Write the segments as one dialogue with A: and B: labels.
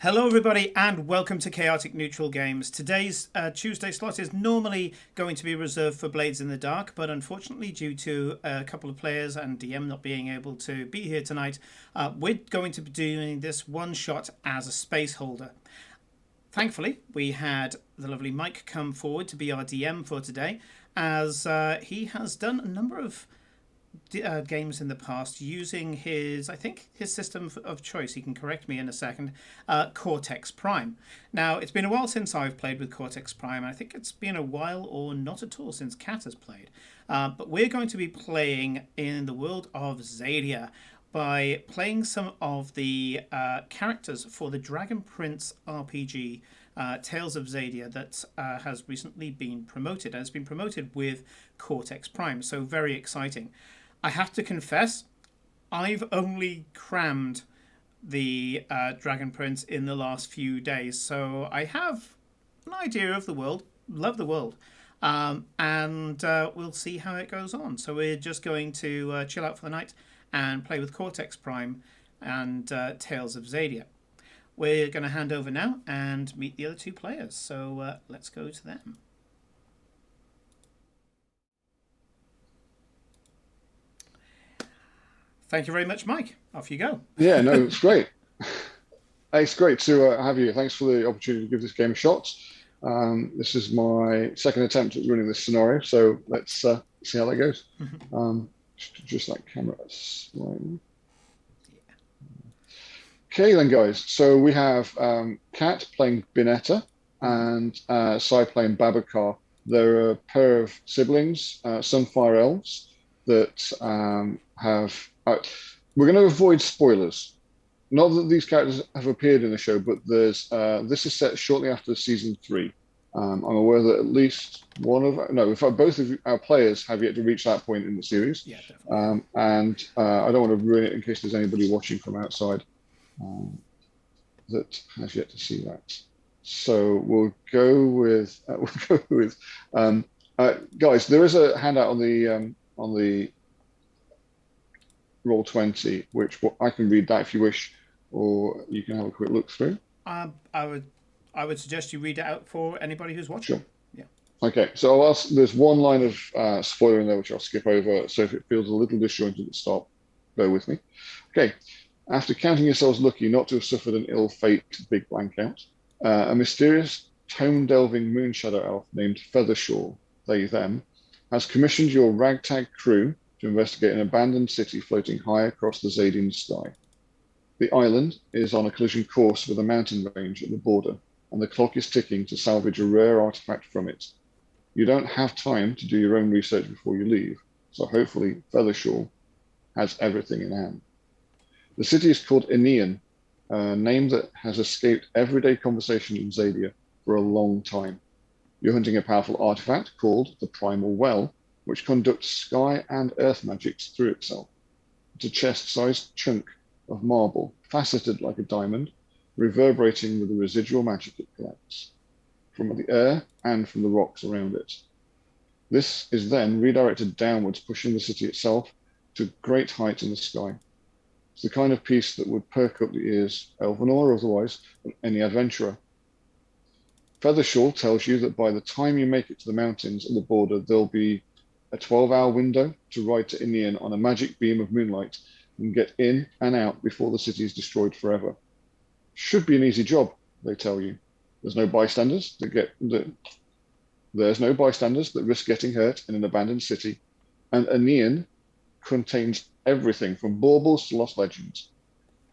A: Hello, everybody, and welcome to Chaotic Neutral Games. Today's Tuesday slot is normally going to be reserved for Blades in the Dark, but unfortunately, due to a couple of players and DM not being able to be here tonight, we're going to be doing this one shot as a space holder. Thankfully, we had the lovely Mike come forward to be our DM for today, as he has done a number of games in the past using his system of choice. He can correct me in a second. Cortex Prime. Now, it's been a while since I've played with Cortex Prime. I think it's been a while or not at all since Kat has played. But we're going to be playing in the world of Xadia by playing some of the characters for the Dragon Prince RPG Tales of Xadia that has recently been promoted, and it's been promoted with Cortex Prime, so very exciting. I have to confess, I've only crammed the Dragon Prince in the last few days, so I have an idea of the world, love the world, and we'll see how it goes on. So we're just going to chill out for the night and play with Cortex Prime and Tales of Xadia. We're going to hand over now and meet the other two players, so let's go to them. Thank you very much, Mike. Off you go.
B: Yeah, no, it's great. It's great to have you. Thanks for the opportunity to give this game a shot. This is my second attempt at running this scenario, so let's see how that goes. Just that camera slightly. Okay, then, guys. So we have Kat playing Binetta and Sai playing Babacar. They're a pair of siblings, Sunfire Elves, that have. We're going to avoid spoilers. Not that these characters have appeared in the show, but there's this is set shortly after season 3. I'm aware that at least one of no, in fact, both of our players have yet to reach that point in the series.
A: Yeah, definitely.
B: And I don't want to ruin it in case there's anybody watching from outside that has yet to see that. So we'll go with guys. There is a handout on the Roll20, which I can read that if you wish, or you can have a quick look through.
A: I would suggest you read it out for anybody who's watching.
B: Sure.
A: Yeah.
B: Okay, so there's one line of spoiler in there which I'll skip over, so if it feels a little disjointed at the start, bear with me. Okay, after counting yourselves lucky not to have suffered an ill fate, big blank out, a mysterious tome-delving moonshadow elf named Feathershaw, they, them, has commissioned your ragtag crew to investigate an abandoned city floating high across the Xadian sky. The island is on a collision course with a mountain range at the border, and the clock is ticking to salvage a rare artifact from it. You don't have time to do your own research before you leave, so hopefully Feathershaw has everything in hand. The city is called Inean, a name that has escaped everyday conversation in Xadia for a long time. You're hunting a powerful artifact called the Primal Well, which conducts sky and earth magics through itself. It's a chest-sized chunk of marble, faceted like a diamond, reverberating with the residual magic it collects from the air and from the rocks around it. This is then redirected downwards, pushing the city itself to great heights in the sky. It's the kind of piece that would perk up the ears, elven or otherwise, of any adventurer. Feathershaw tells you that by the time you make it to the mountains at the border, there'll be a 12-hour window to ride to Inean on a magic beam of moonlight and get in and out before the city is destroyed forever. Should be an easy job, they tell you. There's no bystanders that risk getting hurt in an abandoned city, and Inean contains everything from baubles to lost legends.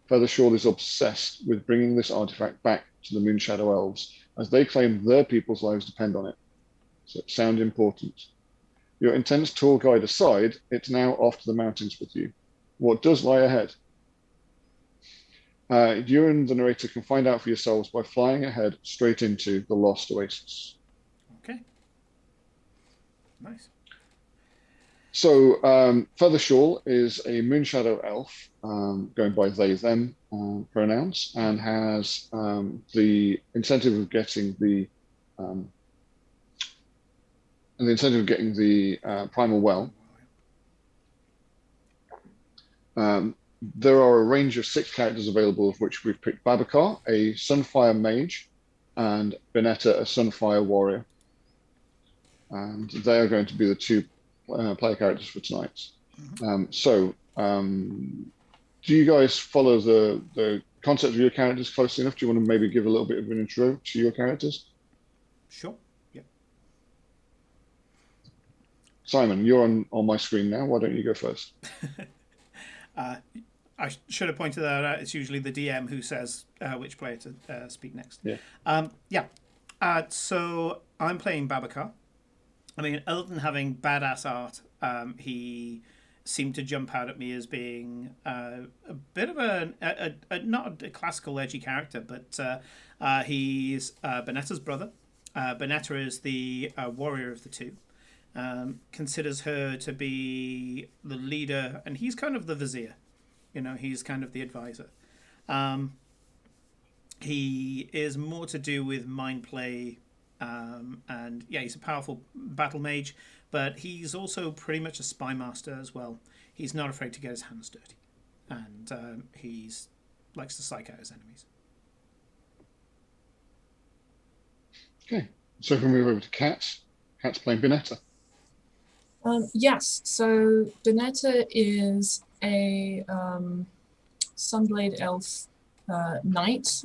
B: Feathershaw is obsessed with bringing this artifact back to the Moonshadow Elves, as they claim their people's lives depend on it. So it sounds important. Your intense tour guide aside, it's now off to the mountains with you. What does lie ahead? You and the narrator can find out for yourselves by flying ahead straight into the Lost Oasis.
A: Okay. Nice.
B: So Feathershaw is a Moonshadow elf, going by they, them pronouns, and has the incentive of getting the Primal Well. there are a range of 6 characters available, of which we've picked Babacar, a Sunfire Mage, and Benetta, a Sunfire Warrior. And they are going to be the 2 player characters for tonight. Do you guys follow the concept of your characters closely enough? Do you want to maybe give a little bit of an intro to your characters?
A: Sure. Yep.
B: Simon, you're on my screen now. Why don't you go first?
A: I should have pointed that out. It's usually the DM who says which player to speak next.
B: Yeah.
A: So I'm playing Babacar. I mean, other than having badass art, he seemed to jump out at me as being a bit of a not a classical edgy character, but he's Benetta's brother. Benetta is the warrior of the two. Considers her to be the leader, and he's kind of the vizier. He's kind of the advisor. He is more to do with mind play, and yeah, he's a powerful battle mage, but he's also pretty much a spy master as well. He's not afraid to get his hands dirty, and he's likes to psych out his enemies.
B: Okay, so if we move over to Kat, Kat's playing Benetta.
C: Yes, so Benetta is a Sunblade Elf knight.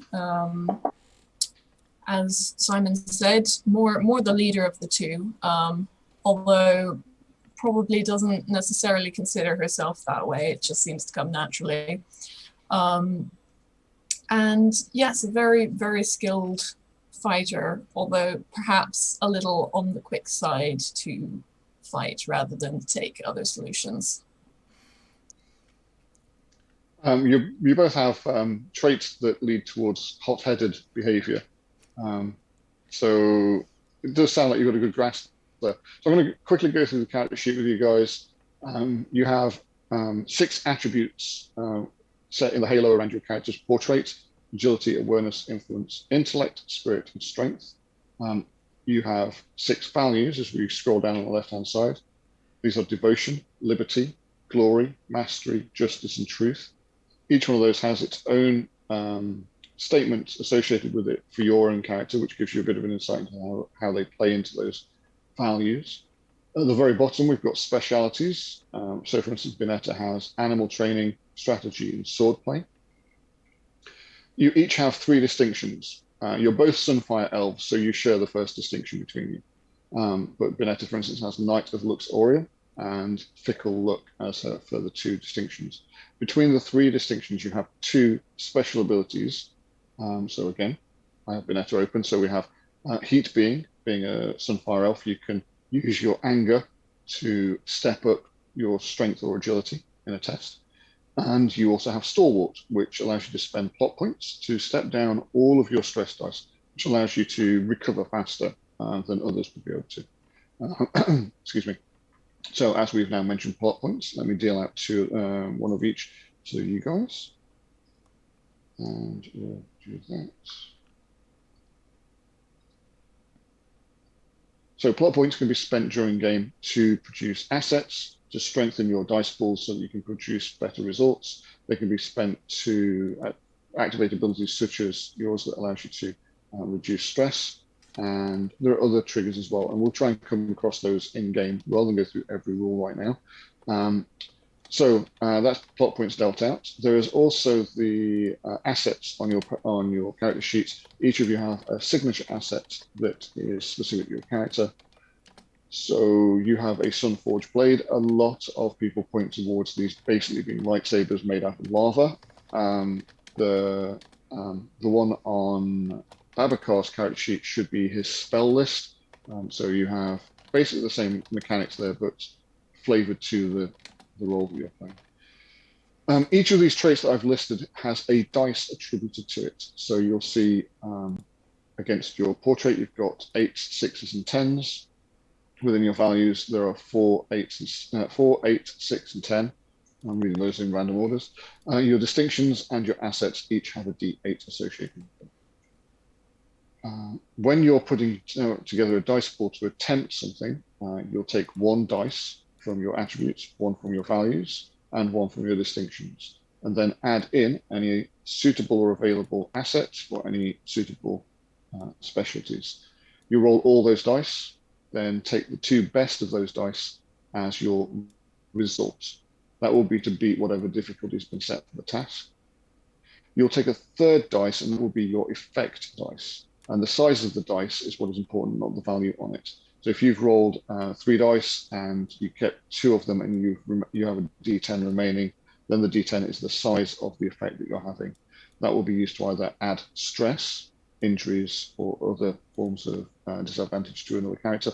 C: As Simon said, more the leader of the two, although probably doesn't necessarily consider herself that way. It just seems to come naturally. And yes, a very, very skilled fighter, although perhaps a little on the quick side to fight rather than take other solutions.
B: You both have traits that lead towards hot-headed behavior. So it does sound like you've got a good grasp there. So I'm going to quickly go through the character sheet with you guys. You have 6 attributes set in the halo around your character's portrait: agility, awareness, influence, intellect, spirit, and strength. You have 6 values as we scroll down on the left-hand side. These are devotion, liberty, glory, mastery, justice, and truth. Each one of those has its own statement associated with it for your own character, which gives you a bit of an insight into how they play into those values. At the very bottom, we've got specialities. So, for instance, Benetta has animal training, strategy, and swordplay. You each have 3 distinctions. You're both Sunfire Elves, so you share the first distinction between you. But Benetta, for instance, has Knight of Lux Aurea and Fickle Look as her further 2 distinctions. Between the 3 distinctions, you have 2 special abilities. So again, I have Benetta open. So we have Heat being a Sunfire Elf, you can use your anger to step up your strength or agility in a test. And you also have Stalwart, which allows you to spend plot points to step down all of your stress dice, which allows you to recover faster than others would be able to. Excuse me. So as we've now mentioned plot points, let me deal out one of each to you guys. And we'll do that. So plot points can be spent during game to produce assets, to strengthen your dice pools so that you can produce better results. They can be spent to activate abilities such as yours that allows you to reduce stress. And there are other triggers as well. And we'll try and come across those in game rather than go through every rule right now. So that's plot points dealt out. There is also the assets on your character sheets. Each of you have a signature asset that is specific to your character. So you have a Sunforged blade. A lot of people point towards these basically being lightsabers made out of lava. The one on Babacar's character sheet should be his spell list. So you have basically the same mechanics there, but flavored to the role that you're playing. Each of these traits that I've listed has a dice attributed to it. So you'll see against your portrait, you've got 8s, 6s, and 10s. Within your values, there are 4, 8, 6, and 10. I'm reading those in random orders. Your distinctions and your assets each have a D8 associated with them. When you're putting together a dice pool to attempt something, you'll take 1 dice from your attributes, 1 from your values, and 1 from your distinctions. and then add in any suitable or available assets or any suitable specialties. You roll all those dice, then take the 2 best of those dice as your results. That will be to beat whatever difficulty has been set for the task. You'll take a 3rd dice, and that will be your effect dice. And the size of the dice is what is important, not the value on it. So if you've rolled 3 dice and you kept 2 of them and you have a D10 remaining, then the D10 is the size of the effect that you're having. That will be used to either add stress, injuries, or other forms of disadvantage to another character,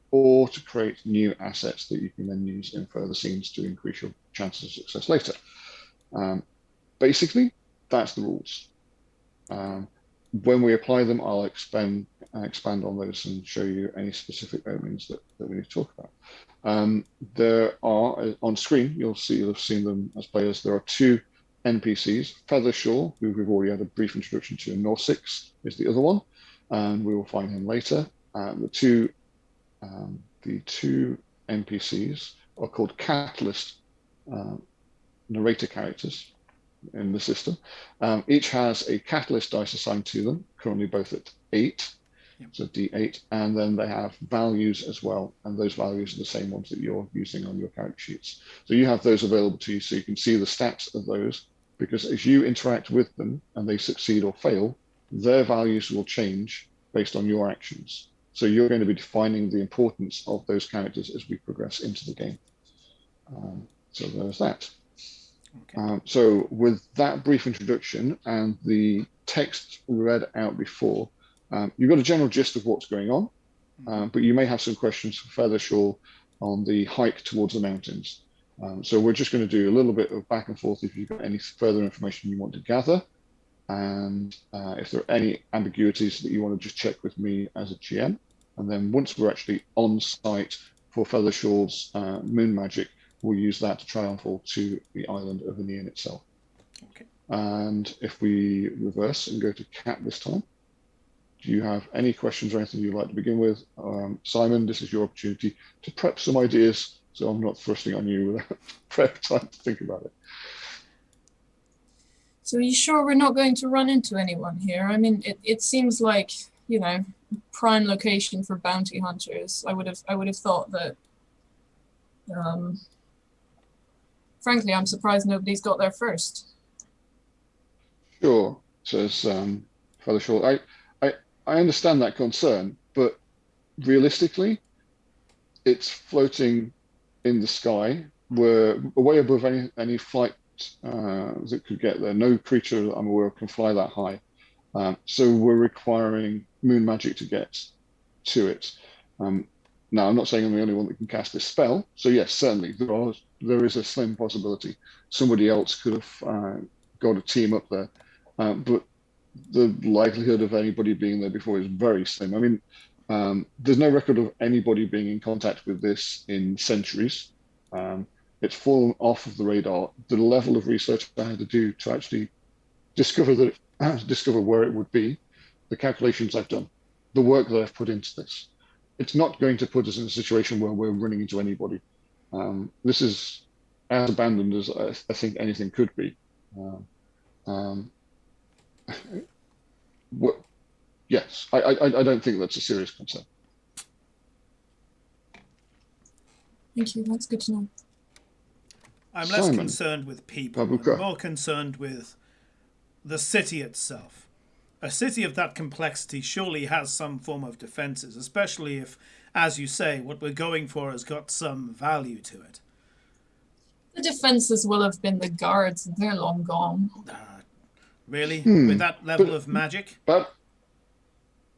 B: or to create new assets that you can then use in further scenes to increase your chances of success later. Basically, that's the rules. When we apply them, I'll expand on those and show you any specific openings that we need to talk about. There are, on screen, you'll have seen them as players. There are 2 NPCs, Feathershaw, who we've already had a brief introduction to, and Norsix is the other one, and we will find him later. The two NPCs are called Catalyst narrator characters in the system. Each has a Catalyst dice assigned to them, currently both at 8, so D8, and then they have values as well, and those values are the same ones that you're using on your character sheets. So you have those available to you, so you can see the stats of those, because as you interact with them and they succeed or fail, their values will change based on your actions. So you're going to be defining the importance of those characters as we progress into the game. So there's that. Okay. So with that brief introduction and the text read out before, you've got a general gist of what's going on, but you may have some questions for Feathershaw on the hike towards the mountains. So we're just going to do a little bit of back and forth if you've got any further information you want to gather, and if there are any ambiguities that you want to just check with me as a GM. And then once we're actually on site for Feathershaw's moon magic, we'll use that to triumphal to the island of Anian itself. Okay. And if we reverse and go to Cat this time, do you have any questions or anything you'd like to begin with? Simon, this is your opportunity to prep some ideas, so I'm not thrusting on you without prep time to think about it.
C: So are you sure we're not going to run into anyone here? I mean, it seems like, you know, prime location for bounty hunters. I would have thought that. Frankly, I'm surprised nobody's got there first.
B: Sure, says Feathershaw. I understand that concern, but realistically, it's floating in the sky. We're way above any flight that could get there. No creature that I'm aware of can fly that high. So we're requiring moon magic to get to it. Now, I'm not saying I'm the only one that can cast this spell. So yes, certainly there is a slim possibility somebody else could have got a team up there. But the likelihood of anybody being there before is very slim. I mean, there's no record of anybody being in contact with this in centuries. It's fallen off of the radar. The level of research I had to do to actually discover where it would be, the calculations I've done, the work that I've put into this, it's not going to put us in a situation where we're running into anybody. This is as abandoned as I think anything could be. Yes, I don't think that's a serious concern.
C: Thank you, that's good to know.
A: I'm less concerned with people. I'm more concerned with the city itself. A city of that complexity surely has some form of defenses, especially if, as you say, what we're going for has got some value to it.
C: The defenses will have been the guards. They're long gone.
A: Really? With that level of magic?
B: But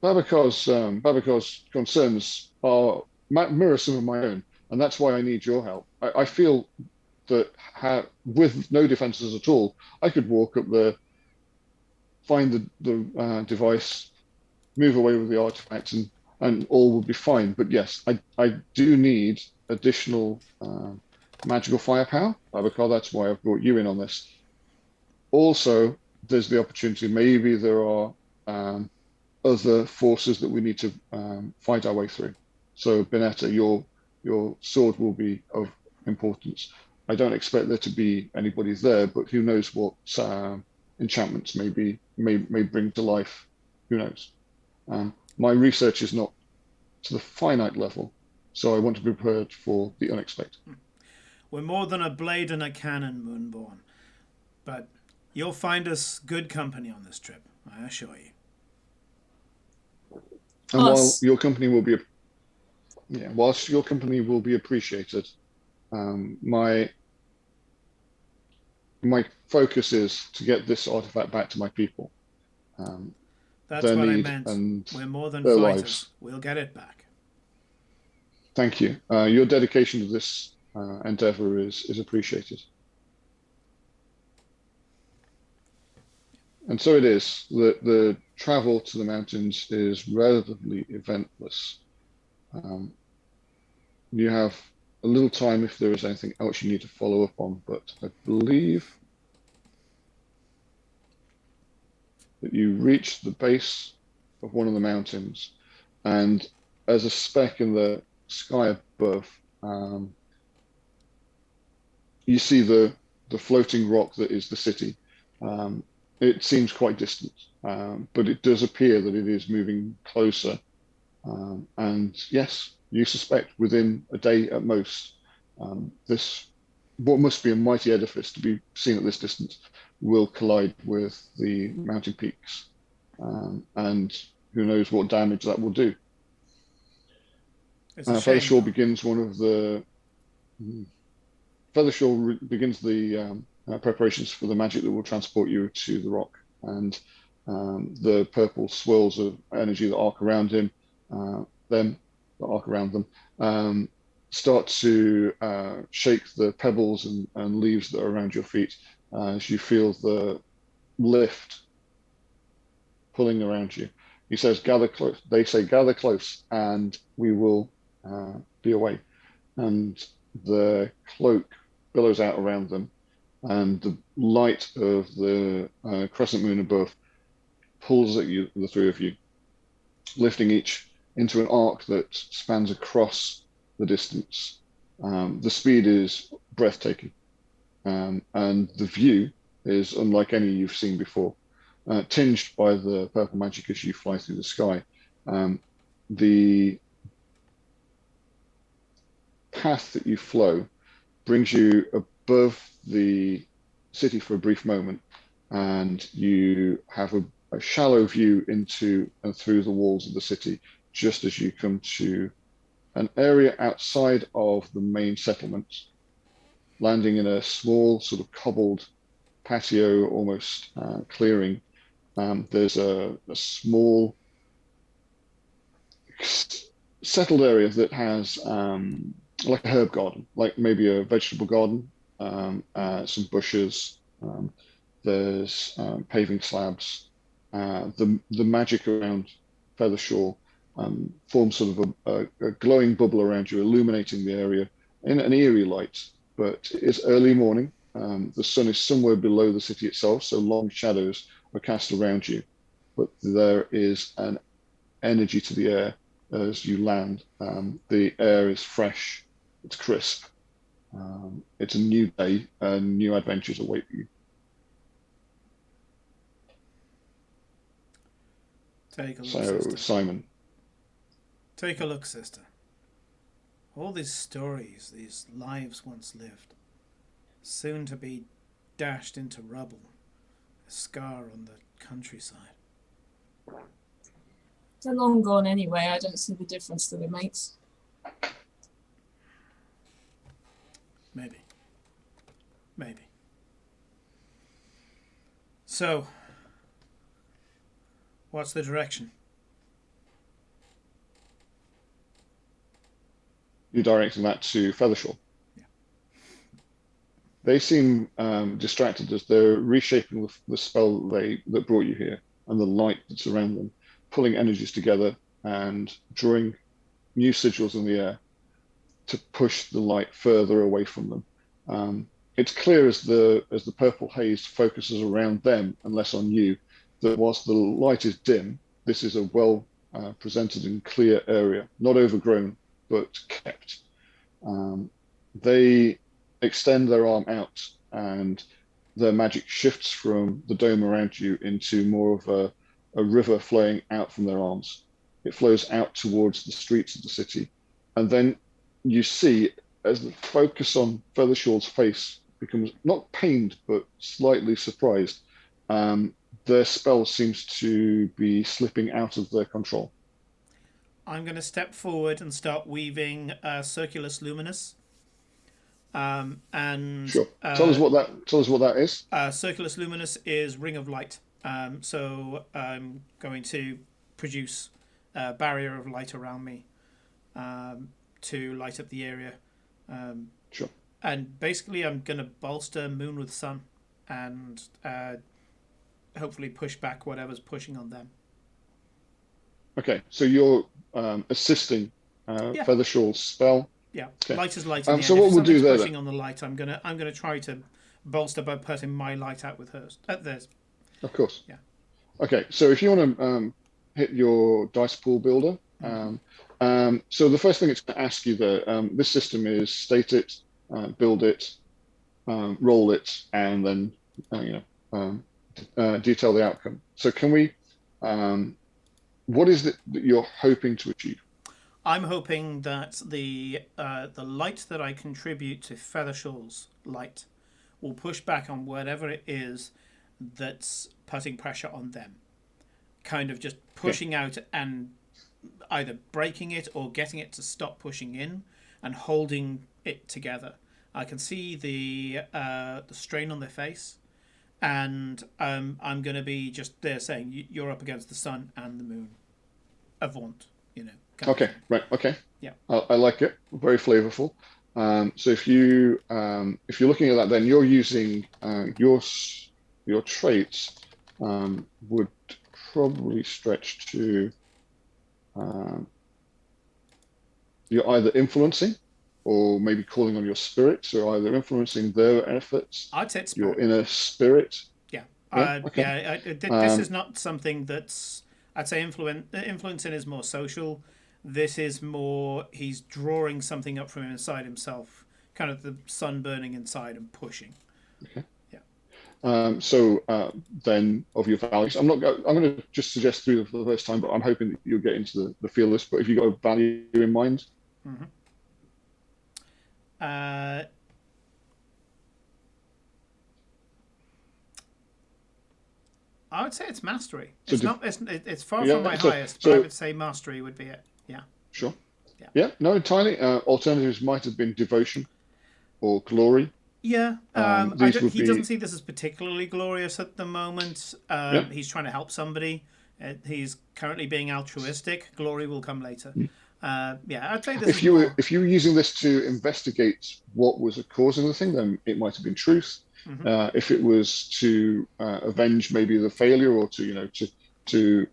B: Babakar's concerns mirror some of my own, and that's why I need your help. I feel that with no defenses at all, I could walk up there, find the device, move away with the artifact, and all will be fine. But yes, I do need additional magical firepower. Babakar, that's why I've brought you in on this. Also, there's the opportunity, maybe there are other forces that we need to fight our way through. So Benetta, your sword will be of importance. I don't expect there to be anybody there, but who knows what enchantments may bring to life. Who knows? My research is not to the finite level, so I want to be prepared for the unexpected.
A: We're more than a blade and a cannon, Moonborn, but you'll find us good company on this trip, I assure you.
B: And
C: Us.
B: whilst your company will be appreciated, my focus is to get this artifact back to my people.
A: That's
B: Their
A: what I
B: need
A: meant.
B: and
A: We're more than
B: their
A: fighters.
B: lives.
A: We'll get it back.
B: Thank you. Your dedication to this endeavor is appreciated. And so it is. The travel to the mountains is relatively eventless. You have a little time if there is anything else you need to follow up on, but I believe that you reach the base of one of the mountains, and as a speck in the sky above, you see the floating rock that is the city. It seems quite distant, but it does appear that it is moving closer. And yes, you suspect within a day at most, this what must be a mighty edifice to be seen at this distance will collide with the mountain peaks, and who knows what damage that will do.
A: It's a shame,
B: Feathershore
A: though.
B: begins one of the Feathershore begins the preparations for the magic that will transport you to the rock, and the purple swirls of energy that arc around him, that arc around them, start to shake the pebbles and leaves that are around your feet as you feel the lift pulling around you. He says, "Gather close." They say, "Gather close, and we will be away." And the cloak billows out around them, and the light of the crescent moon above pulls at you, the three of you, lifting each into an arc that spans across the distance. The speed is breathtaking, and the view is unlike any you've seen before, tinged by the purple magic as you fly through the sky. The path that you flow brings you above the city for a brief moment, and you have a shallow view into and through the walls of the city just as you come to an area outside of the main settlement, landing in a small sort of cobbled patio, almost clearing. There's a small settled area that has like a herb garden, like maybe a vegetable garden, some bushes. There's paving slabs. The magic around Feathershore forms sort of a glowing bubble around you, illuminating the area in an eerie light. But it's early morning. The sun is somewhere below the city itself, so long shadows are cast around you. But there is an energy to the air as you land. The air is fresh, it's crisp. It's a new day, and new adventures await you.
A: Take a look,
B: So,
A: sister.
B: Simon,
A: Take a look, sister. All these stories, these lives once lived, soon to be dashed into rubble, a scar on the countryside.
C: They're long gone anyway. I don't see the difference that it makes.
A: Maybe. Maybe. So, what's the direction?
B: you're directing that to Feathershore.
A: Yeah.
B: They seem distracted as they're reshaping the spell that brought you here and the light that's around them, pulling energies together and drawing new sigils in the air to push the light further away from them. It's clear as the purple haze focuses around them and less on you, that whilst the light is dim, this is a well presented and clear area, not overgrown but kept. They extend their arm out, and their magic shifts from the dome around you into more of a river flowing out from their arms. It flows out towards the streets of the city. And then you see, as the focus on Feathershaw's face becomes not pained, but slightly surprised, their spell seems to be slipping out of their control.
A: I'm going to step forward and start weaving Circulus Luminous. And
B: Sure. Tell us what that is.
A: Circulus Luminous is Ring of Light. So I'm going to produce a barrier of light around me to light up the area.
B: Sure.
A: And basically, I'm going to bolster Moon with Sun and hopefully push back whatever's pushing on them.
B: Okay, so you're assisting Feathershaw's spell.
A: Yeah,
B: okay.
A: Light is light. In the
B: so
A: end.
B: what
A: If
B: we'll do there
A: pushing
B: then?
A: on the light, I'm gonna try to bolster by putting my light out with hers. Theirs.
B: Of course.
A: Yeah.
B: Okay, so if you want to hit your dice pool builder, so the first thing it's going to ask you there, this system is state it, build it, roll it, and then detail the outcome. So can we? What is it that you're hoping to achieve?
A: I'm hoping that the light that I contribute to Feathershaw's light will push back on whatever it is that's putting pressure on them. Kind of just pushing out and either breaking it or getting it to stop pushing in and holding it together. I can see the strain on their face, and I'm going to be just there saying, "You're up against the sun and the moon. Avaunt,"
B: Okay, right. Okay.
A: Yeah.
B: I like it. Very flavorful. So if you're looking at that, then you're using your traits would probably stretch to you're either influencing or maybe calling on your spirit. So either influencing their efforts,
A: I'd say it's
B: your
A: spirit.
B: inner spirit.
A: Yeah.
B: Okay.
A: This is not something that's. I'd say influencing is more social. This is more he's drawing something up from inside himself, kind of the sun burning inside and pushing.
B: Okay.
A: Yeah.
B: So then of your values, I'm going to just suggest through for the first time, but I'm hoping that you'll get into the feel of this. But if you've got a value in mind.
A: Mm-hmm. I would say it's mastery.
B: So
A: it's far from my highest, but I would say mastery would be it. Yeah.
B: Sure. Yeah. No, entirely. Alternatives might have been devotion or glory.
A: Yeah. He doesn't see this as particularly glorious at the moment. He's trying to help somebody. He's currently being altruistic. Glory will come later. I'd say this. If you
B: were using this to investigate what was causing the thing, then it might have been truth. Mm-hmm. If it was to avenge maybe the failure, or to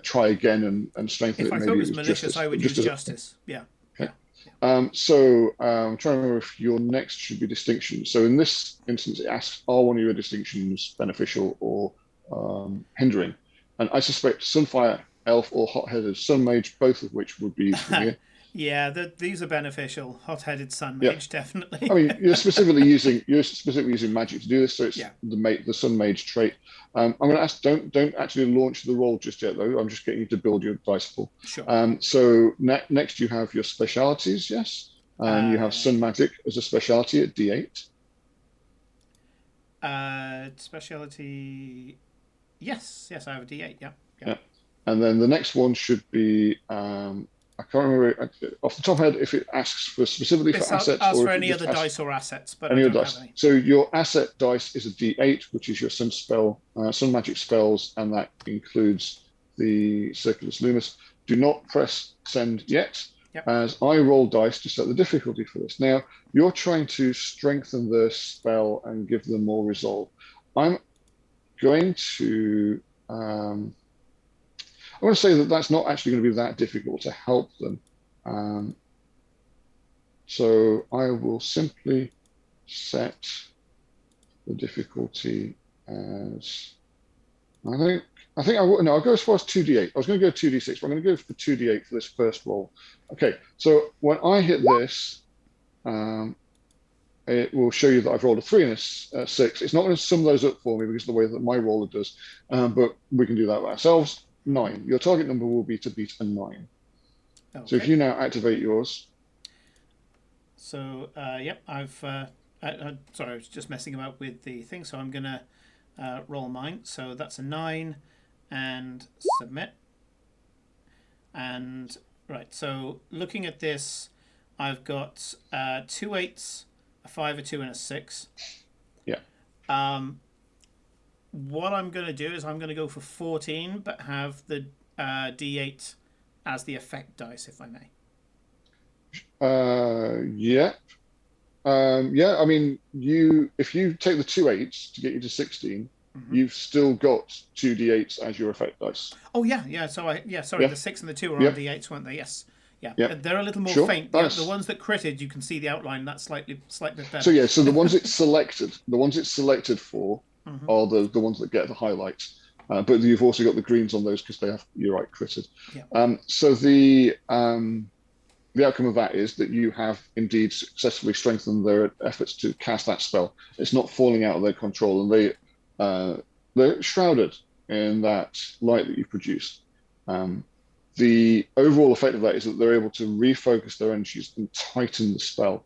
B: try again and strengthen
A: it,
B: maybe
A: thought it was malicious,
B: justice.
A: I would use justice. Yeah.
B: Okay. So I'm trying to remember if your next should be distinction. So in this instance, it asks, are one of your distinctions beneficial or hindering? And I suspect Sunfire, Elf, or Hot-Headed Sun Mage, both of which would be useful here.
A: Yeah, these are beneficial. Hot-Headed Sun Mage, definitely.
B: I mean, you're specifically using magic to do this, so it's the Sun Mage trait. I'm going to ask, don't actually launch the roll just yet, though. I'm just getting you to build your dice pool.
A: Sure.
B: So next you have your specialities, yes, and you have Sun Magic as a speciality at D8.
A: Speciality, yes, I have a D8. Yeah.
B: And then the next one should be. I can't remember off the top of my head if it asks for specifically for assets
A: or for any other dice or assets, but
B: any other dice. So your asset dice is a D8, which is your Sun Magic spells, and that includes the Circulus Luminous. Do not press send yet, as I roll dice to set the difficulty for this. Now you're trying to strengthen the spell and give them more resolve. I'm going to. I want to say that that's not actually going to be that difficult to help them. So I will simply set the difficulty as, I'll go as far as 2d8. I was going to go 2d6, but I'm going to go for 2d8 for this first roll. Okay, so when I hit this, it will show you that I've rolled a 3 and a 6. It's not going to sum those up for me because of the way that my roller does, but we can do that ourselves. 9. Your target number will be to beat a 9.
A: Okay.
B: So if you now activate yours.
A: So, yep, sorry, I was just messing about with the thing. So I'm going to roll mine. So that's a 9 and submit. And, right, so looking at this, I've got 2 8s, a 5, a 2, and a 6.
B: Yeah.
A: What I'm going to do is I'm going to go for 14, but have the D8 as the effect dice, if I may.
B: Yeah. Yeah, I mean, if you take the 2 8s to get you to 16, you've still got 2 D8s as your effect dice.
A: Oh yeah. So sorry, the 6 and the 2 are on D8s, weren't they? Yes. Yeah. They're a little more faint. The ones that critted, you can see the outline. That's slightly better.
B: So yeah, so the ones it's selected for are the ones that get the highlights. But you've also got the greens on those because they have, you're right, critted.
A: Yeah.
B: So the outcome of that is that you have indeed successfully strengthened their efforts to cast that spell. It's not falling out of their control, and they're shrouded in that light that you've produced. The overall effect of that is that they're able to refocus their energies and tighten the spell,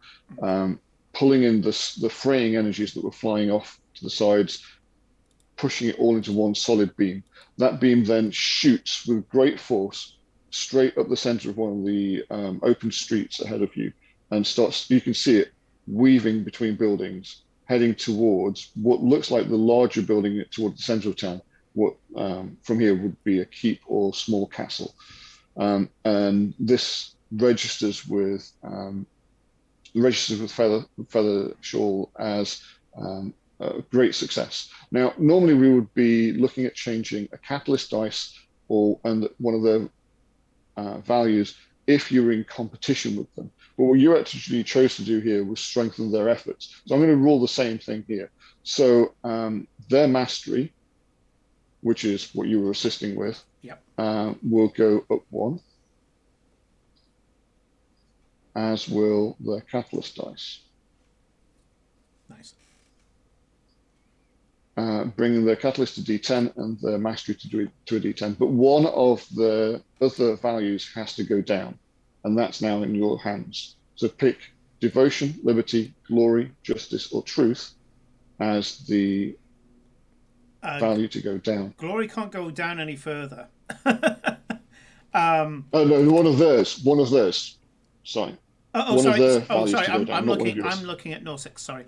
B: pulling in the fraying energies that were flying off to the sides, pushing it all into one solid beam. That beam then shoots with great force straight up the center of one of the open streets ahead of you, and you can see it weaving between buildings, heading towards what looks like the larger building toward the center of town. What from here would be a keep or small castle. And this registers with Feather Shawl as a great success. Now, normally we would be looking at changing a catalyst dice and one of the values if you're in competition with them. But what you actually chose to do here was strengthen their efforts. So I'm going to rule the same thing here. So their mastery, which is what you were assisting with, will go up 1, as will their catalyst dice.
A: Nice.
B: Bringing their catalyst to D10 and their mastery to a D10. But one of the other values has to go down, and that's now in your hands. So pick devotion, liberty, glory, justice, or truth as the value to go down.
A: Glory can't go down any further.
B: Oh no, one of theirs. Sorry.
A: Sorry. I'm looking at Norsix. Sorry.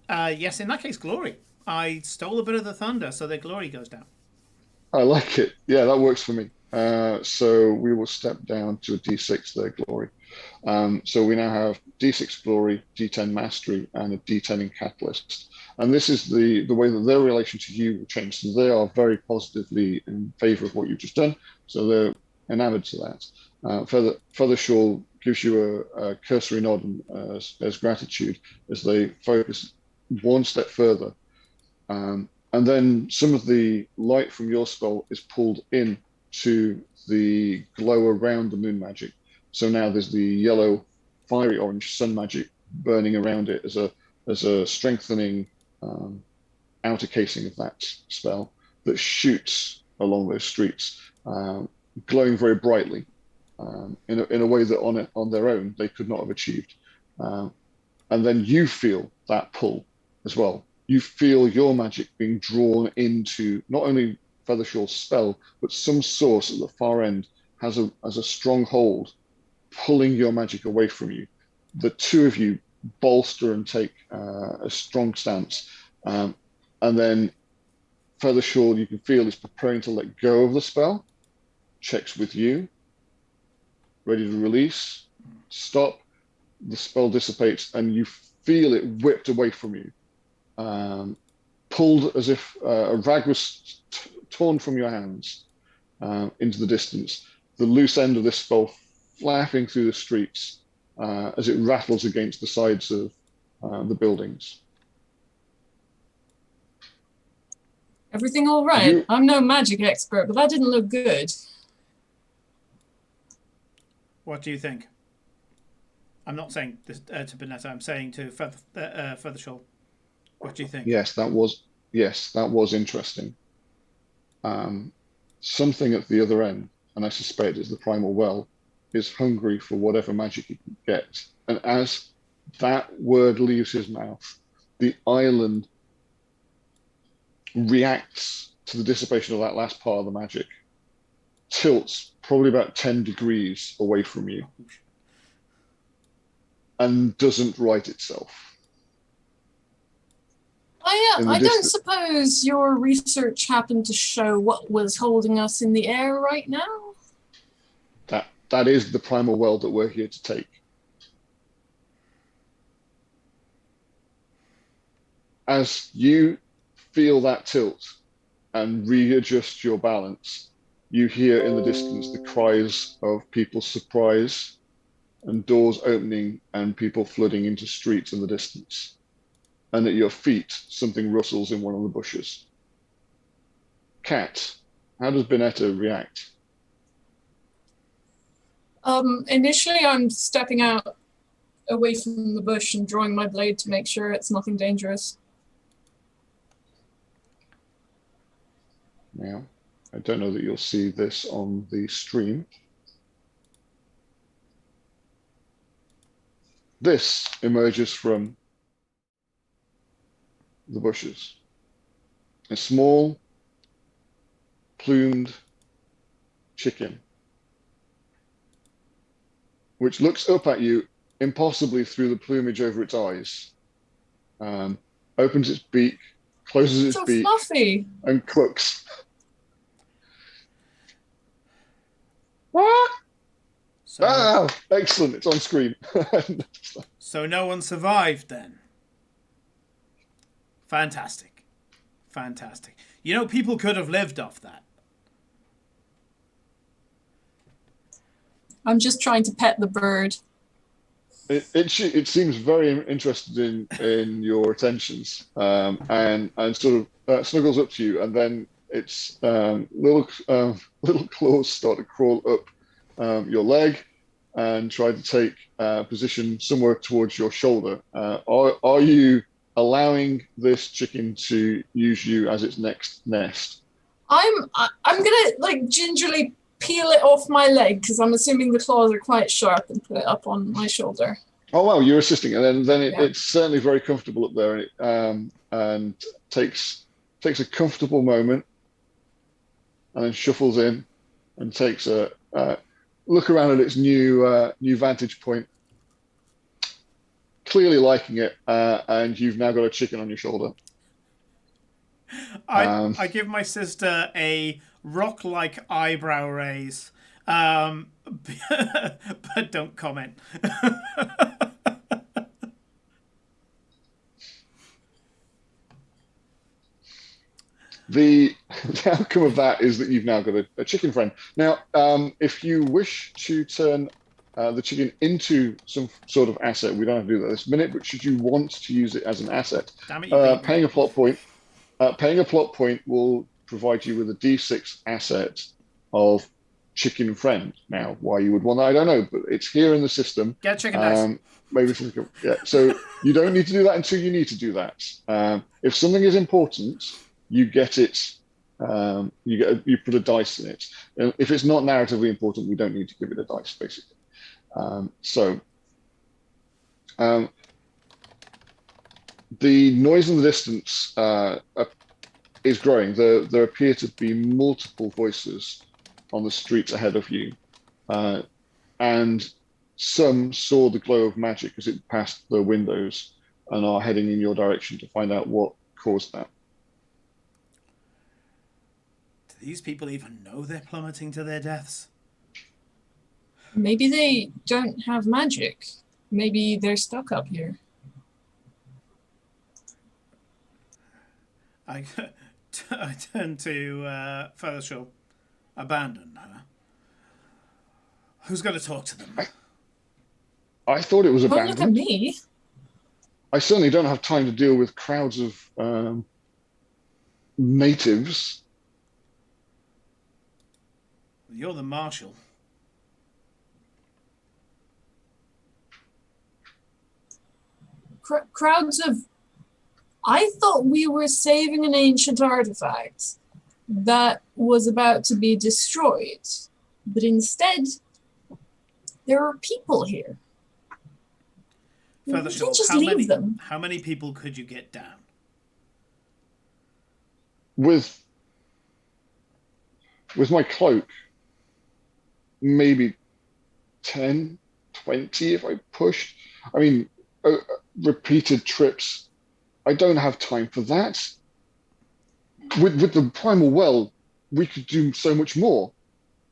A: Yes, in that case, glory. I stole a bit of the thunder, so their glory goes down.
B: I like it. Yeah, that works for me. So we will step down to a D6 their glory. So we now have D6 glory, D10 mastery, and a D10 in catalyst. And this is the way that their relation to you will change. So they are very positively in favor of what you've just done. So they're enamored to that. Feather Shawl gives you a cursory nod as gratitude as they focus one step further. And then some of the light from your spell is pulled in to the glow around the moon magic. So now there's the yellow, fiery orange sun magic burning around it as a strengthening outer casing of that spell that shoots along those streets, glowing very brightly in a way that on their own they could not have achieved. And then you feel that pull as well. You feel your magic being drawn into not only Feathershaw's spell, but some source at the far end has a strong hold, pulling your magic away from you. The two of you bolster and take a strong stance. And then Feathershaw, you can feel, is preparing to let go of the spell, checks with you, ready to release, stop, the spell dissipates, and you feel it whipped away from you. Pulled as if a rag was torn from your hands into the distance. The loose end of this spell flapping through the streets as it rattles against the sides of the buildings.
C: Everything all right? I'm no magic expert, but that didn't look good.
A: What do you think? I'm not saying this, to Bonetta. I'm saying to Feathershaw. What do you think?
B: Yes, that was interesting. Something at the other end, and I suspect it's the primal well, is hungry for whatever magic it can get. And as that word leaves his mouth, the island reacts to the dissipation of that last part of the magic, tilts probably about 10 degrees away from you, and doesn't right itself.
C: I don't suppose your research happened to show what was holding us in the air right now?
B: That is the primal well that we're here to take. As you feel that tilt and readjust your balance, you hear in the distance the cries of people's surprise and doors opening and people flooding into streets in the distance. And at your feet, something rustles in one of the bushes. Cat, how does Bonetta react?
C: Initially, I'm stepping out away from the bush and drawing my blade to make sure it's nothing dangerous.
B: Now, I don't know that you'll see this on the stream. This emerges from the bushes. A small, plumed chicken, which looks up at you impossibly through the plumage over its eyes, opens its beak, closes its beak,
C: fluffy.
B: And clucks.
A: So,
B: Excellent, it's on screen.
A: So no one survived then. Fantastic. Fantastic. You know, people could have lived off that.
C: I'm just trying to pet the bird.
B: It seems very interested in your attentions, and sort of snuggles up to you, and then its little claws start to crawl up your leg and try to take position somewhere towards your shoulder. Are you allowing this chicken to use you as its next nest?
C: I'm gonna like gingerly peel it off my leg because I'm assuming the claws are quite sharp and put it up on my shoulder.
B: Oh wow, you're assisting, and then it's certainly very comfortable up there, and takes a comfortable moment, and then shuffles in, and takes a look around at its new vantage point. Clearly liking it, and you've now got a chicken on your shoulder.
A: I give my sister a rock-like eyebrow raise, but don't comment.
B: The outcome of that is that you've now got a chicken friend. Now, if you wish to turn the chicken into some sort of asset, we don't have to do that this minute, but should you want to use it as an asset, paying a plot point will provide you with a D6 asset of chicken friend. Now, why you would want that, I don't know, but it's here in the system.
A: Get chicken dice.
B: Maybe so you don't need to do that until you need to do that. If something is important, you get it. You put a dice in it. If it's not narratively important, we don't need to give it a dice, basically. The noise in the distance is growing. There appear to be multiple voices on the streets ahead of you, and some saw the glow of magic as it passed the windows and are heading in your direction to find out what caused that.
A: Do these people even know they're plummeting to their deaths?
C: Maybe they don't have magic. Maybe they're stuck up here.
A: I turn to Feathershaw. Abandon her. Who's going to talk to them?
B: I thought it was abandoned.
C: Don't look at me.
B: I certainly don't have time to deal with crowds of natives.
A: You're the marshal.
C: crowds of... I thought we were saving an ancient artifact that was about to be destroyed, but instead, there are people here.
A: Further
C: We
A: Shaw,
C: can't just leave them.
A: how many people could you get down?
B: With my cloak, maybe 10, 20 if I pushed. I mean, repeated trips. I don't have time for that. With the primal well, we could do so much more.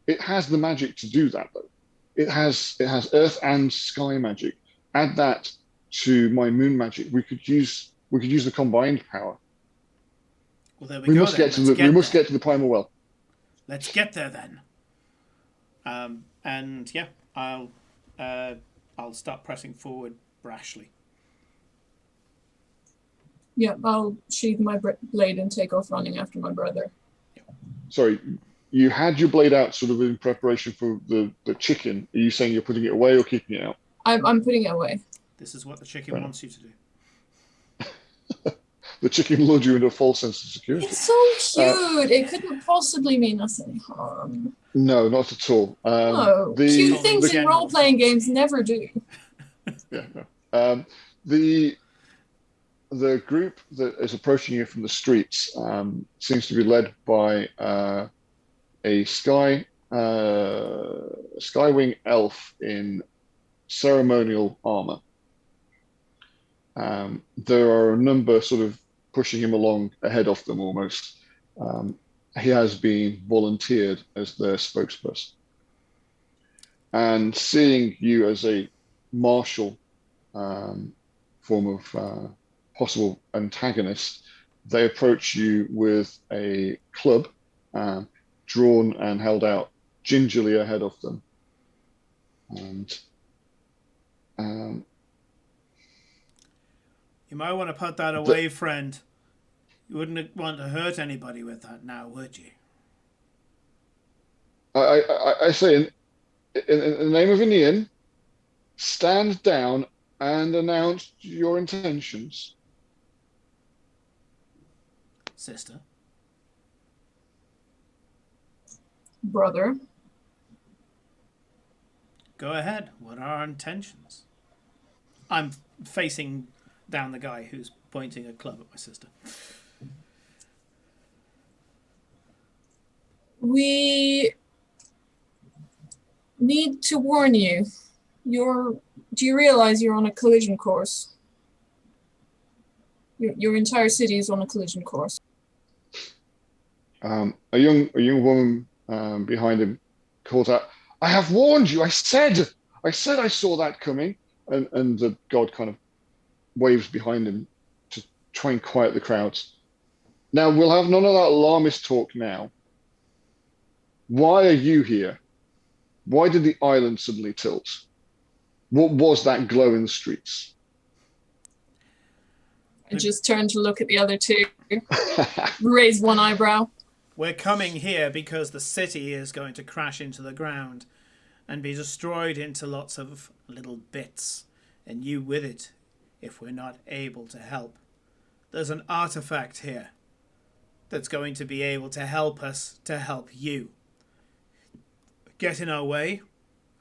B: It has the magic to do that, though. It has earth and sky magic. Add that to my moon magic. We could use the combined power.
A: Well, there
B: We
A: go.
B: must get to the primal well.
A: Let's get there then. And yeah, I'll start pressing forward brashly.
C: Yeah, I'll sheathe my blade and take off running after my brother.
B: Sorry, you had your blade out sort of in preparation for the chicken. Are you saying you're putting it away or keeping it out?
C: I'm putting it away.
A: This is what the chicken wants you to do.
B: The chicken lured you into a false sense of security.
C: It's so cute. It couldn't possibly mean us any harm.
B: No, not at all.
C: No, cute things in role-playing games never do.
B: Yeah, no. The group that is approaching you from the streets seems to be led by a Skywing elf in ceremonial armor. There are a number sort of pushing him along ahead of them almost. He has been volunteered as their spokesperson. And seeing you as a martial form of possible antagonist, they approach you with a club drawn and held out gingerly ahead of them. And
A: you might want to put that away, friend. You wouldn't want to hurt anybody with that now, would you?
B: I say, in the name of Inian, stand down and announce your intentions.
A: Sister.
C: Brother.
A: Go ahead. What are our intentions? I'm facing down the guy who's pointing a club at my sister.
C: We need to warn you. Do you realize you're on a collision course? Your entire city is on a collision course.
B: A young woman behind him calls out, "I have warned you. I said I saw that coming." And the god kind of waves behind him to try and quiet the crowds. Now, we'll have none of that alarmist talk now. Why are you here? Why did the island suddenly tilt? What was that glow in the streets?
C: I just turned to look at the other two. Raise one eyebrow.
A: We're coming here because the city is going to crash into the ground and be destroyed into lots of little bits, and you with it if we're not able to help. There's an artifact here that's going to be able to help us to help you. Get in our way,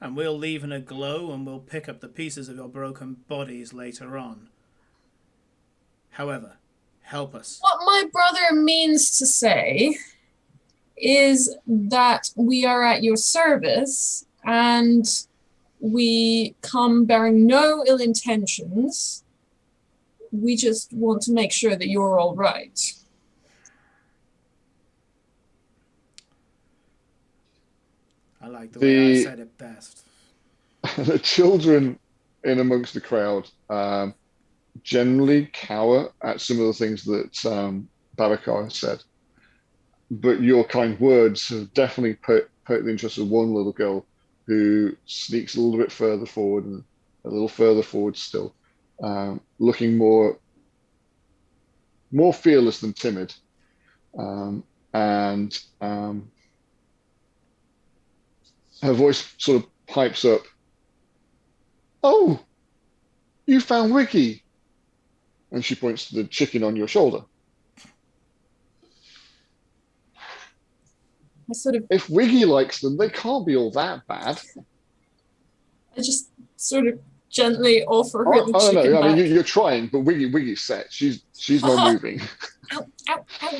A: and we'll leave in a glow, and we'll pick up the pieces of your broken bodies later on. However, help us.
C: What my brother means to say is that we are at your service, and we come bearing no ill intentions. We just want to make sure that you're all right.
A: I like the way I said it best.
B: The children in amongst the crowd generally cower at some of the things that Babacar has said. But your kind words have definitely put the interest of one little girl who sneaks a little bit further forward and a little further forward still, looking more fearless than timid. And her voice sort of pipes up. "Oh, you found Wiki. And she points to the chicken on your shoulder.
C: I sort of,
B: If Wiggy likes them, they can't be all that bad.
C: I just sort of gently offer her the
B: Oh
C: chicken
B: no! I
C: back.
B: mean, you're trying, but Wiggy's set. She's not moving.
C: Ow, ow, ow.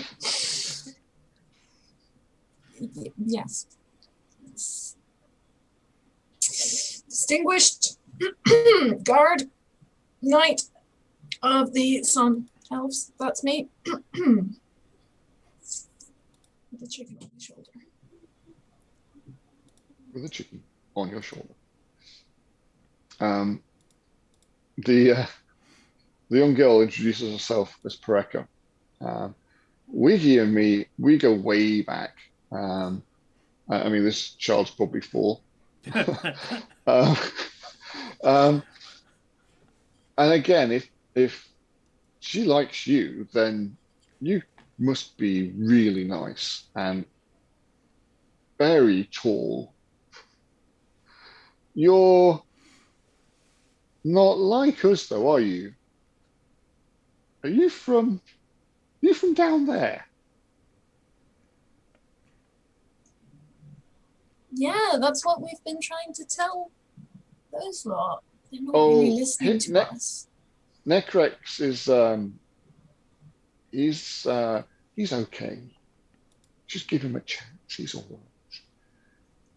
C: Yes. Distinguished guard, knight of the sun elves. That's me. With the chicken on my shoulder.
B: With a chicken on your shoulder. The young girl introduces herself as Pareka. Wiggy and me, we go way back. I mean, this child's probably 4. um, um, and again, if she likes you, then you must be really nice and very tall. You're not like us, though, are you? Are you from down there?
C: Yeah, that's what we've been trying to tell those lot. They're not really listening to us.
B: Necrex is he's okay. Just give him a chance. He's all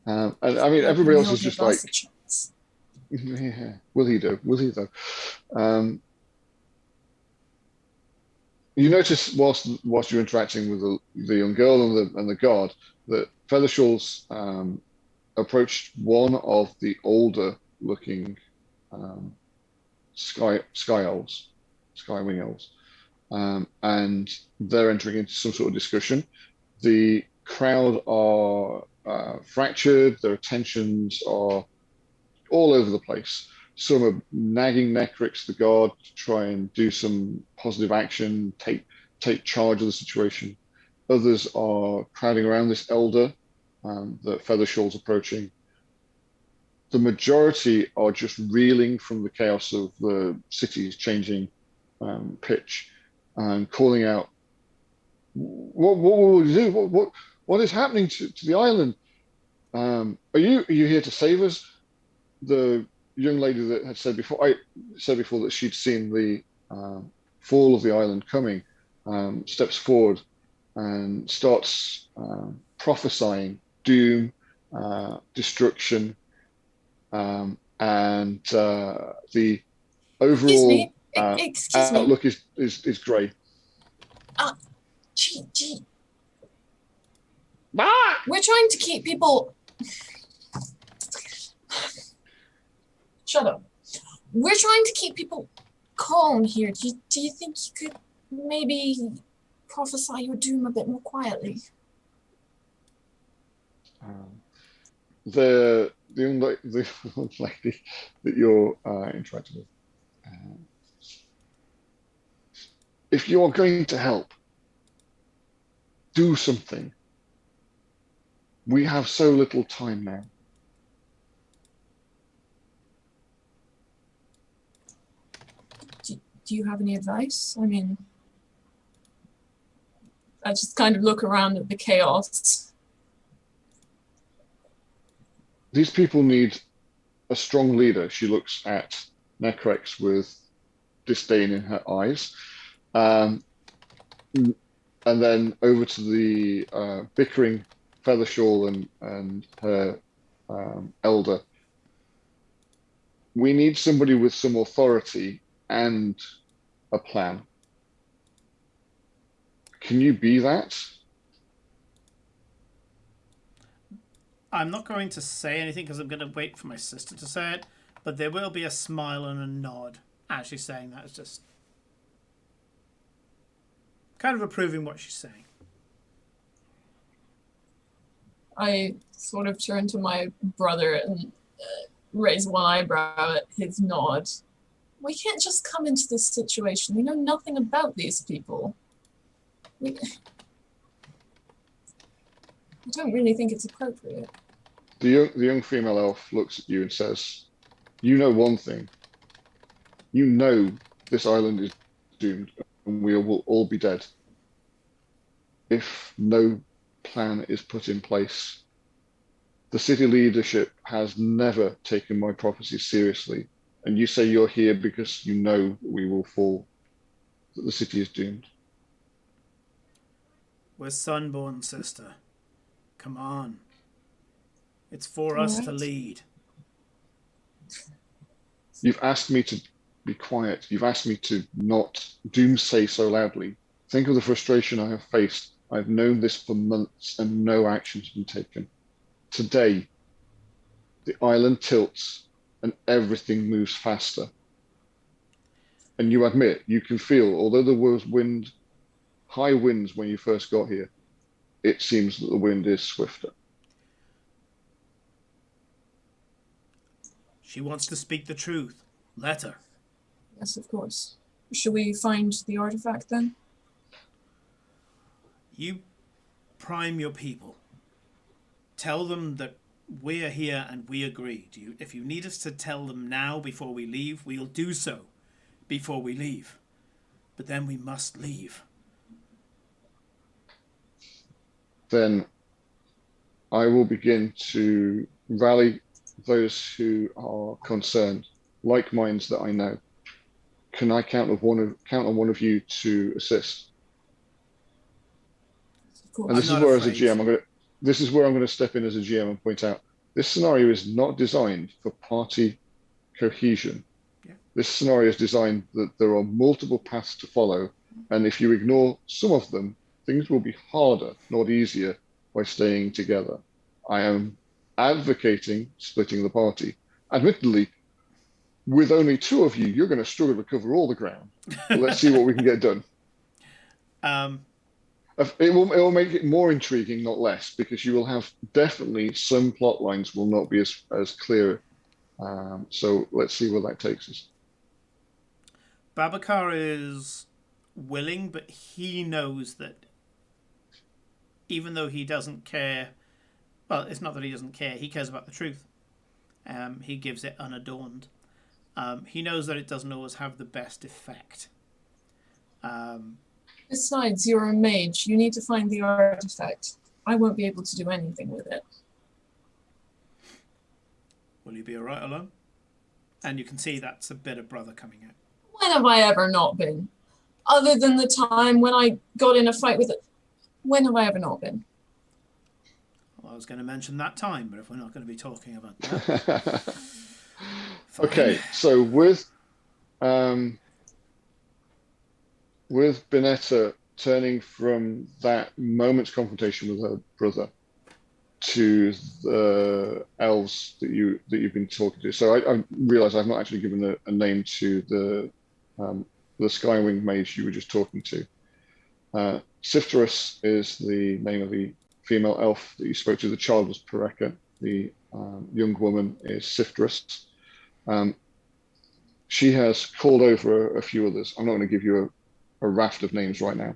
B: right. And I mean, everybody else is just like, yeah, will he do? Will he though? You notice whilst you're interacting with the young girl and the guard that Feathershaw's approached one of the older looking sky elves, sky wing elves, and they're entering into some sort of discussion. The crowd are fractured. Their attentions are all over the place. Some are nagging Necrix, the guard, to try and do some positive action, take charge of the situation. Others are crowding around this elder that Feathershaw's approaching. The majority are just reeling from the chaos of the city's changing pitch and calling out, "What will we do? What is happening to the island? Are you here to save us?" The young lady that had said before that she'd seen the fall of the island coming steps forward and starts prophesying doom, destruction, and the overall outlook is grey.
C: Gee. We're trying to keep people. Shut up. We're trying to keep people calm here. Do you think you could maybe prophesy your doom a bit more quietly?
B: The young lady that you're interacting with. If you are going to help, do something. We have so little time now.
C: Do you have any advice? I mean, I just kind of look around at the chaos.
B: These people need a strong leader. She looks at Necrex with disdain in her eyes. And then over to the bickering Feathershaw and her elder. We need somebody with some authority and a plan. Can you be that?
A: I'm not going to say anything because I'm going to wait for my sister to say it, but there will be a smile and a nod. Actually saying that is just kind of approving what she's saying.
C: I sort of turn to my brother and raise one eyebrow at his nod. We can't just come into this situation. We know nothing about these people. I don't really think it's appropriate.
B: The young female elf looks at you and says, "You know one thing. You know this island doomed and we will all be dead if no plan is put in place. The city leadership has never taken my prophecy seriously, and you say you're here because you know we will fall, that the city is doomed.
A: We're Sunborn, sister. Come on. It's for
C: All
A: us
C: right.
A: to lead.
B: You've asked me to be quiet. You've asked me to not doomsay so loudly. Think of the frustration I have faced. I've known this for months and no action has been taken. Today, the island tilts and everything moves faster. And you admit, you can feel, although there was wind, high winds when you first got here, it seems that the wind is swifter.
A: She wants to speak the truth. Let her.
C: Yes, of course. Should we find the artifact then?
A: You prime your people. Tell them that we're here and we agree. If you need us to tell them now before we leave, we'll do so before we leave. But then we must leave.
B: Then I will begin to rally those who are concerned, like minds that I know. Can I count on one of you to assist?
C: Of course.
B: And this is where, as a GM, this is where I'm going to step in as a GM and point out this scenario is not designed for party cohesion.
A: Yeah.
B: This scenario is designed that there are multiple paths to follow, and if you ignore some of them, things will be harder, not easier, by staying together. I am advocating splitting the party. Admittedly, with only two of you, you're going to struggle to cover all the ground. But let's see what we can get done. It will make it more intriguing, not less, because you will have definitely some plot lines will not be as clear. So let's see where that takes us.
A: Babacar is willing, but he knows that even though he doesn't care, well, it's not that he doesn't care, he cares about the truth. He gives it unadorned. He knows that it doesn't always have the best effect.
C: Besides, you're a mage. You need to find the artifact. I won't be able to do anything with it.
A: Will you be alright alone? And you can see that's a bit of brother coming out.
C: When have I ever not been? Other than the time when I got in a fight with it. When have I ever not been?
A: Well, I was going to mention that time, but if we're not going to be talking about that.
B: Okay, so with Benetta turning from that moment's confrontation with her brother to the elves that you've been talking to. So I realize I've not actually given a name to the Skywing mage you were just talking to. Sifterus is the name of the female elf that you spoke to. The child was Pareka. The young woman is Sifterus. She has called over a few others. I'm not going to give you a raft of names right now.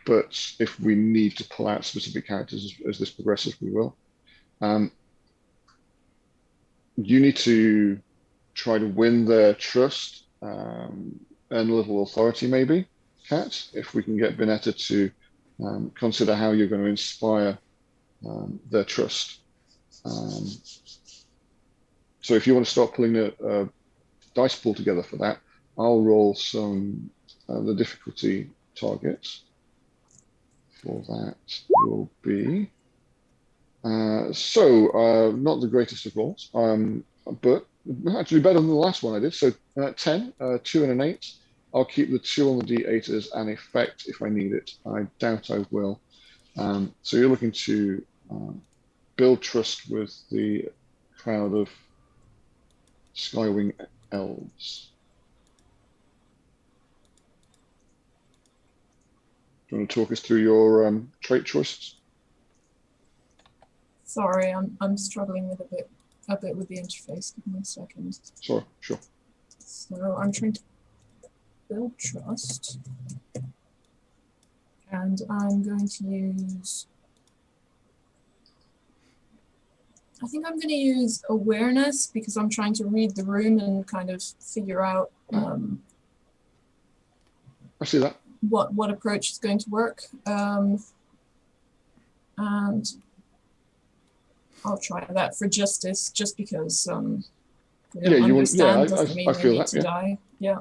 B: But if we need to pull out specific characters as this progresses, we will. You need to try to win their trust, earn a little authority maybe, Kat, if we can get Benetta to consider how you're going to inspire their trust. So if you want to start pulling a dice pool together for that, I'll roll some the difficulty targets. For that will be not the greatest of rolls, but actually better than the last one I did. So 10, 2 and an 8. I'll keep the 2 on the D8 as an effect if I need it. I doubt I will. So you're looking to build trust with the crowd of Skywing elves. Do you want to talk us through your trait choices?
C: Sorry, I'm struggling with a bit with the interface. Give me a second.
B: Sure.
C: So I'm trying to build trust, and I'm going to use. I think I'm going to use awareness because I'm trying to read the room and kind of figure out
B: I see that.
C: what approach is going to work. And I'll try that for justice, just because we don't understand doesn't mean they need to die. Yeah.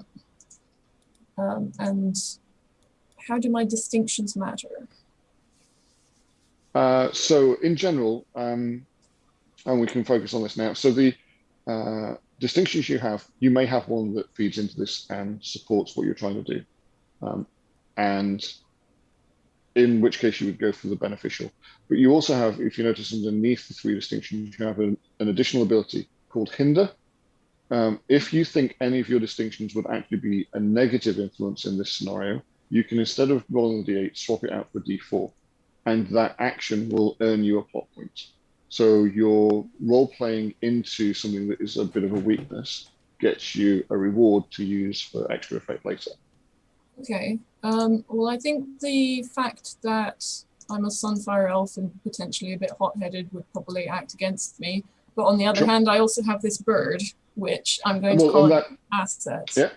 C: And how do my distinctions matter?
B: So in general, and we can focus on this now. So the distinctions you may have one that feeds into this and supports what you're trying to do. And in which case you would go for the beneficial. But you also have, if you notice underneath the 3 distinctions, you have an additional ability called Hinder. If you think any of your distinctions would actually be a negative influence in this scenario, you can, instead of rolling the D8, swap it out for D4. And that action will earn you a plot point. So your role-playing into something that is a bit of a weakness gets you a reward to use for extra effect later.
C: Okay. Well, I think the fact that I'm a Sunfire Elf and potentially a bit hot-headed would probably act against me. But on the other hand, I also have this bird, which I'm going to call an asset.
B: Yeah,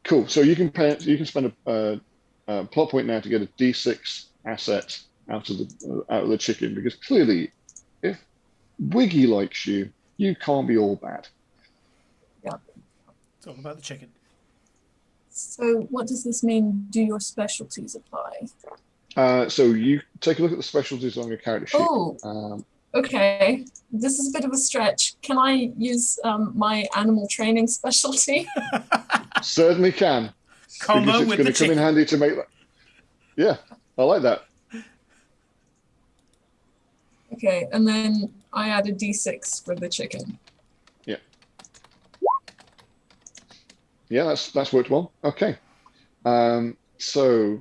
B: cool. So you can spend a plot point now to get a D6 asset out of the chicken, because clearly, if Wiggy likes you, you can't be all bad.
C: Yeah.
A: It's all about the chicken.
C: So what does this mean? Do your specialties apply?
B: So you take a look at the specialties on your character sheet.
C: Oh, okay. This is a bit of a stretch. Can I use my animal training specialty?
B: Certainly can.
A: Combo
B: because it's going to come in handy to make that. Yeah, I like that.
C: Okay, and then I add a D6 for the chicken.
B: Yeah. Yeah, that's worked well. Okay. So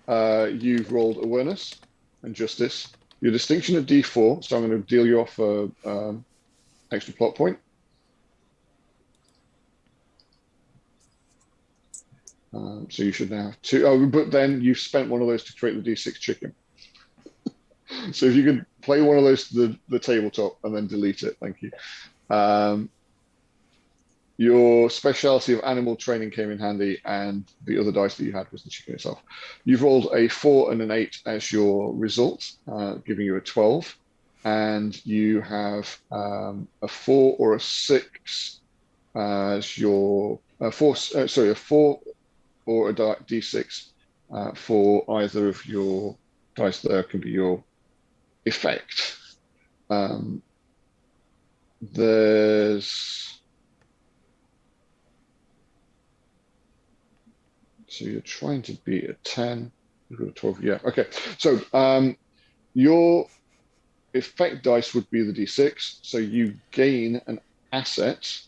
B: you've rolled awareness and justice. Your distinction at D4, so I'm going to deal you off an extra plot point. So you should now have 2. Oh, but then you've spent one of those to create the D6 chicken. So if you could play one of those to the tabletop and then delete it, thank you. Your specialty of animal training came in handy, and the other dice that you had was the chicken itself. You've rolled a 4 and an 8 as your result, giving you a 12, and you have a 4 or a 6 as your a 4 or a D6 for either of your dice. There can be your effect. So you're trying to beat a 10. You've got a 12. Yeah. Okay. So your effect dice would be the D6. So you gain an asset,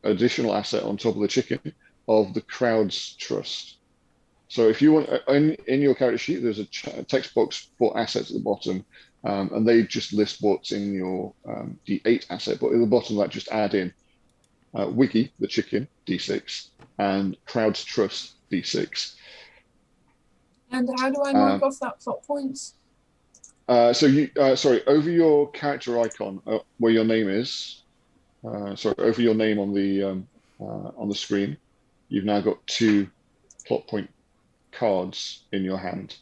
B: additional asset on top of the chicken of the crowd's trust. So if you want, in your character sheet, there's a text box for assets at the bottom, and they just list what's in your D8 asset. But at the bottom of that, just add in Wiki, the chicken, D6, and Crowd's Trust, D6.
C: And how do I mark off that plot point?
B: So you, sorry, over your character icon, where your name is, sorry, over your name on the screen, you've now got 2 plot point cards in your hand.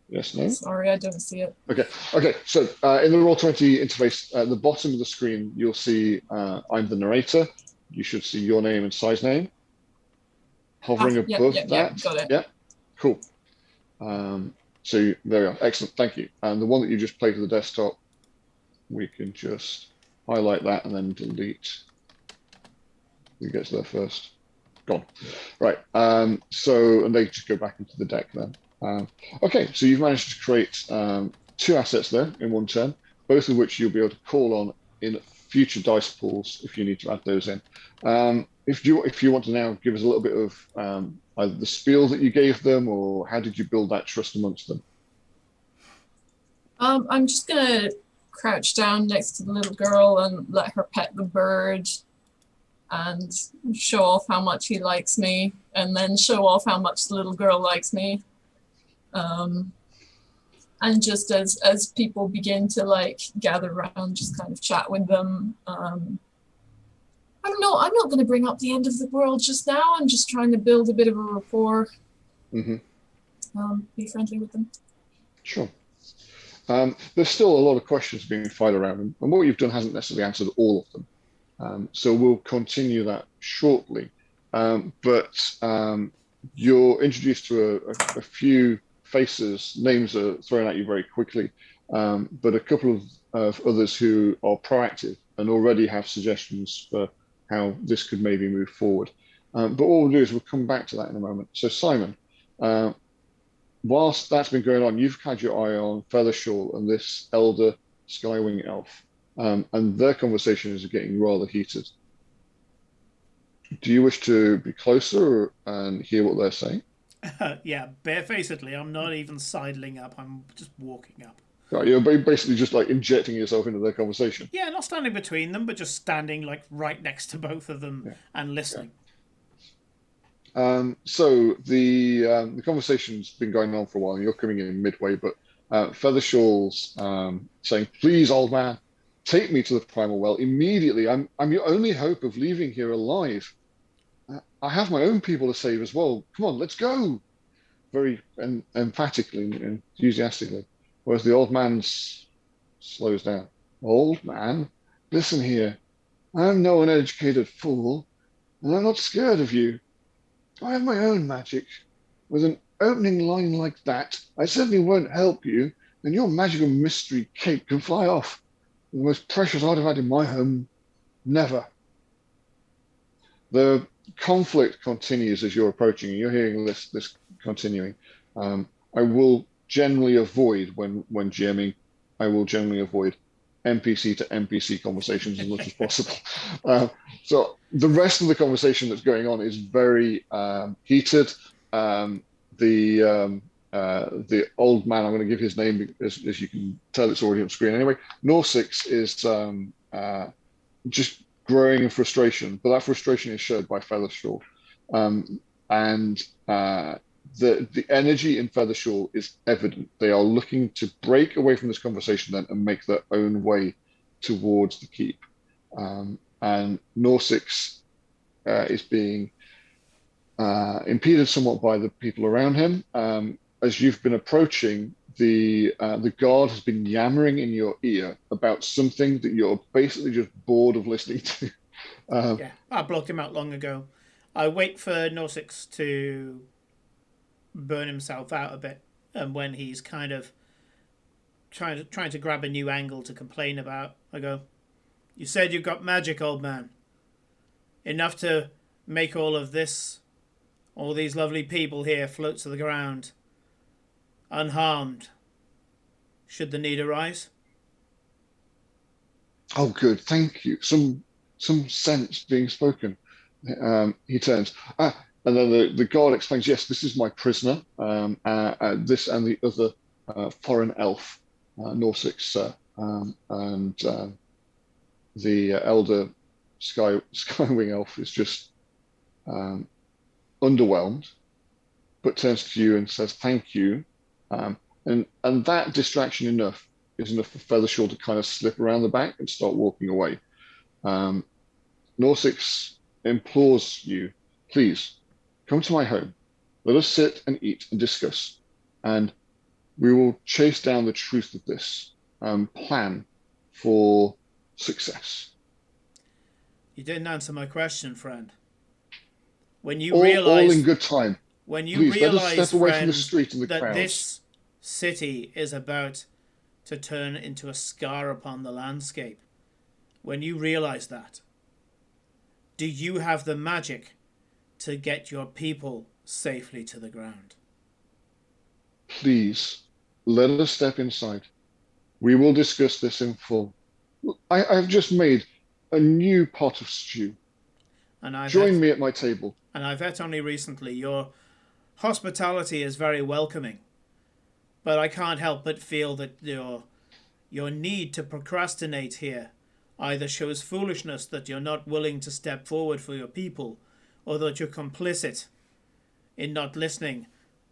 B: Yes, no?
C: Sorry, I don't see it.
B: Okay. So in the Roll20 interface, at the bottom of the screen, you'll see I'm the narrator. You should see your name and size name. Hovering above that.
C: Yeah, got it.
B: Yeah, cool. So there we are. Excellent, thank you. And the one that you just played to the desktop, we can just highlight that and then delete. Who gets there first? Gone. Right. So, and they just go back into the deck then. Okay, so you've managed to create 2 assets there in one turn, both of which you'll be able to call on in future dice pools if you need to add those in. If you want to now give us a little bit of either the spiel that you gave them, or how did you build that trust amongst them?
C: I'm just gonna crouch down next to the little girl and let her pet the bird and show off how much he likes me, and then show off how much the little girl likes me. And just as people begin to like gather around, just kind of chat with them, I'm not going to bring up the end of the world just now. I'm just trying to build a bit of a rapport.
B: Mm-hmm.
C: Be friendly with them.
B: Sure. There's still a lot of questions being fired around, and what you've done hasn't necessarily answered all of them. So we'll continue that shortly. But you're introduced to a few faces, names are thrown at you very quickly, but a couple of others who are proactive and already have suggestions for how this could maybe move forward. But what we'll do is we'll come back to that in a moment. So Simon, uh, whilst that's been going on, you've had your eye on Feathershaw and this elder Skywing elf, and their conversation is getting rather heated. Do you wish to be closer and hear what they're saying?
A: Yeah, barefacedly. I'm not even sidling up. I'm just walking up.
B: Right, you're basically just like injecting yourself into their conversation.
A: Yeah, not standing between them, but just standing like right next to both of them
B: Yeah,
A: and
B: yeah.
A: listening.
B: So the conversation's been going on for a while, and you're coming in midway. But Feathershaw's saying, "Please, old man, take me to the primal well immediately. I'm your only hope of leaving here alive. I have my own people to save as well. Come on, let's go." Very emphatically and enthusiastically. Whereas the old man slows down. Old man, listen here. I'm no uneducated fool, and I'm not scared of you. I have my own magic. With an opening line like that, I certainly won't help you, and your magical mystery cape can fly off. The most precious artifact in my home, never. The conflict continues as you're approaching, and you're hearing this continuing. I will generally avoid when GMing. I will generally avoid NPC to NPC conversations as much as possible. Uh, so the rest of the conversation that's going on is very heated. Um, the old man, I'm going to give his name as you can tell, it's already on screen anyway. Norsix is just growing in frustration, but that frustration is shared by Feathershaw. And the energy in Feathershaw is evident. They are looking to break away from this conversation then and make their own way towards the keep. And Norsix is being impeded somewhat by the people around him. As you've been approaching, the guard has been yammering in your ear about something that you're basically just bored of listening to.
A: Yeah, I blocked him out long ago. I wait for Norsix to burn himself out a bit, and when he's kind of trying to grab a new angle to complain about, I go, "You said you got magic, old man. Enough to make all these lovely people here float to the ground, unharmed, should the need arise."
B: Oh, good, thank you. Some sense being spoken. He turns. And then the guard explains, yes, this is my prisoner. This and the other foreign elf, Norsix, and the elder Skywing elf is just um, underwhelmed, but turns to you and says, "Thank you." And that distraction is enough for Feathershaw to kind of slip around the back and start walking away. Um, Norsix implores you, please come to my home. Let us sit and eat and discuss, and we will chase down the truth of this plan for success.
A: You didn't answer my question, friend. When you
B: All in
A: realize
B: good time.
A: when you
B: Please let us
A: realize,
B: step away from the
A: friend,
B: street and the
A: that
B: crowds.
A: this city is about to turn into a scar upon the landscape, when you realize that, do you have the magic to get your people safely to the ground?
B: Please let us step inside. We will discuss this in full. I've just made a new pot of stew.
A: And I've
B: Join
A: had
B: me at my table.
A: and I've had only recently. Your hospitality is very welcoming, but I can't help but feel that your need to procrastinate here either shows foolishness that you're not willing to step forward for your people, or that you're complicit in not listening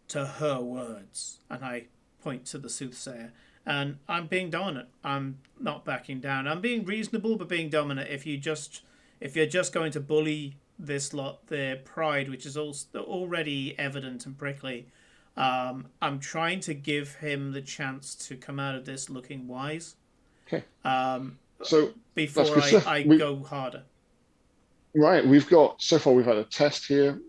A: to her words. And I point to the soothsayer. And I'm being dominant. I'm not backing down. I'm being reasonable, but being dominant. If you're just going to bully this lot, their pride, which is also already evident and prickly, I'm trying to give him the chance to come out of this looking wise.
B: Okay.
A: Um,
B: So
A: before
B: that's good stuff.
A: I go harder.
B: Right, so far we've had a test here.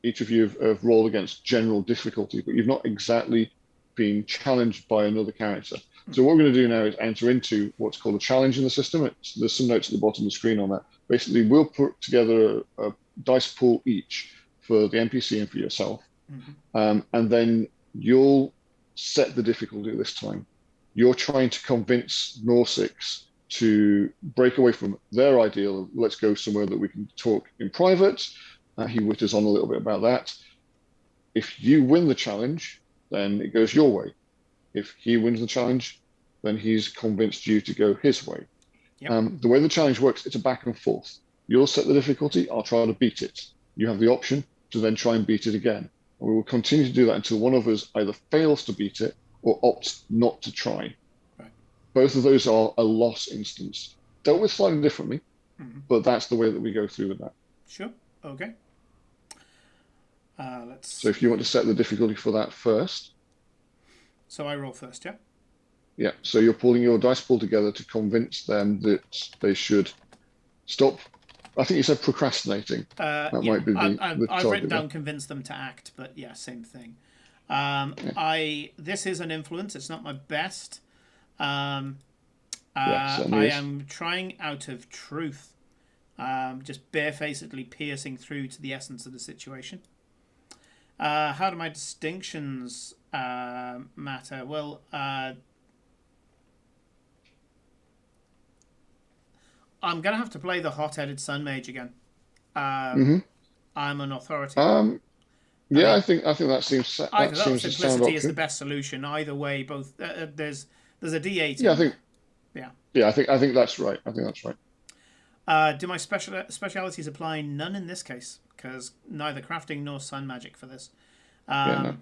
B: Each of you have rolled against general difficulty, but you've not exactly been challenged by another character. So what we're going to do now is enter into what's called a challenge in the system. There's some notes at the bottom of the screen on that. Basically, we'll put together a dice pool each for the NPC and for yourself. And then you'll set the difficulty this time. You're trying to convince Norsix to break away from their ideal of let's go somewhere that we can talk in private. He whitters on a little bit about that. If you win the challenge, then it goes your way. If he wins the challenge, then he's convinced you to go his way.
A: Yep.
B: The way the challenge works, it's a back and forth. You'll set the difficulty, I'll try to beat it. You have the option to then try and beat it again. And we will continue to do that until one of us either fails to beat it or opts not to try.
A: Right.
B: Both of those are a loss instance. Dealt with slightly differently, but that's the way that we go through with that.
A: Sure. Okay.
B: So if you want to set the difficulty for that first.
A: So I roll first, yeah?
B: Yeah, so you're pulling your dice pool together to convince them that they should stop. I think you said procrastinating. That might be the
A: I've
B: target
A: written down
B: there.
A: convince them to act, but yeah, same thing. This is an influence. It's not my best. I am trying out of truth, just barefacedly piercing through to the essence of the situation. How do my distinctions matter? Well, I'm going to have to play the hot-headed Sun Mage again. I'm an authority.
B: I think that seems
A: either that or
B: a sound
A: simplicity is the
B: option.
A: best solution. Either way, both there's a D8.
B: Yeah, I think.
A: Yeah.
B: Yeah, I think that's right.
A: Do my specialities apply? None in this case, because neither crafting nor sun magic for this.
B: No.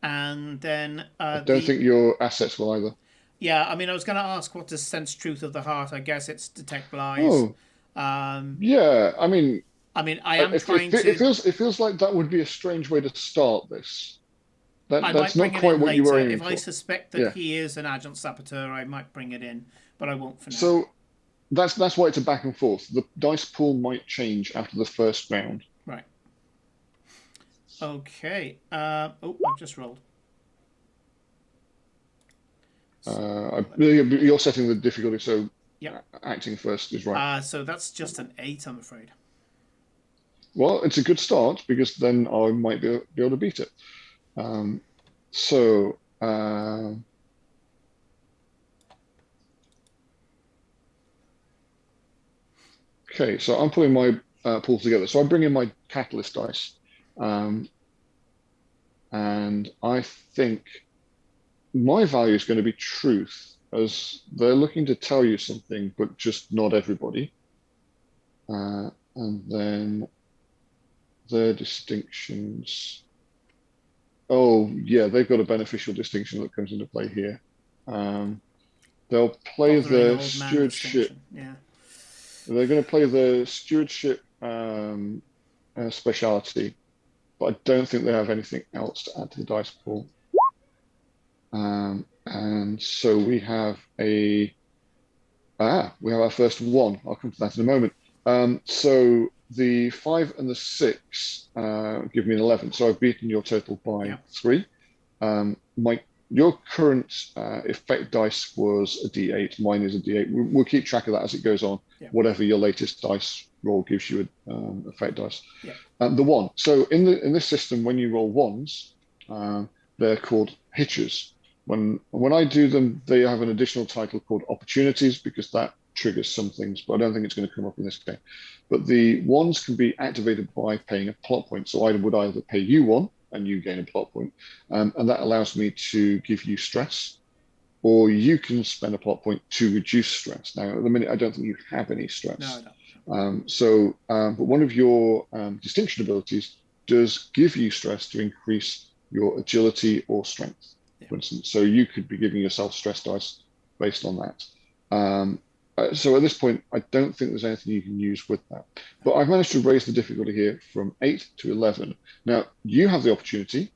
A: And then
B: I don't think your assets will either.
A: Yeah, I mean, I was going to ask, what does sense truth of the heart? I guess it's detect lies.
B: Oh. Yeah, I mean,
A: I am trying to.
B: It feels like that would be a strange way to start this. That's not quite what you were aiming for.
A: If I suspect that he is an adjunct saboteur, I might bring it in, but I won't for now.
B: So that's why it's a back and forth. The dice pool might change after the first round.
A: Right. Okay. I've just rolled.
B: You're setting the difficulty, so
A: yep.
B: Acting first is right.
A: So that's just an 8, I'm afraid.
B: Well, it's a good start because then I might be able to beat it. Okay, so I'm pulling my pool together. So I bring in my catalyst dice, and I think my value is going to be truth, as they're looking to tell you something, but just not everybody. And then their distinctions. Oh, yeah, they've got a beneficial distinction that comes into play here. They'll play the stewardship.
A: Yeah.
B: They're going to play the stewardship speciality, but I don't think they have anything else to add to the dice pool. And so we have our first one. I'll come to that in a moment. So the 5 and the 6 give me an 11. So I've beaten your total by 3. Your current effect dice was a D8. Mine is a D8. We'll keep track of that as it goes on.
A: Yeah.
B: Whatever your latest dice roll gives you an effect dice.
A: Yeah.
B: The 1. So in this system, when you roll 1s, they're called hitchers. When I do them, they have an additional title called opportunities because that triggers some things, but I don't think it's going to come up in this game. But the 1s can be activated by paying a plot point. So I would either pay you 1 and you gain a plot point, and that allows me to give you stress, or you can spend a plot point to reduce stress. Now, at the minute, I don't think you have any stress.
A: No, I don't.
B: But one of your distinction abilities does give you stress to increase your agility or strength, for instance. So you could be giving yourself stress dice based on that. So at this point, I don't think there's anything you can use with that. But I've managed to raise the difficulty here from 8 to 11. Now, you have the opportunity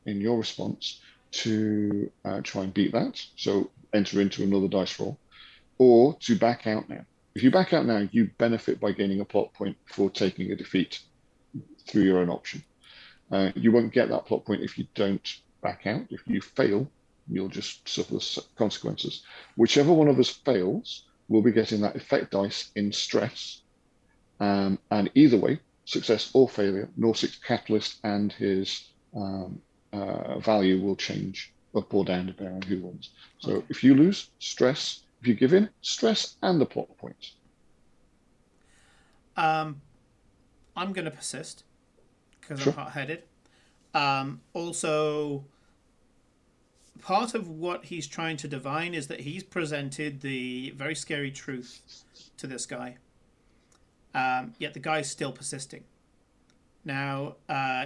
B: in your response to try and beat that. So enter into another dice roll, or to back out now. If you back out now, you benefit by gaining a plot point for taking a defeat through your own option. You won't get that plot point if you don't back out. If you fail, you'll just suffer the consequences. Whichever one of us fails will be getting that effect dice in stress. And either way, success or failure, Norsic's catalyst and his value will change up or down depending on who wins. So if you lose, stress. If you give in, stress and the plot points.
A: I'm going to persist because
B: Sure.
A: I'm hot-headed. Also, part of what he's trying to divine is that he's presented the very scary truth to this guy. Yet the guy's still persisting. Now,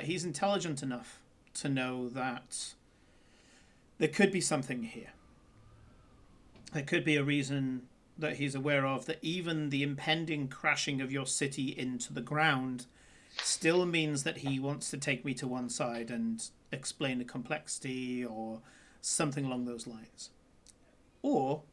A: he's intelligent enough to know that there could be something here. There could be a reason that he's aware of, that even the impending crashing of your city into the ground still means that he wants to take me to one side and explain the complexity or something along those lines. Or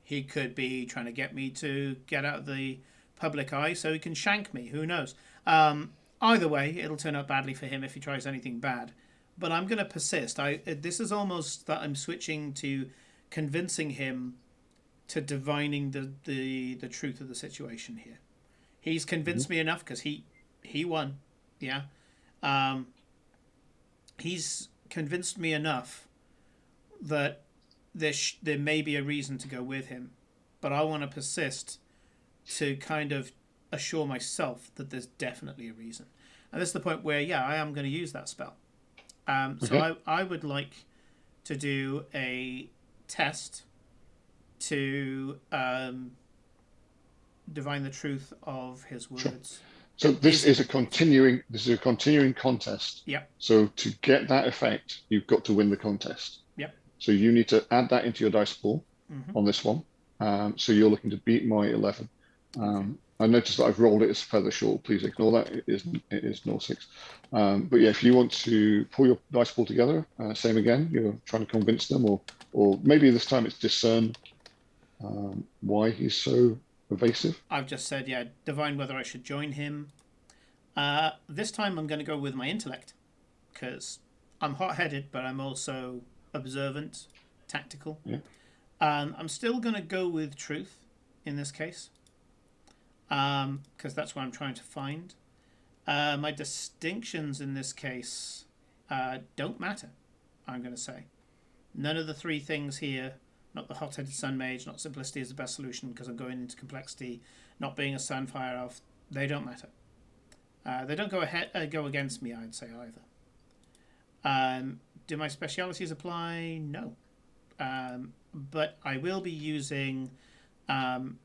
A: he could be trying to get me to get out of the public eye so he can shank me. Who knows? Either way, it'll turn out badly for him if he tries anything bad. But I'm going to persist. This is almost that I'm switching to convincing him to divining the truth of the situation here. He's convinced me enough because he won. Yeah. He's convinced me enough that there may be a reason to go with him, but I want to persist to kind of assure myself that there's definitely a reason. And this is the point where, yeah, I am going to use that spell. So I would like to do a test to divine the truth of his words.
B: So this is a continuing contest.
A: Yep.
B: So to get that effect, you've got to win the contest.
A: Yep.
B: So you need to add that into your dice pool on this one. So you're looking to beat my 11. I noticed that I've rolled it as feather short. Please ignore that. It is Norsix. But yeah, if you want to pull your dice pool together, same again. You're trying to convince them, or maybe this time it's discern why he's so evasive.
A: I've just said, yeah, divine whether I should join him. This time I'm going to go with my intellect because I'm hot-headed, but I'm also observant, tactical.
B: Yeah.
A: I'm still going to go with truth in this case because that's what I'm trying to find. My distinctions in this case don't matter, I'm going to say. None of the three things here, not the hot-headed sun mage, not simplicity is the best solution because I'm going into complexity, not being a sunfire elf, they don't matter. They don't go against me, I'd say, either. Do my specialities apply? No. But I will be using Verum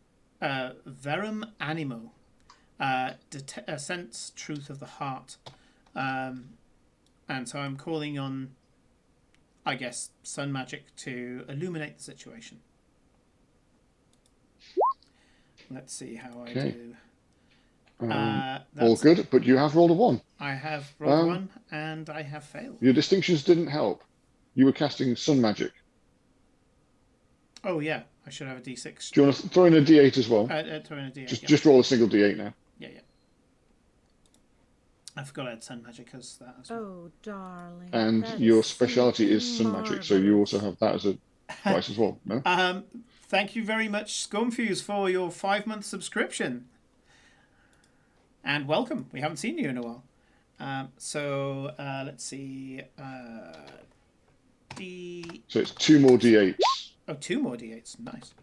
A: Animo, sense truth of the heart. And so I'm calling on, I guess, sun magic to illuminate the situation. Let's see how I do.
B: All good, but you have rolled a 1.
A: I have rolled 1 and I have failed.
B: Your distinctions didn't help. You were casting sun magic.
A: Oh, yeah. I should have a d6.
B: Do you want to throw in a d8 as well?
A: Throw in a d8.
B: Just roll a single d8 now.
A: Yeah. I forgot I had sun magic as that as well.
D: Oh, darling.
B: And your speciality is sun magic, so you also have that as a dice as well, no?
A: Thank you very much, Scumfuse, for your 5-month subscription. And welcome. We haven't seen you in a while. So let's see.
B: So it's 2 more d8s.
A: Oh, 2 more d8s. Nice.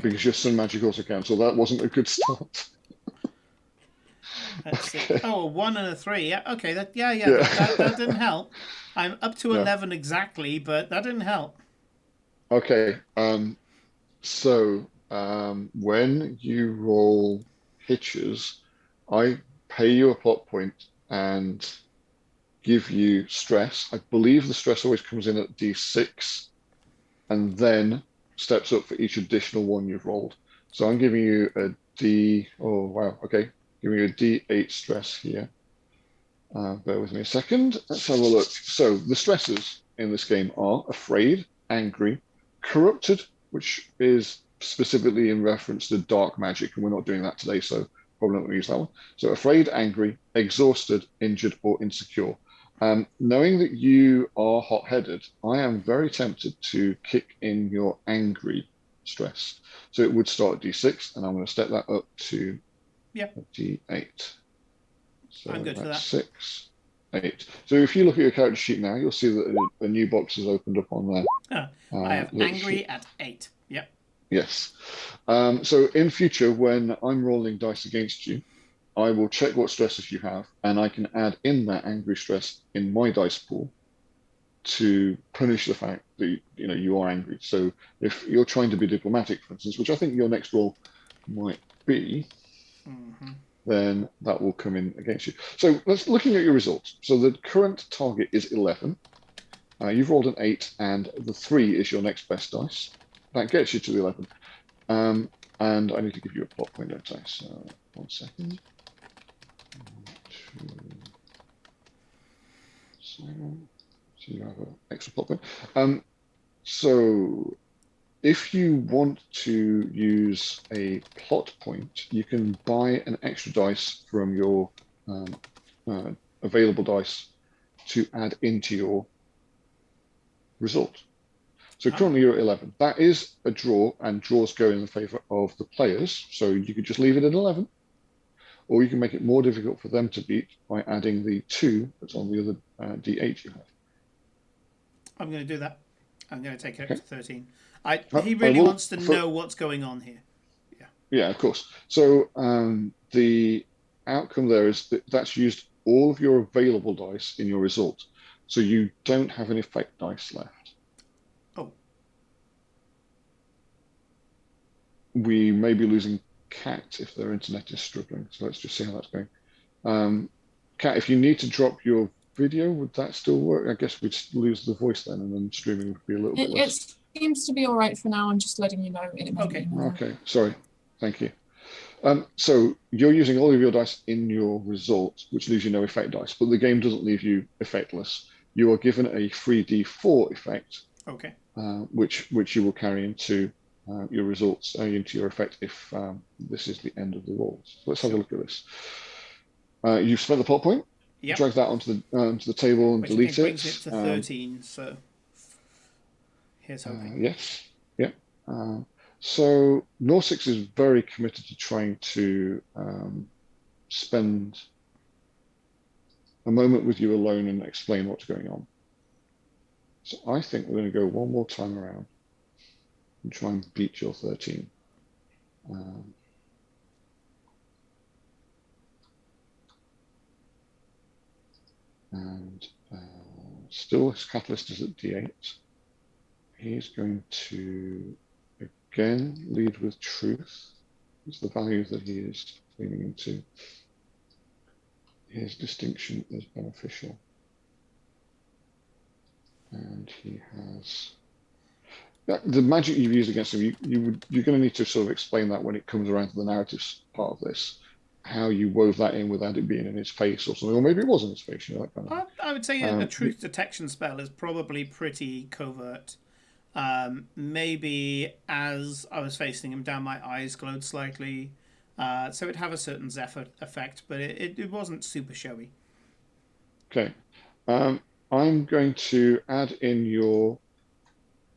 B: Because your sun magic also counts, so that wasn't a good start.
A: Let's see. Oh, 1 and a 3. Yeah. Okay. That didn't help. I'm up to 11 exactly, but that didn't help.
B: Okay. So when you roll hitches, I pay you a plot point and give you stress. I believe the stress always comes in at d6, and then steps up for each additional one you've rolled. So I'm giving you a D. Oh wow, okay, giving you a D8 stress here. Bear with me a second. Let's have a look. So the stresses in this game are afraid, angry, corrupted, which is specifically in reference to dark magic, and we're not doing that today, so probably not going to use that one. So afraid, angry, exhausted, injured, or insecure. Knowing that you are hot-headed, I am very tempted to kick in your angry stress. So it would start at D6, and I'm going to step that up to D8. So
A: I'm good for that.
B: 6, 8. So if you look at your character sheet now, you'll see that a new box has opened up on there.
A: I have angry at 8. Yep.
B: Yes. So in future, when I'm rolling dice against you, I will check what stresses you have, and I can add in that angry stress in my dice pool to punish the fact that you are angry. So if you're trying to be diplomatic, for instance, which I think your next roll might be, then that will come in against you. So let's looking at your results. So the current target is 11. You've rolled an 8, and the 3 is your next best dice. That gets you to the 11. And I need to give you a plot point, don't I? So 1 second. 2, 7. So you have an extra plot point. So if you want to use a plot point, you can buy an extra dice from your available dice to add into your result. So currently you're at 11. That is a draw, and draws go in the favor of the players. So you could just leave it at 11, or you can make it more difficult for them to beat by adding the 2 that's on the other D8 you have.
A: I'm going to do that. I'm going to take it up
B: Okay.
A: to 13. He really wants to know what's going on here.
B: Yeah, of course. So the outcome there is that that's used all of your available dice in your result. So you don't have an effect dice left.
A: Oh.
B: We may be losing Cat if their internet is struggling. So let's just see how that's going. Cat, if you need to drop your video, would that still work? I guess we'd lose the voice then, and then streaming would be a little bit less.
C: It seems to be all right for now. I'm just letting you know.
B: Okay. Sorry. Thank you. So you're using all of your dice in your result, which leaves you no effect dice, but the game doesn't leave you effectless. You are given a 3d4 effect, which you will carry into your results, into your effect if this is the end of the rolls. So let's have a look at this. You've spent the plot point.
A: Yep.
B: Drag that onto the table and delete it.
A: Brings it to 13. So here's hoping.
B: Yes. Yeah. So Norsix is very committed to trying to spend a moment with you alone and explain what's going on. So I think we're going to go one more time around and try and beat your 13. And still his catalyst is at D8. He's going to again lead with truth. It's the value that he is leaning into. His distinction is beneficial. And he has the magic you've used against him. You're going to need to sort of explain that when it comes around to the narrative part of this, how you wove that in without it being in his face or something, or maybe it was in his face. That kind of.
A: I would say a truth detection spell is probably pretty covert. Maybe as I was facing him down, my eyes glowed slightly, so it'd have a certain Zephyr effect, but it wasn't super showy.
B: Okay. I'm going to add in your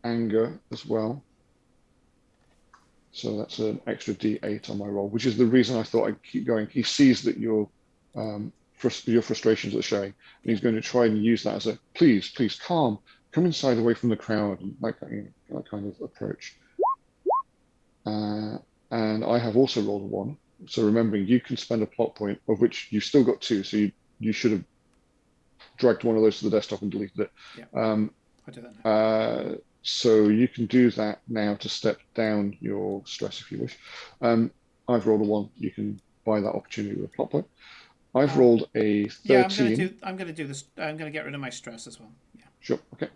B: anger as well. So that's an extra D8 on my roll, which is the reason I thought I'd keep going. He sees that your frustrations are showing, and he's going to try and use that as a please, calm, come inside away from the crowd, like that kind of approach. And I have also rolled a 1. So remembering you can spend a plot point, of which you've still got 2, so you should have dragged one of those to the desktop and deleted it.
A: Yeah, I do that now.
B: So you can do that now to step down your stress if you wish. I've rolled a 1. You can buy that opportunity with a plot point. I've rolled a 13.
A: Yeah, I'm going to do this. I'm going to get rid of my stress as well. Yeah.
B: Sure. Okay.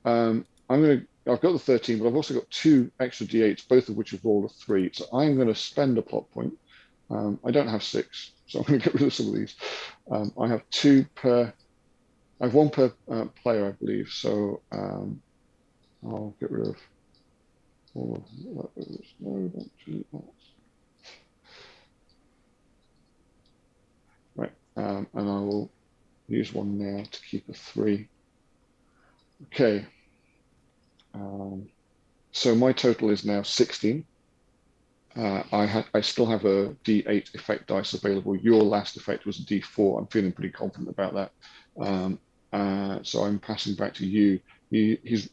B: I'm going to I've got the 13, but I've also got 2 extra d8s, both of which have rolled a 3. So I'm going to spend a plot point. I don't have 6, so I'm going to get rid of some of these. I have 2 per. I have 1 per player, I believe. So I'll get rid of all of those. No, don't do that. Right, and I will use 1 now to keep a 3. Okay. So my total is now 16. I still have a D8 effect dice available. Your last effect was a D4. I'm feeling pretty confident about that. So I'm passing back to you. He's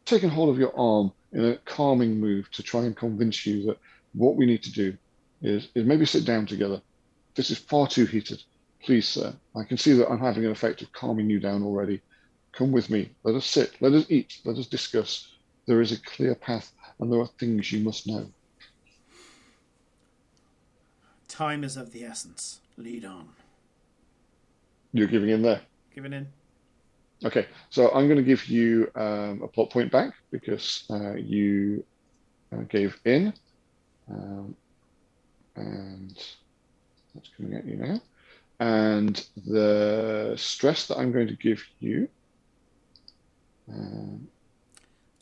B: taken hold of your arm in a calming move to try and convince you that what we need to do is maybe sit down together. This is far too heated. Please, sir, I can see that I'm having an effect of calming you down already. Come with me. Let us sit. Let us eat. Let us discuss. There is a clear path, and there are things you must know.
A: Time is of the essence. Lead on.
B: You're giving in there.
A: Giving in.
B: Okay, so I'm going to give you a plot point back because you gave in, and that's coming at you now. And the stress that I'm going to give you.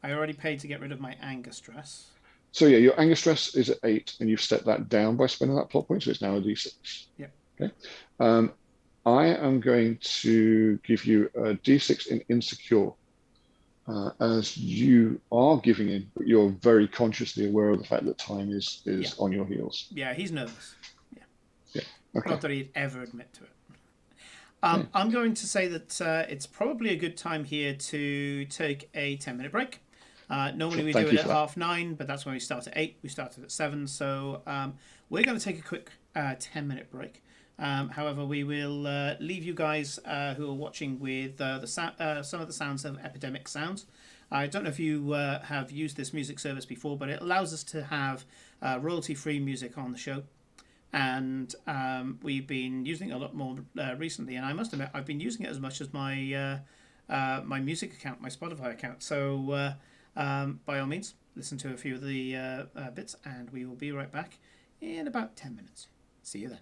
A: I already paid to get rid of my anger stress.
B: So yeah, your anger stress is at 8, and you've stepped that down by spending that plot point, so it's now a d6.
A: Yep.
B: Okay. I am going to give you a d6 in insecure, as you are giving in, but you're very consciously aware of the fact that time is on your heels.
A: Yeah, he's nervous.
B: Yeah. Okay.
A: Not that he'd ever admit to it.
B: Okay.
A: I'm going to say that it's probably a good time here to take a 10-minute break. Normally we do it at 9:30, but that's when we start at 8. We started at 7, so we're going to take a quick 10-minute break. However, we will leave you guys who are watching with some of the sounds of Epidemic Sounds. I don't know if you have used this music service before, but it allows us to have royalty-free music on the show. And we've been using it a lot more recently. And I must admit, I've been using it as much as my my music account, my Spotify account. So by all means, listen to a few of the bits, and we will be right back in about 10 minutes. See you then.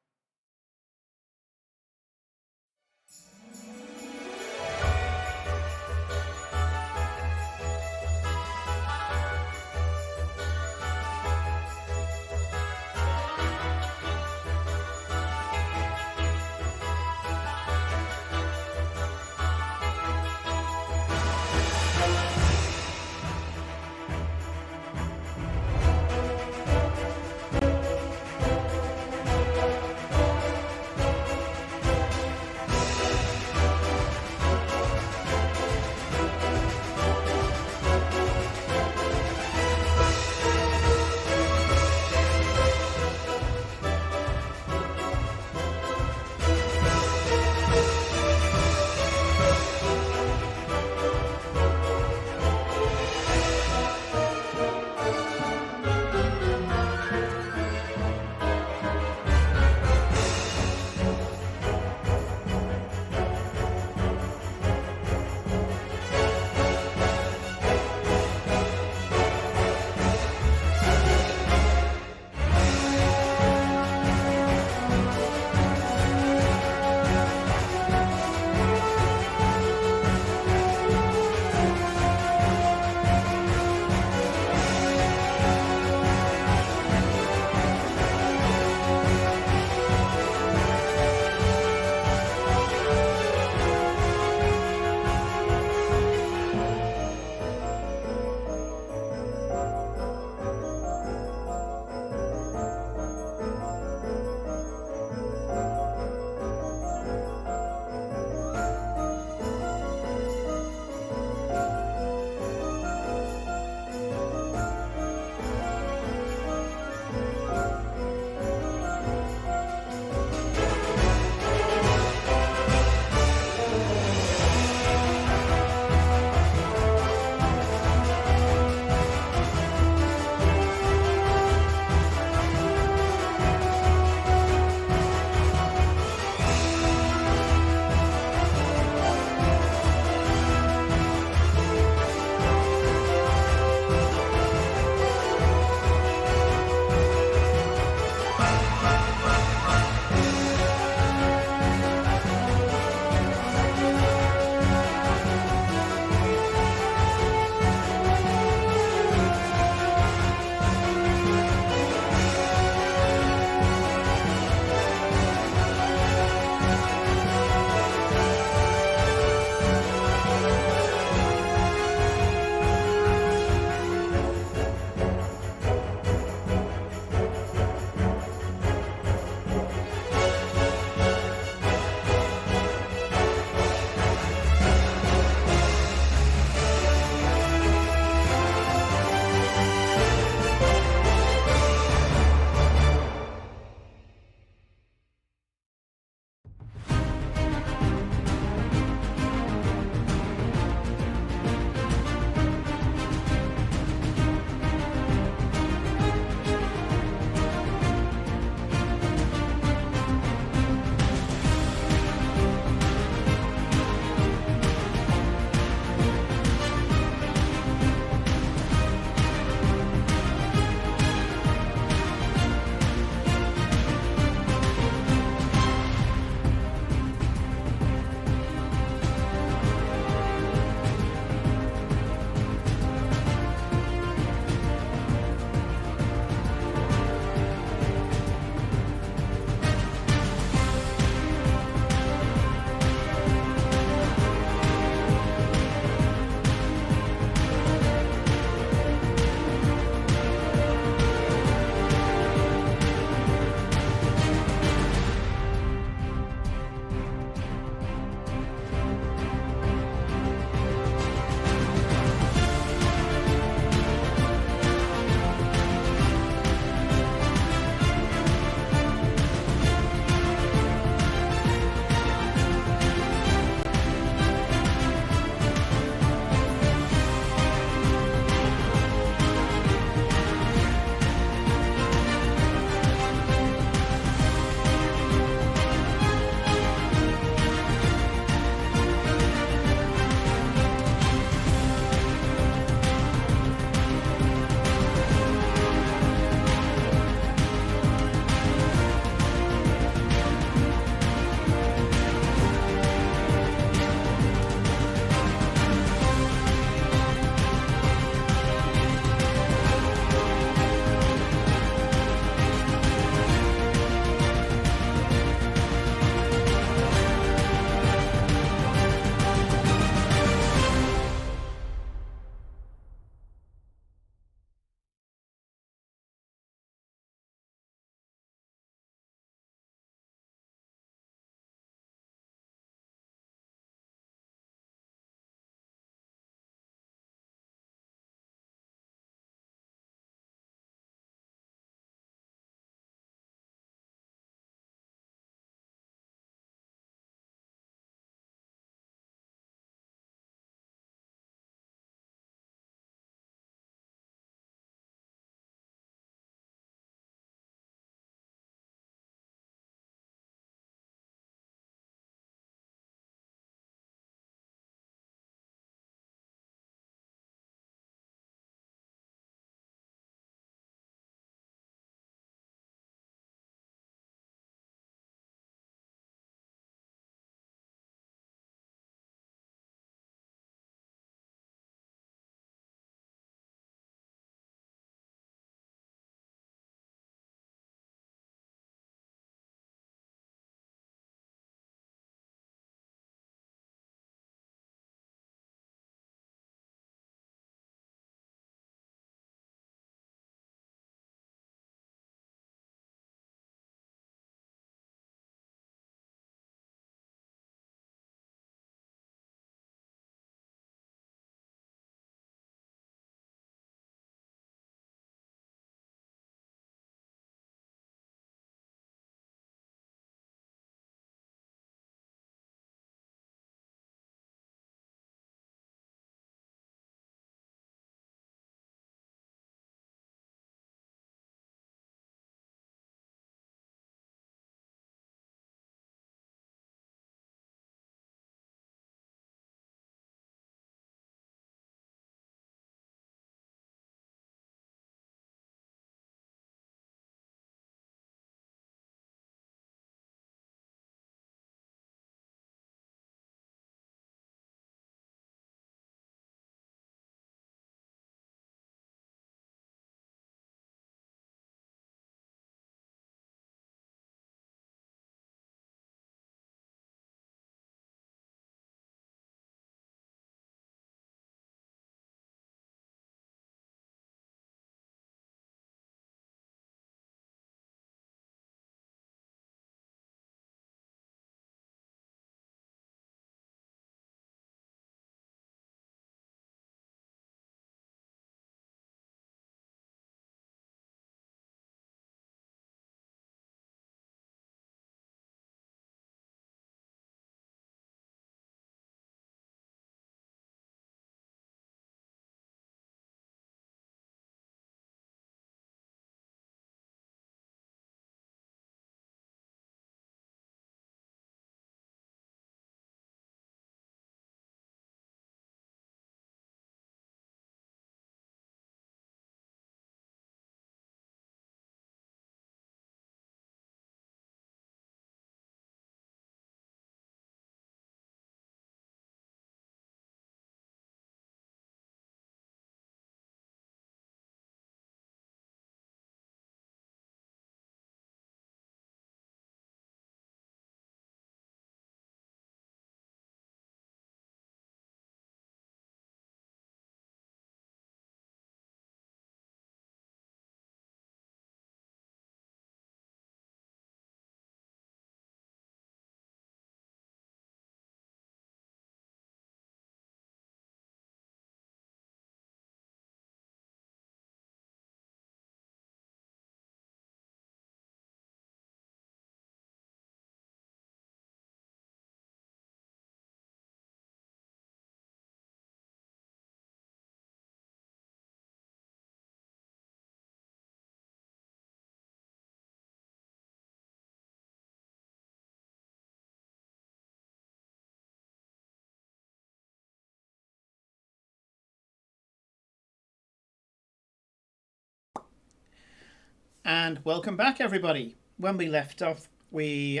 A: And welcome back, everybody. When we left off, we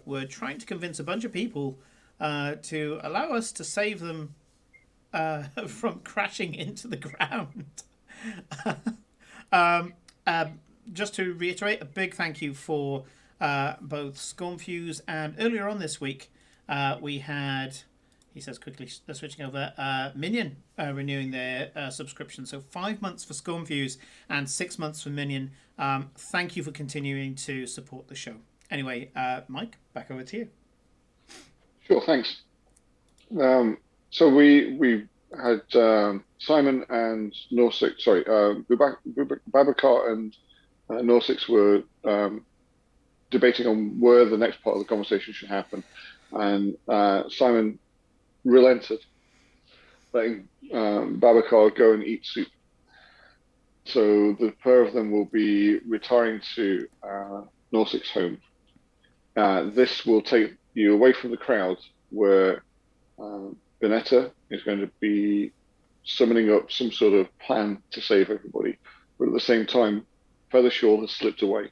A: were trying to convince a bunch of people to allow us to save them from crashing into the ground. um, just to reiterate, a big thank you for both Scornfuse and earlier on this week, we had, he says quickly, switching over, Minion renewing their subscription. So 5 months for Scornfuse and 6 months for Minion. Thank you for continuing to support the show. Anyway, Mike, back over to you.
B: Sure, thanks. So we had Simon and Norsix, sorry, Babacar and Norsix were debating on where the next part of the conversation should happen. And Simon relented, letting Babacar go and eat soup. So the pair of them will be retiring to Norsix's home. This will take you away from the crowd where Benetta is going to be summoning up some sort of plan to save everybody. But at the same time, Feathershaw has slipped away.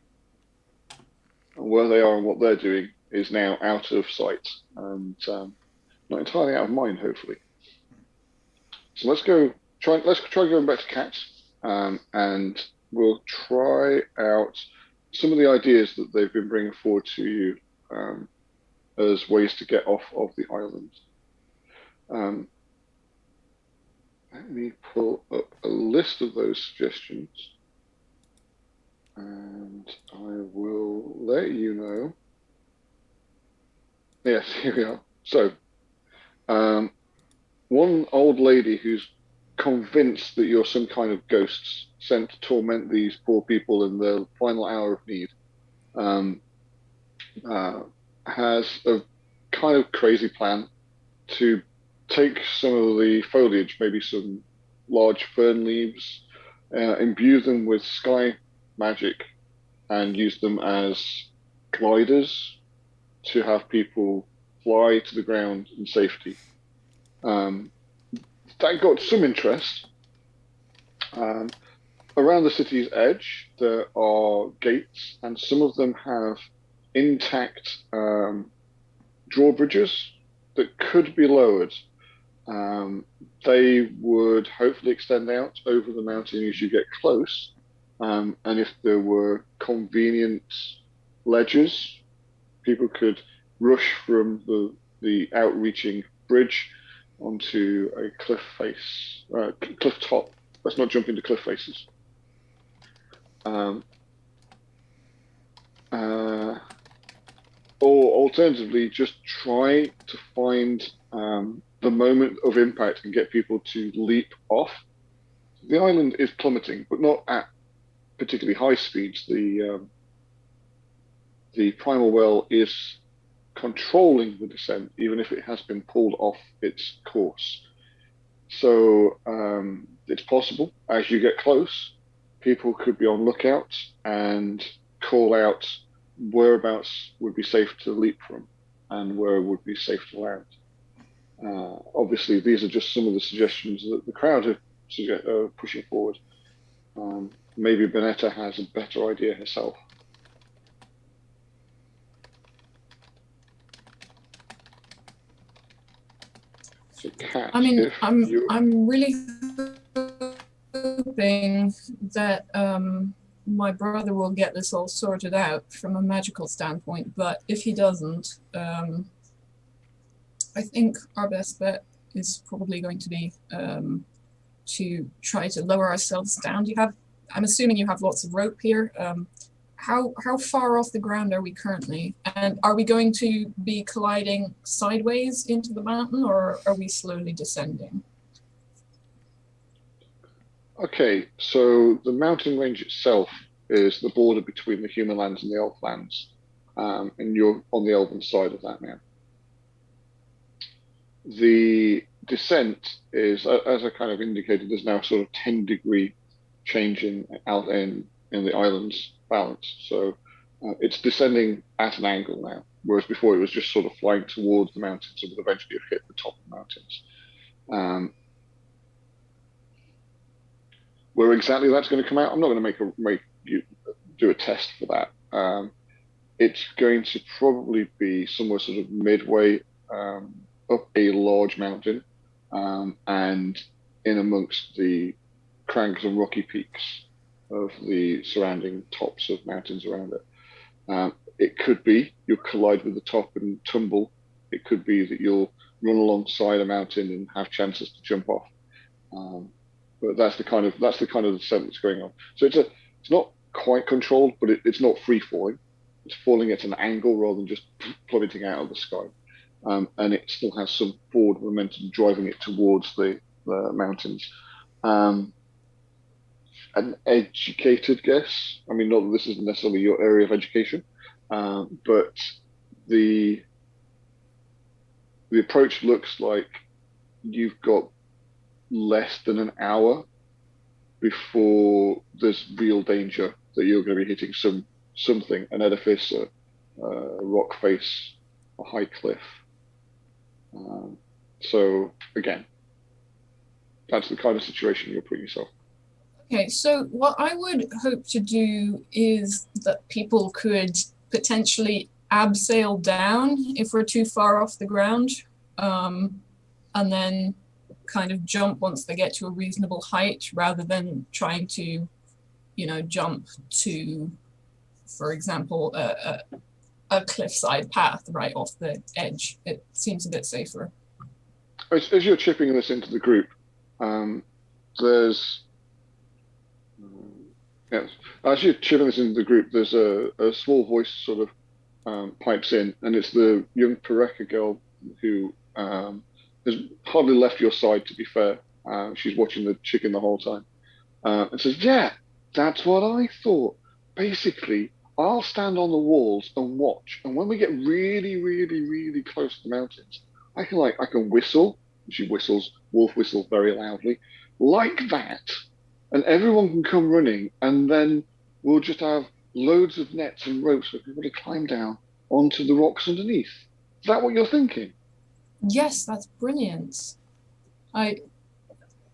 B: And where they are and what they're doing is now out of sight and not entirely out of mind, hopefully. So let's try going back to Cats, and we'll try out some of the ideas that they've been bringing forward to you as ways to get off of the island. Let me pull up a list of those suggestions, and I will let you know. Yes, here we are. So, one old lady who's convinced that you're some kind of ghosts sent to torment these poor people in their final hour of need, has a kind of crazy plan to take some of the foliage, maybe some large fern leaves, imbue them with sky magic, and use them as gliders to have people fly to the ground in safety. That got some interest. Around the city's edge, there are gates, and some of them have intact drawbridges that could be lowered. They would hopefully extend out over the mountain as you get close. And if there were convenient ledges, people could rush from the outreaching bridge onto a cliff top. Let's not jump into cliff faces. Or alternatively, just try to find the moment of impact and get people to leap off. The island is plummeting, but not at particularly high speeds. The primal well is controlling the descent, even if it has been pulled off its course. So it's possible, as you get close, people could be on lookout and call out whereabouts would be safe to leap from and where would be safe to land. Obviously, these are just some of the suggestions that the crowd are pushing forward. Maybe Benetta has a better idea herself. So, Kat,
C: I mean, I'm really hoping that my brother will get this all sorted out from a magical standpoint, but if he doesn't, I think our best bet is probably going to be to try to lower ourselves down. I'm assuming you have lots of rope here. How far off the ground are we currently? And are we going to be colliding sideways into the mountain, or are we slowly descending?
B: Okay, so the mountain range itself is the border between the human lands and the elf lands, and you're on the elven side of that now. The descent is, as I kind of indicated, there's now sort of 10-degree change in the island's balance. So it's descending at an angle now, whereas before it was just sort of flying towards the mountains and would eventually have hit the top of the mountains. Where exactly that's going to come out, I'm not going to do a test for that. It's going to probably be somewhere sort of midway up a large mountain, and in amongst the crags and rocky peaks of the surrounding tops of mountains around it. It could be you'll collide with the top and tumble. It could be that you'll run alongside a mountain and have chances to jump off. But that's the kind of descent that's going on. So it's not quite controlled, but it's not free falling. It's falling at an angle rather than just plummeting out of the sky. And it still has some forward momentum driving it towards the mountains. An educated guess. I mean, not that this isn't necessarily your area of education, but the approach looks like you've got less than an hour before there's real danger that you're going to be hitting something, an edifice, a rock face, a high cliff. So again, that's the kind of situation you're putting yourself.
C: Okay, so what I would hope to do is that people could potentially abseil down if we're too far off the ground, and then kind of jump once they get to a reasonable height rather than trying to, jump to, for example, a cliffside path right off the edge. It seems a bit safer.
B: As you're chipping this into the group, there's yes. As you're chipping this into the group, there's a small voice sort of pipes in, and it's the young Pareka girl who has hardly left your side. To be fair, she's watching the chicken the whole time, and says, "Yeah, that's what I thought. Basically, I'll stand on the walls and watch, and when we get really, really, really close to the mountains, I can whistle." She whistles, wolf whistles very loudly, like that, and everyone can come running, and then we'll just have loads of nets and ropes for people to climb down onto the rocks underneath. Is that what you're thinking?
C: Yes, that's brilliant. I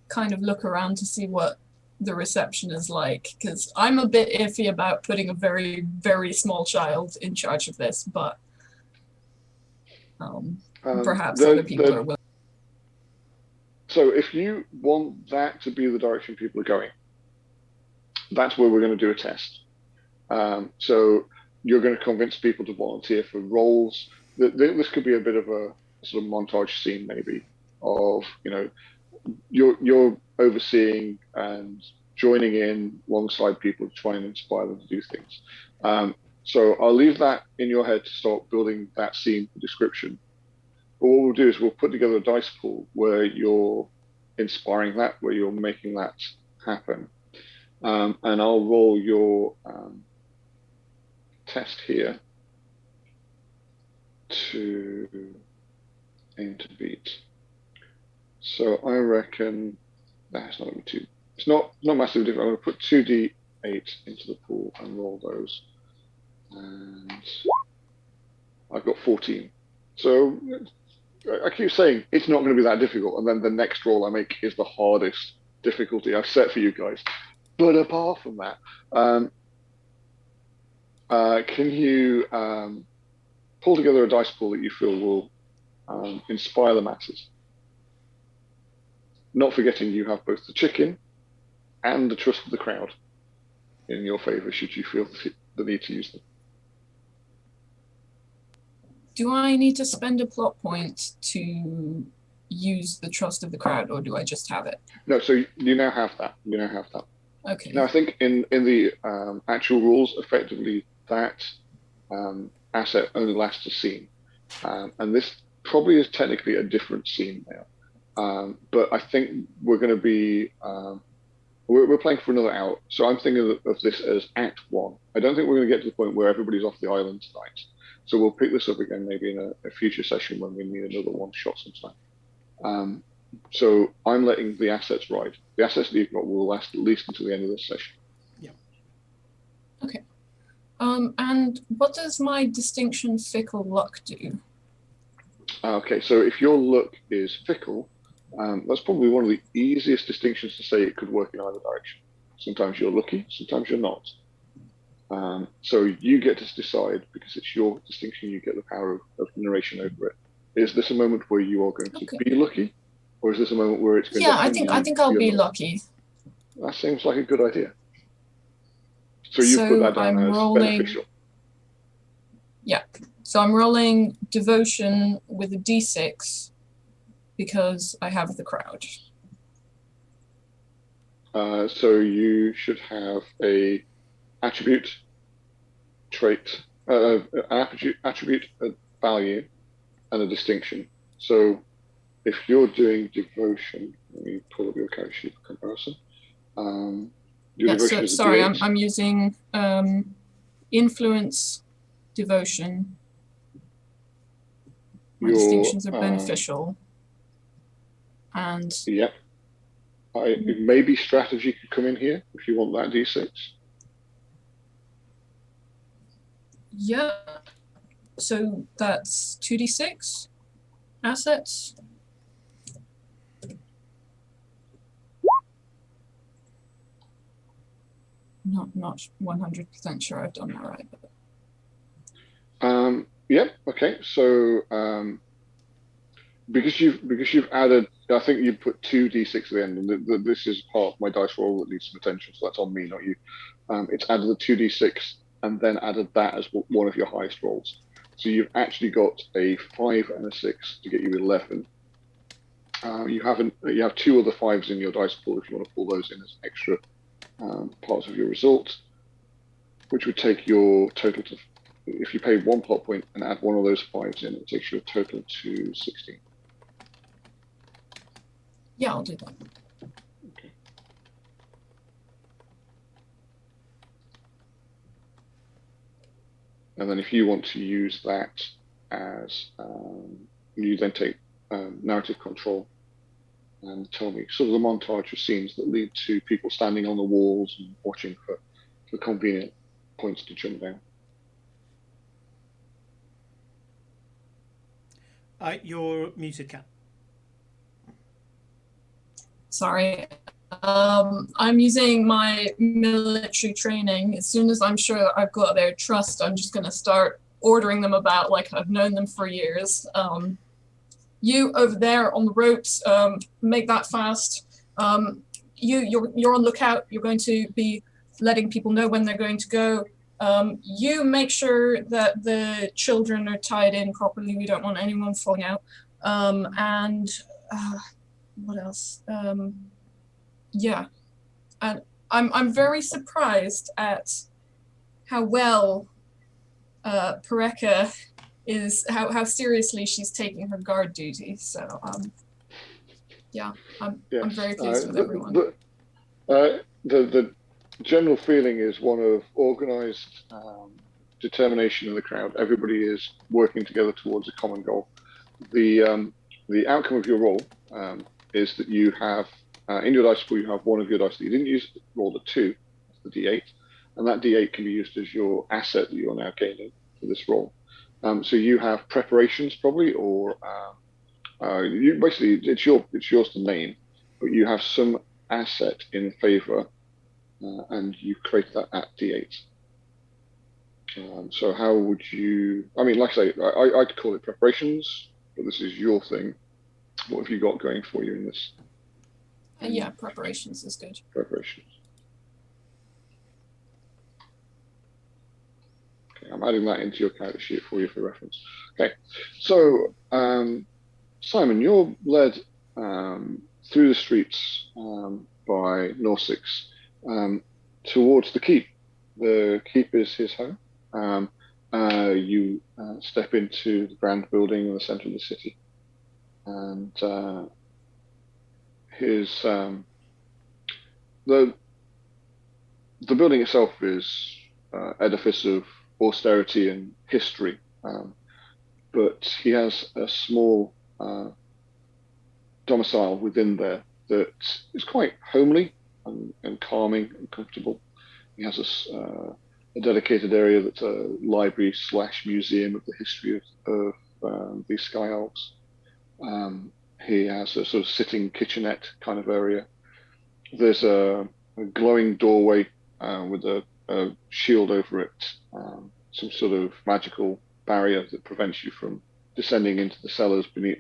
C: kind of look around to see what the reception is like, because I'm a bit iffy about putting a very, very small child in charge of this, but perhaps other people are willing.
B: So if you want that to be the direction people are going, that's where we're going to do a test. So you're going to convince people to volunteer for roles. This could be a bit of a sort of montage scene, maybe, of you're overseeing and joining in alongside people to try and inspire them to do things. So I'll leave that in your head to start building that scene description. But what we'll do is we'll put together a dice pool where you're inspiring that, where you're making that happen. And I'll roll your test here to aim to beat. So I reckon that's not going to be too. It's not massively different. I'm going to put 2d8 into the pool and roll those, and I've got 14. So I keep saying it's not going to be that difficult, and then the next roll I make is the hardest difficulty I've set for you guys. But apart from that, can you pull together a dice pool that you feel will inspire the masses? Not forgetting you have both the chicken and the trust of the crowd in your favour, should you feel the need to use them.
C: Do I need to spend a plot point to use the trust of the crowd, or do I just have it?
B: No, so you now have that.
C: Okay.
B: Now, I think in the actual rules, effectively, that asset only lasts a scene. And this probably is technically a different scene now. But I think we're going to be, we're playing for another hour. So I'm thinking of this as Act 1. I don't think we're going to get to the point where everybody's off the island tonight. So we'll pick this up again maybe in a future session when we need another one shot sometime. So I'm letting the assets ride. The assets that you've got will last at least until the end of this session.
A: Yeah.
C: Okay. And what does my distinction fickle luck do?
B: Okay, so if your luck is fickle, that's probably one of the easiest distinctions to say it could work in either direction. Sometimes you're lucky, sometimes you're not. So you get to decide, because it's your distinction, you get the power of narration over it. Is this a moment where you are going to be lucky, or is this a moment where it's going to
C: I think I'll be lucky.
B: That seems like a good idea. So you put
C: So
B: that down
C: I'm
B: as
C: rolling,
B: beneficial.
C: Yeah. So I'm rolling devotion with a d6 because I have the crowd.
B: So you should have a attribute, trait, attribute, a value, and a distinction. So if you're doing devotion, let me pull up your character sheet for comparison. Your devotion is a
C: sorry,
B: D8.
C: I'm using influence, devotion. My distinctions are beneficial. And
B: yep. Maybe strategy could come in here if you want that D6.
C: Yeah. So that's 2d6 assets. Not 100% sure I've done that right.
B: Yep. Okay. So because you've added, I think you put 2d6 at the end, and this is part of my dice roll that needs some attention. So that's on me, not you. It's added the 2d6 and then added that as one of your highest rolls. So you've actually got a 5 and a 6 to get you 11. You have 2 other 5s in your dice pool if you want to pull those in as extra parts of your result, which would take your total to, if you pay 1 plot point and add one of those 5s in, it takes your total to 16.
C: Yeah, I'll do that.
B: Okay. And then if you want to use that as, you then take narrative control and tell me sort of the montage of scenes that lead to people standing on the walls and watching for convenient points to jump down.
A: You're muted, Kat.
C: Sorry. I'm using my military training. As soon as I'm sure I've got their trust, I'm just going to start ordering them about like I've known them for years. You over there on the ropes, make that fast. You're on lookout. You're going to be letting people know when they're going to go. You make sure that the children are tied in properly. We don't want anyone falling out. And what else? Yeah, and I'm very surprised at how well Pareka is, how seriously she's taking her guard duty. So yeah, I'm very pleased with everyone.
B: The general feeling is one of organized determination in the crowd. Everybody is working together towards a common goal. The outcome of your roll is that you have in your dice pool, you have one of your dice that you didn't use, rolled a 2, that's the D8, and that D8 can be used as your asset that you're now gaining for this roll. So you have preparations probably, or you basically it's yours to name, but you have some asset in favor, and you create that at D8. So how would you? I mean, like I say, I'd call it preparations, but this is your thing. What have you got going for you in this?
C: Yeah, preparations is good.
B: Preparations. Okay, I'm adding that into your character sheet for you for reference. Okay, so Simon, you're led through the streets by Norsix towards the keep. The keep is his home. You step into the grand building in the center of the city, and his the building itself is edifice of austerity and history, but he has a small domicile within there that is quite homely and calming and comfortable. He has a dedicated area that's a library / museum of the history of these Sky Elves. He has a sort of sitting kitchenette kind of area. There's a glowing doorway with a a shield over it, some sort of magical barrier that prevents you from descending into the cellars beneath,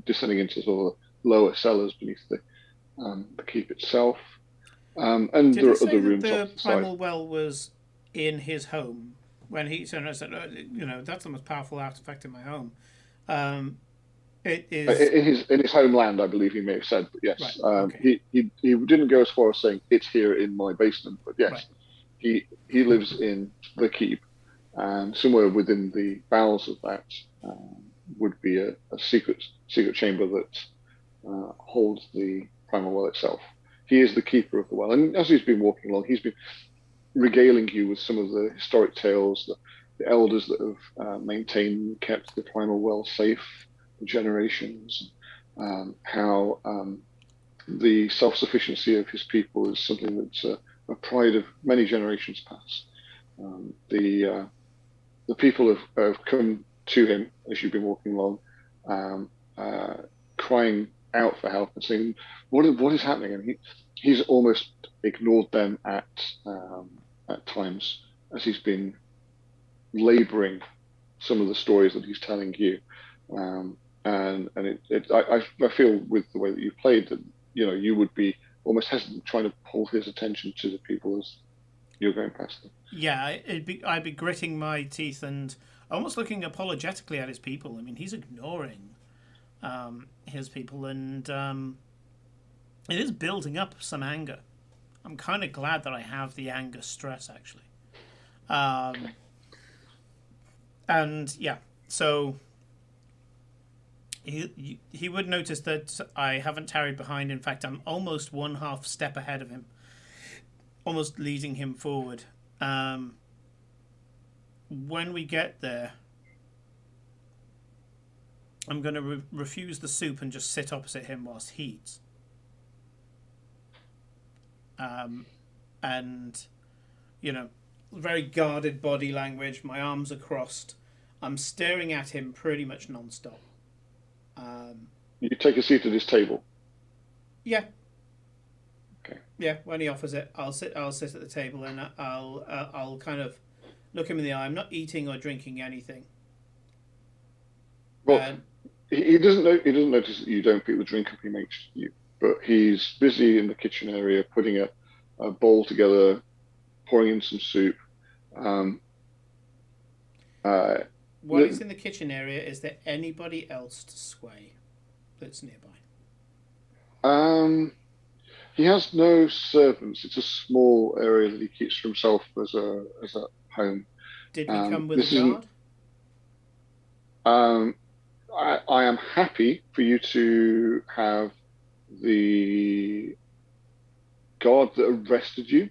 B: descending into sort of lower cellars beneath the keep itself. And
A: Did
B: there
A: he
B: are
A: say
B: other
A: that
B: rooms
A: the
B: off to the side.
A: primal well was in his home when he said, that's the most powerful artifact in my home? It is
B: In his homeland, I believe he may have said, but
A: right.
B: yes,
A: Okay.
B: he didn't go as far as saying it's here in my basement, but
A: Right.
B: yes, he lives in the keep, and somewhere within the bowels of that would be a secret chamber that holds the primal well itself. He is the keeper of the well, and as he's been walking along, he's been regaling you with some of the historic tales, the elders that have maintained and kept the primal well safe for generations, how the self-sufficiency of his people is something that's a pride of many generations past. The people have come to him as you've been walking along, um, crying out for help and saying, what is happening?" And he's almost ignored them at times as he's been labouring some of the stories that he's telling you. I feel with the way that you played that you would be almost hesitant trying to pull his attention to the people as you're going past them.
A: Yeah, I'd be gritting my teeth and almost looking apologetically at his people. I mean, he's ignoring his people, and it is building up some anger. I'm kind of glad that I have the anger stress actually. Um, and yeah, so he would notice that I haven't tarried behind. In fact, I'm almost one half step ahead of him, almost leading him forward. When we get there, I'm going to refuse the soup and just sit opposite him whilst he eats. And, very guarded body language. My arms are crossed. I'm staring at him pretty much non-stop.
B: You take a seat at his table.
A: Yeah.
B: Okay.
A: Yeah. When he offers it, I'll sit. I'll sit at the table and I'll kind of look him in the eye. I'm not eating or drinking anything.
B: Well, he doesn't know. He doesn't notice that you don't pick the drink up he makes you, but he's busy in the kitchen area putting a bowl together, pouring in some soup. Um, uh,
A: While he's in the kitchen area, is there anybody else to sway that's nearby?
B: he has no servants. It's a small area that he keeps for himself as a home.
A: Did we come with a
B: This isn't.
A: guard?
B: Um, I am happy for you to have the guard that arrested you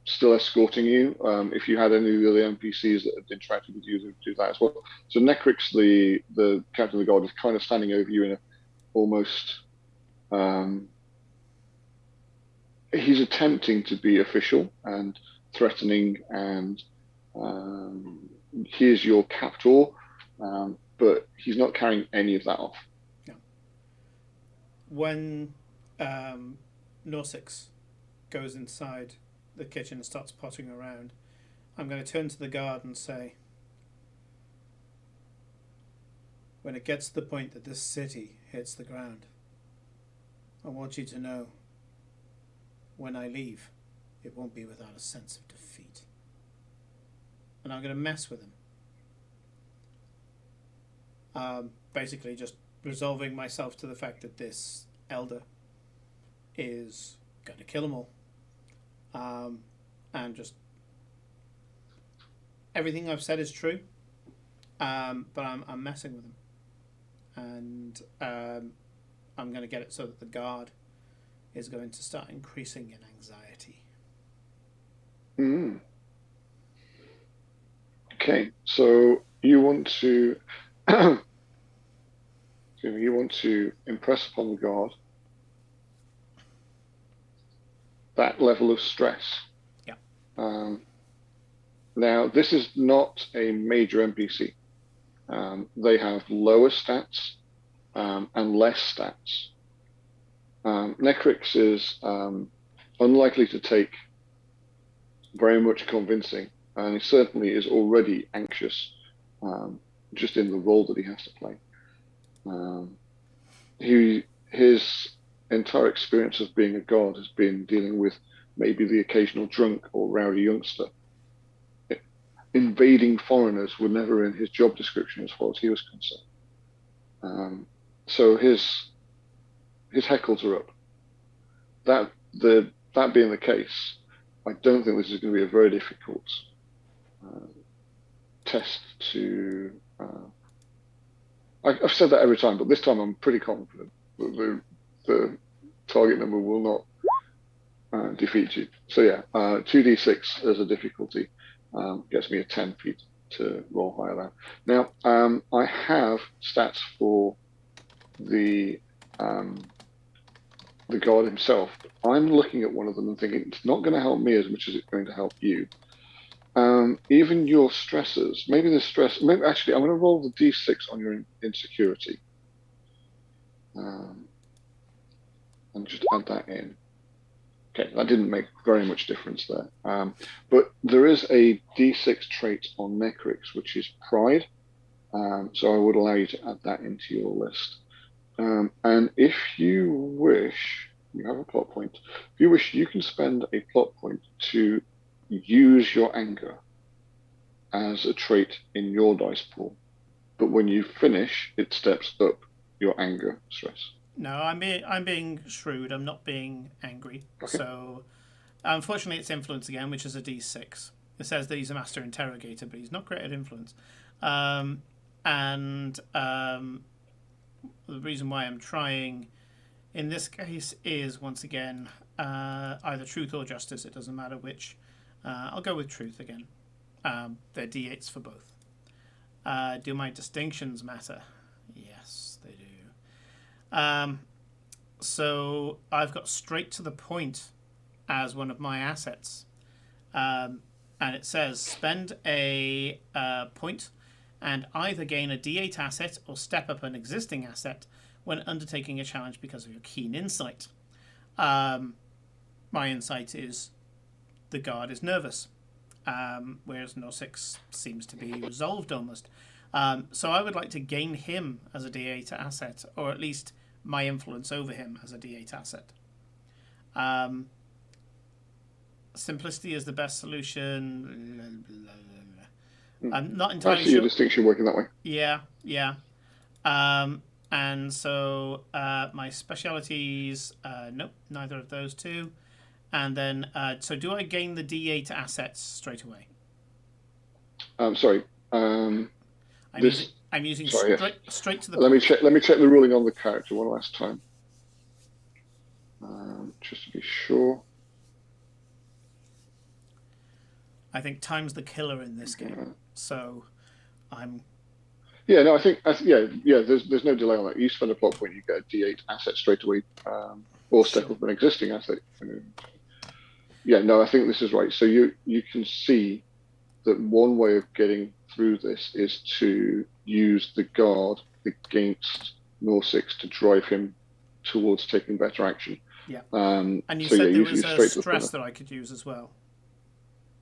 B: still escorting you. If you had any of the other NPCs that had interacted with you, they would do that as well. So Necrix, the captain of the guard, is kind of standing over you in a almost. He's attempting to be official and threatening, and here's your captor, but he's not carrying any of that off.
A: No. When Norsix goes inside the kitchen and starts potting around, I'm going to turn to the guard and say, when it gets to the point that this city hits the ground, I want you to know, when I leave, it won't be without a sense of defeat. And I'm going to mess with him. Basically just resolving myself to the fact that this elder is going to kill them all. And just everything I've said is true, but I'm messing with him, and I'm going to get it so that the guard is going to start increasing in anxiety.
B: Okay, so you want to impress upon the guard that level of stress.
A: Yeah.
B: Now, this is not a major NPC. They have lower stats and less stats. Necrix is unlikely to take very much convincing, and he certainly is already anxious, um, just in the role that he has to play. Um, his entire experience of being a god has been dealing with maybe the occasional drunk or rowdy youngster. Invading foreigners were never in his job description as far as he was concerned. So his heckles are up. That being the case, I don't think this is going to be a very difficult uh, test to. I've said that every time, but this time I'm pretty confident that the target number will not defeat you. So yeah, 2d6 as a difficulty gets me a 10 feet to roll higher than. Now, I have stats for the god himself. I'm looking at one of them and thinking it's not going to help me as much as it's going to help you. Even your stresses, maybe the stress. Maybe actually, I'm going to roll the d6 on your insecurity, and just add that in. Okay, that didn't make very much difference there. But there is a d6 trait on Necrix, which is pride. So I would allow you to add that into your list. And if you wish, you have a plot point. If you wish, you can spend a plot point to use your anger as a trait in your dice pool. But when you finish, it steps up your anger stress.
A: No, I'm being shrewd. I'm not being angry.
B: Okay.
A: So, unfortunately, it's influence again, which is a D6. It says that he's a master interrogator, but he's not great at influence. The reason why I'm trying in this case is, once again, either truth or justice. It doesn't matter which. I'll go with truth again. They're D8s for both. Do my distinctions matter? Yes, they do. So I've got straight to the point as one of my assets. And it says spend a point and either gain a D8 asset or step up an existing asset when undertaking a challenge because of your keen insight. My insight is the guard is nervous, whereas Norsix seems to be resolved almost. So I would like to gain him as a D8 asset, or at least my influence over him as a D8 asset. Simplicity is the best solution. I'm not entirely
B: I see your distinction working that way.
A: Yeah. And so my specialities, nope, neither of those two. And then, so do I gain the D8 assets straight away?
B: Sorry.
A: I'm using
B: sorry,
A: straight to the
B: Let
A: point.
B: me check the ruling on the character one last time. Just to be sure.
A: I think time's the killer in this game. So I'm...
B: Yeah, no, I think there's no delay on that. You spend a plot point, you get a D8 asset straight away, or step up an existing asset. Yeah, no, I think this is right. So you can see that one way of getting through this is to use the guard against Norsix to drive him towards taking better action.
A: Yeah.
B: And
A: you said there was a stress that I could use as well.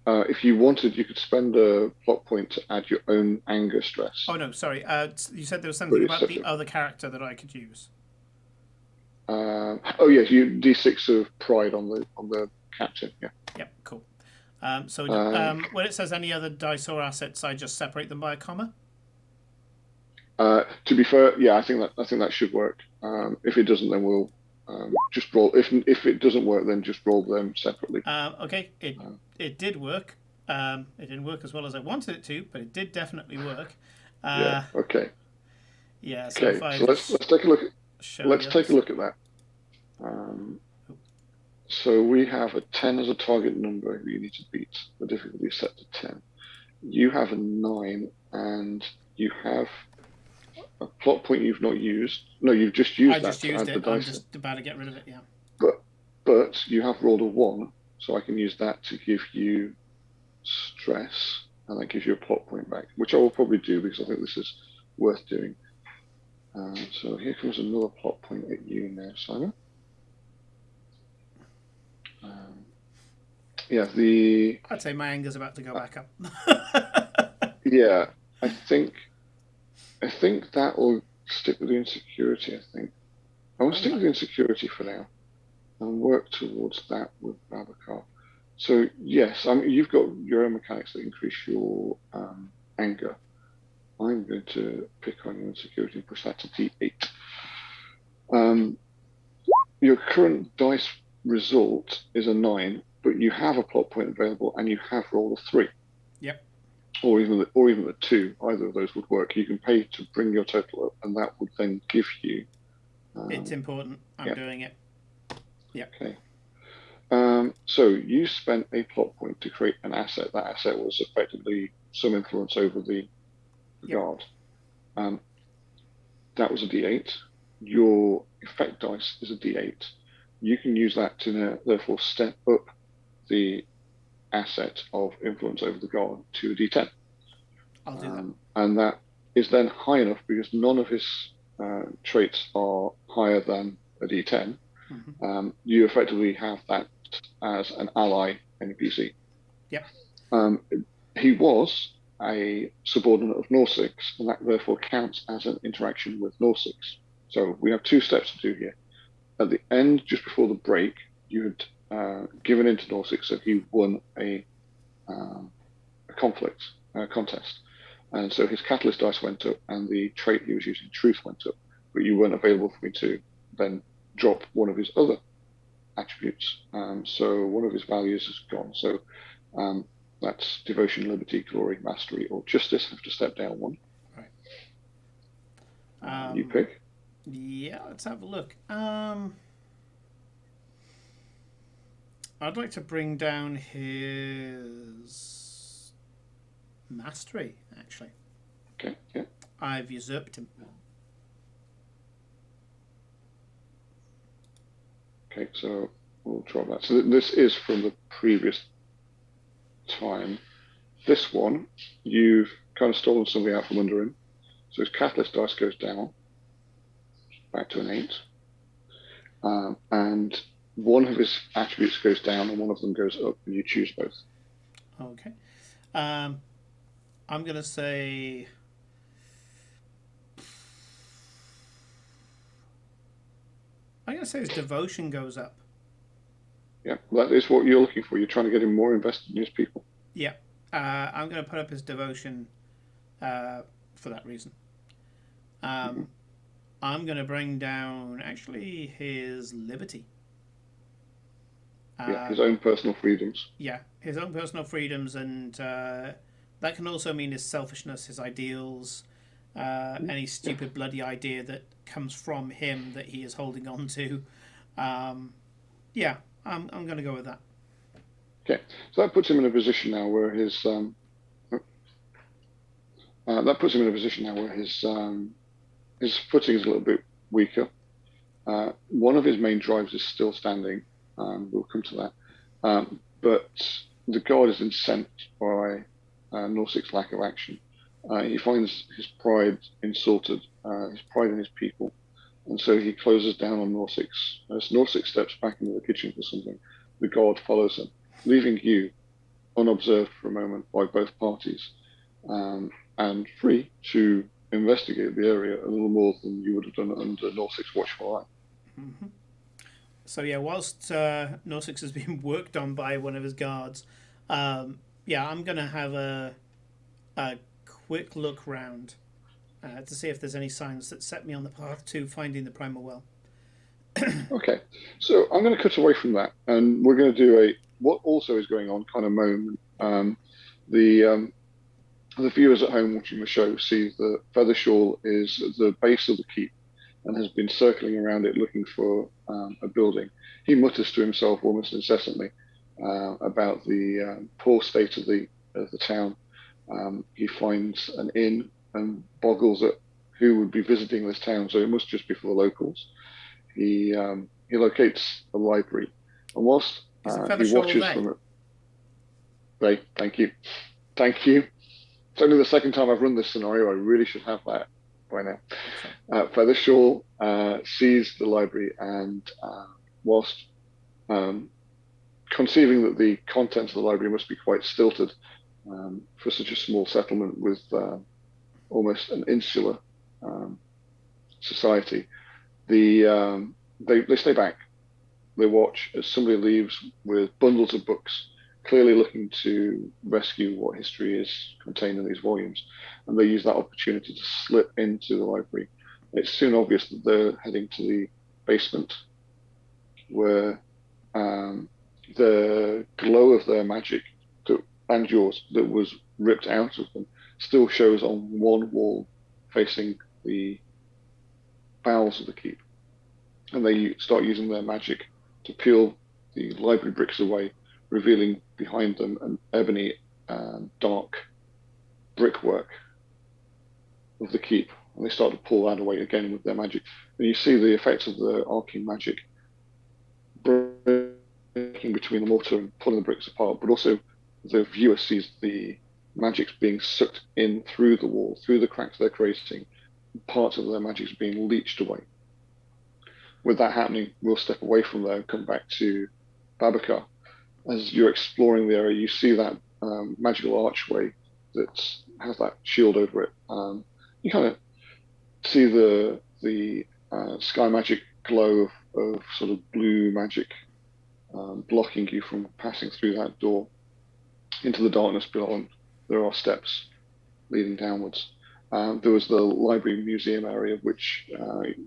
B: If you wanted, you could spend a plot point to add your own anger stress.
A: Oh no, sorry. You said there was something about the other character that I could use.
B: Oh yes, you D6 of pride on the captain. Yeah.
A: Yep. Cool. When it says any other dice or assets, I just separate them by a comma.
B: To be fair, yeah, I think that should work. If it doesn't, then we'll just roll. If it doesn't work, then just roll them separately.
A: Okay. It did work. It didn't work as well as I wanted it to, but it did definitely work.
B: Yeah. Okay.
A: Yeah. So
B: okay. So let's take a look. Let's take a look at that. So we have a 10 as a target number you need to beat. The difficulty is set to 10. You have a 9, and you have a plot point you've not used. No, you've just used
A: I
B: that
A: just
B: to
A: used
B: add
A: it.
B: the dice.
A: I'm just about to get rid of it. Yeah.
B: But you have rolled a 1, so I can use that to give you stress, and that gives you a plot point back, which I will probably do because I think this is worth doing. So here comes another plot point at you now, Simon. Yeah,
A: I'd say my anger's about to go back up.
B: yeah, I think that will stick with the insecurity, I think. I will
A: All
B: stick with
A: right.
B: the insecurity for now and work towards that with Babacar. So yes, I mean, you've got your own mechanics that increase your anger. I'm going to pick on your insecurity and push that to D8. Um, your current dice result is a 9, but you have a plot point available and you have rolled a 3,
A: Yep.
B: or even the 2. Either of those would work. You can pay to bring your total up, and that would then give you.
A: It's important. I'm
B: Yeah.
A: doing it. Yep.
B: Okay. So you spent a plot point to create an asset. That asset was effectively some influence over the
A: Yep.
B: guard. Um, that was a D8. Your effect dice is a D8. You can use that to therefore step up the asset of influence over the guard to a D10.
A: I'll do that.
B: And that is then high enough because none of his traits are higher than a D10. You effectively have that as an ally NPC.
A: Yep.
B: He was a subordinate of Norsix, and that therefore counts as an interaction with Norsix. So we have 2 steps to do here. At the end, just before the break, you had given in to Norsix, so he won a contest. And so his catalyst dice went up, and the trait he was using, truth, went up. But you weren't available for me to then drop one of his other attributes. So one of his values is gone. So that's devotion, liberty, glory, mastery, or justice. I have to step down 1.
A: Right.
B: You pick.
A: Yeah, let's have a look. I'd like to bring down his mastery, actually.
B: Okay, yeah.
A: I've usurped him.
B: Okay, so we'll drop that. So this is from the previous time. This one, you've kind of stolen something out from under him. So his catalyst dice goes down, back to an 8. And one of his attributes goes down and one of them goes up, and you choose both.
A: Okay. I'm going to say... I'm going to say his devotion goes up.
B: Yeah, that is what you're looking for. You're trying to get him more invested in his people.
A: Yeah. I'm going to put up his devotion for that reason. I'm going to bring down, actually, his liberty.
B: Yeah, his own personal freedoms.
A: Yeah, his own personal freedoms, and that can also mean his selfishness, his ideals, any stupid bloody idea that comes from him that he is holding on to. Yeah, I'm going to go with that.
B: Okay, so that puts him in a position now where his his footing is a little bit weaker. One of his main drives is still standing. We'll come to that. But the guard is incensed by Norsic's lack of action. He finds his pride insulted, his pride in his people, and so he closes down on Norsix. As Norsix steps back into the kitchen for something, the guard follows him, leaving you unobserved for a moment by both parties, and free to investigate the area a little more than you would have done under Norsic's watchful eye.
A: So yeah, whilst Norsix has been worked on by one of his guards, I'm going to have a quick look round to see if there's any signs that set me on the path to finding the primal well.
B: Okay, so I'm going to cut away from that, and we're going to do what also is going on kind of moment. The viewers at home watching the show see that Feathershaw is at the base of the keep and has been circling around it looking for a building. He mutters to himself almost incessantly about the poor state of the town. He finds an inn and boggles at who would be visiting this town, so it must just be for the locals. He locates a library, and whilst he watches from it. Ray, thank you. It's only the second time I've run this scenario. I really should have that by now. Feathershaw sees the library, and whilst conceiving that the contents of the library must be quite stilted for such a small settlement with almost an insular society. They stay back. They watch as somebody leaves with bundles of books, clearly looking to rescue what history is contained in these volumes, and they use that opportunity to slip into the library. It's soon obvious that they're heading to the basement, where the glow of their magic and yours that was ripped out of them still shows on one wall facing the bowels of the keep. And they start using their magic to peel the library bricks away, revealing behind them an ebony and dark brickwork of the keep. And they start to pull that away again with their magic. And you see the effects of the arcane magic breaking between the mortar and pulling the bricks apart, but also the viewer sees the magic's being sucked in through the wall, through the cracks they're creating. Parts of their magic's being leached away. With that happening, we'll step away from there and come back to Babacar. As you're exploring the area, you see that magical archway that has that shield over it. You kind of see the sky magic glow of sort of blue magic blocking you from passing through that door into the darkness beyond. There are steps leading downwards. There was the library museum area, which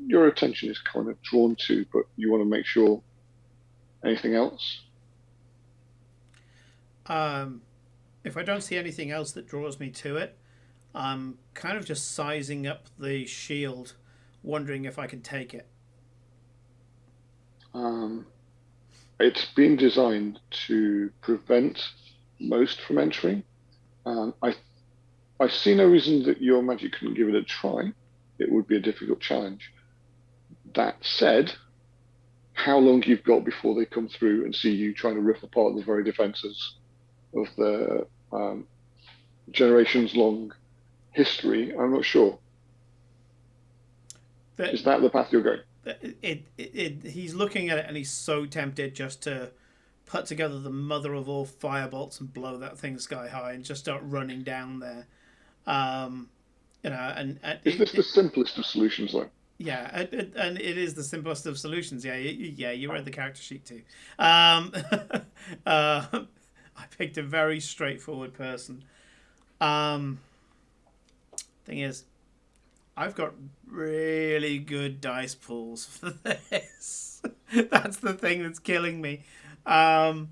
B: your attention is kind of drawn to, but you want to make sure. Anything else?
A: If I don't see anything else that draws me to it, I'm kind of just sizing up the shield, wondering if I can take it.
B: It's been designed to prevent most from entering. I see no reason that your magic couldn't give it a try. It would be a difficult challenge. That said, how long you've got before they come through and see you trying to rip apart the very defences of the generations-long history, I'm not sure. Is that the path you're going?
A: He's looking at it and he's so tempted just to put together the mother of all firebolts and blow that thing sky high and just start running down there.
B: Is this the simplest of solutions, though?
A: Yeah, and it is the simplest of solutions. Yeah, you read the character sheet too. I picked a very straightforward person. Thing is, I've got really good dice pools for this. That's the thing that's killing me. And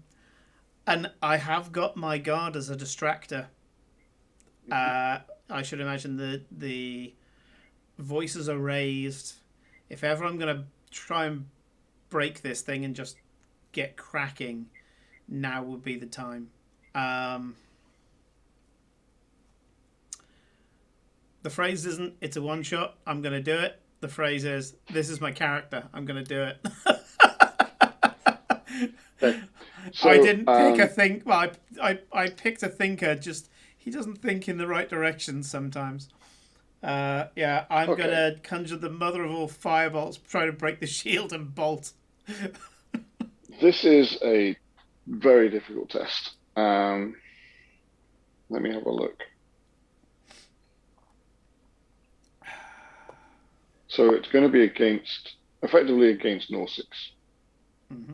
A: I have got my guard as a distractor. I should imagine the voices are raised. If ever I'm going to try and break this thing and just get cracking, now would be the time. The phrase isn't, it's a one shot, I'm going to do it. The phrase is, this is my character, I'm going to do it.
B: Okay. So,
A: I didn't pick a think. Well, I picked a thinker, just he doesn't think in the right direction sometimes. I'm
B: okay.
A: going to conjure the mother of all firebolts, try to break the shield and bolt.
B: This is a very difficult test. Let me have a look. So it's going to be effectively against Norsix.
A: Mm-hmm.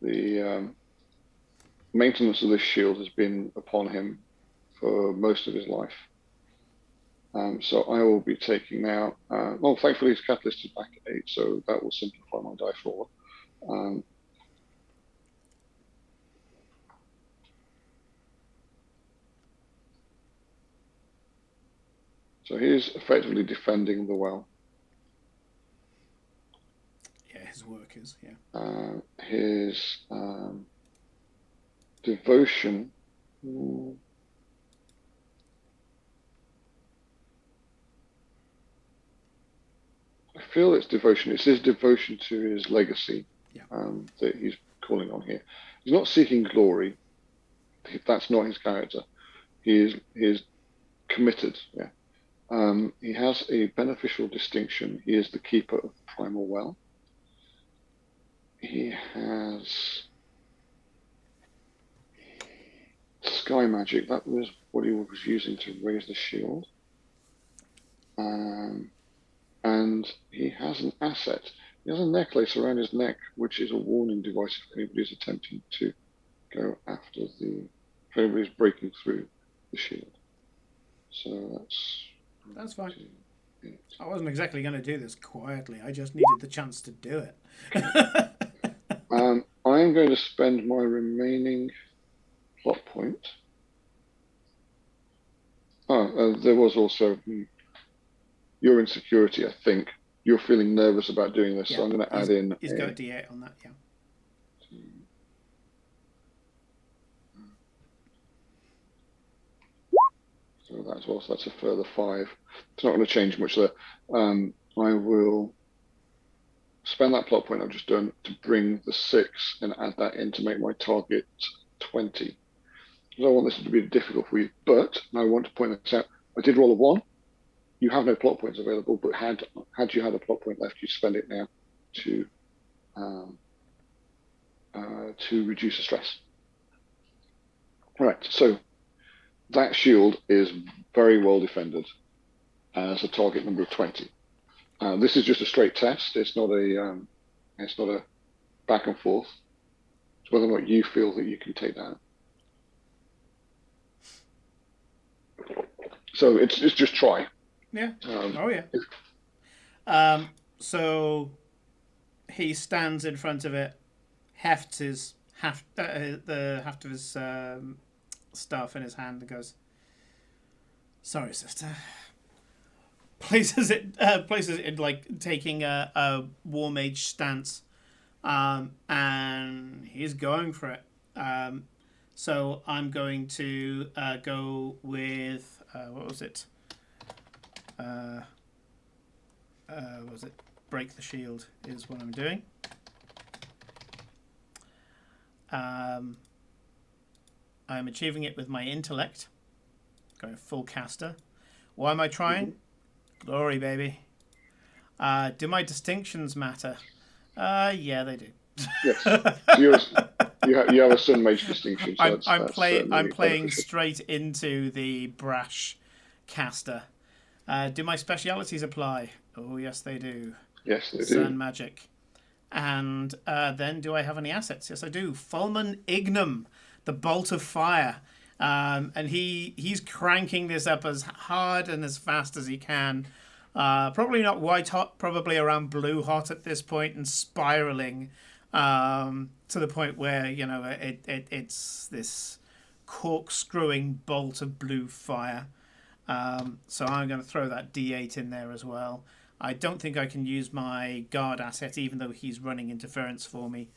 B: The maintenance of this shield has been upon him for most of his life. So I will be taking now. Thankfully his catalyst is back at 8, so that will simplify my die roll. So he's effectively defending the well.
A: Yeah, his work is, yeah.
B: His devotion. I feel it's devotion. It's his devotion to his legacy that he's calling on here. He's not seeking glory. That's not his character. He is committed. Yeah. He has a beneficial distinction. He is the keeper of the primal well. he has sky magic. That was what he was using to raise the shield. And he has an asset. He has a necklace around his neck, which is a warning device if anybody's attempting to go after if anybody's breaking through the shield. So
A: That's fine.
B: 2, 8.
A: I wasn't exactly going to do this quietly. I just needed the chance to do it.
B: I'm going to spend my remaining plot point. There was also your insecurity, I think. You're feeling nervous about doing this, so I'm going to add in.
A: He's got a D8 on that, yeah.
B: So that's a further 5. It's not going to change much there. I will spend that plot point I've just done to bring the 6 and add that in to make my target 20. I don't want this to be difficult for you, but I want to point this out. I did roll a 1. You have no plot points available, but had you had a plot point left, you spend it now to reduce the stress. Right, so that shield is very well defended as a target number of 20. This is just a straight test. It's not a back and forth. It's whether or not you feel that you can take that. So it's just try.
A: Yeah. Yeah. So he stands in front of it, hefts the heft of his staff in his hand, and goes, "Sorry, sister." Places it in like taking a war mage stance, and he's going for it. So I'm going to go with what was it? What was it? Break the shield is what I'm doing. I'm achieving it with my intellect. Going full caster. Why am I trying? Glory, baby. Do my distinctions matter? Yeah, they do.
B: Yes. So you have a Sun Mage distinction. So
A: I'm playing straight into the brash caster. Do my specialities apply? Oh, yes, they do.
B: Yes, they do.
A: Sun magic. And then do I have any assets? Yes, I do. Fulmen Ignum, the bolt of fire. And he's cranking this up as hard and as fast as he can. Probably not white hot, probably around blue hot at this point, and spiraling to the point where it's this corkscrewing bolt of blue fire. So I'm going to throw that D8 in there as well. I don't think I can use my guard asset, even though he's running interference for me.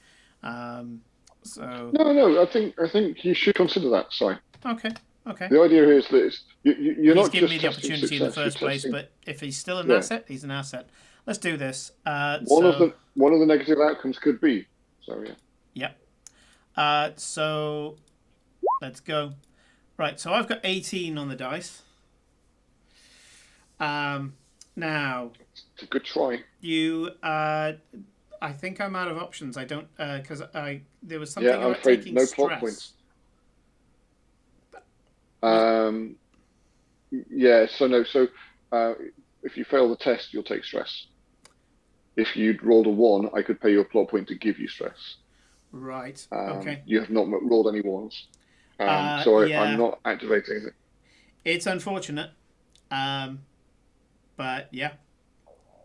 A: So
B: no, I think you should consider that. Sorry.
A: Okay.
B: The idea here is that you're not
A: giving
B: just
A: me the opportunity in the first place, but if he's still an asset, he's an asset. Let's do this.
B: One of the negative outcomes could be. So yeah.
A: Yep. So let's go. Right. So I've got 18 on the dice. Now.
B: It's a good try.
A: You. I think I'm out of options. I don't because there was something
B: I'm
A: about
B: afraid
A: taking
B: no
A: stress.
B: plot points. Yeah. So no. So if you fail the test, you'll take stress. If you'd rolled a 1, I could pay you a plot point to give you stress.
A: Right. Okay.
B: You have not rolled any 1s. I'm not activating it.
A: It's unfortunate. But yeah,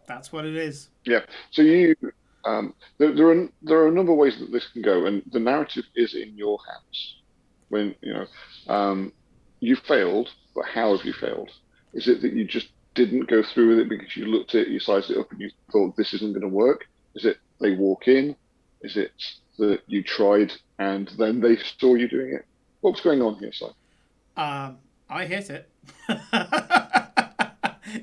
A: that's what it is.
B: Yeah. So you, there are a number of ways that this can go, and the narrative is in your hands. When you failed, but how have you failed? Is it that you just didn't go through with it because you looked at it, you sized it up, and you thought this isn't going to work? Is it they walk in? Is it that you tried and then they saw you doing it? What's going on here, Si?
A: I hit it.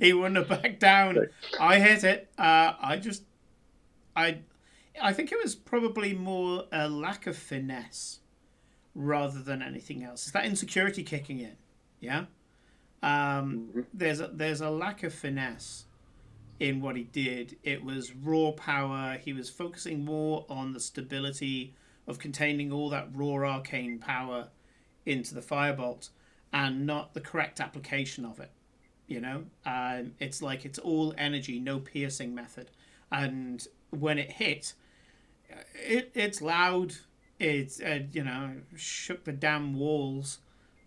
A: He wouldn't have backed down. Okay. I hit it. I think it was probably more a lack of finesse rather than anything else. Is that insecurity kicking in? Yeah. There's a lack of finesse in what he did. It was raw power. He was focusing more on the stability of containing all that raw arcane power into the firebolt and not the correct application of it. It's like it's all energy, no piercing method. And when it hit, it's loud. It's shook the damn walls,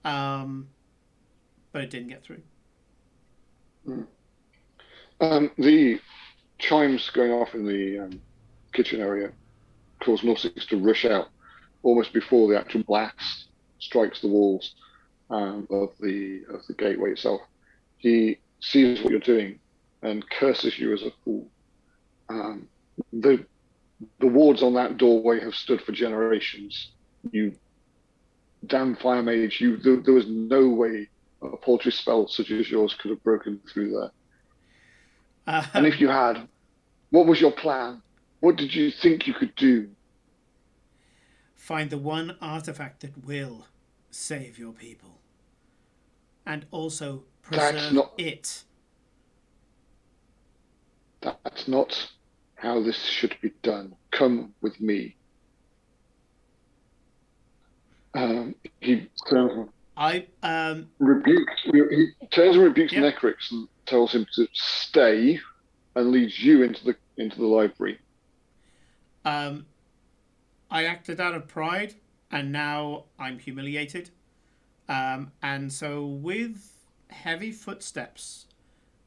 A: um, but it didn't get through.
B: The chimes going off in the kitchen area cause Norsix to rush out almost before the actual blast strikes the walls of the gateway itself. He sees what you're doing and curses you as a fool. The wards on that doorway have stood for generations. You damn fire mage! There was no way a paltry spell such as yours could have broken through there. And if you had, what was your plan? What did you think you could do?
A: Find the one artifact that will save your people. And also preserve it.
B: That's not how this should be done. Come with me. He turns and rebukes Necrix and tells him to stay and leads you into the library.
A: I acted out of pride and now I'm humiliated. And so with heavy footsteps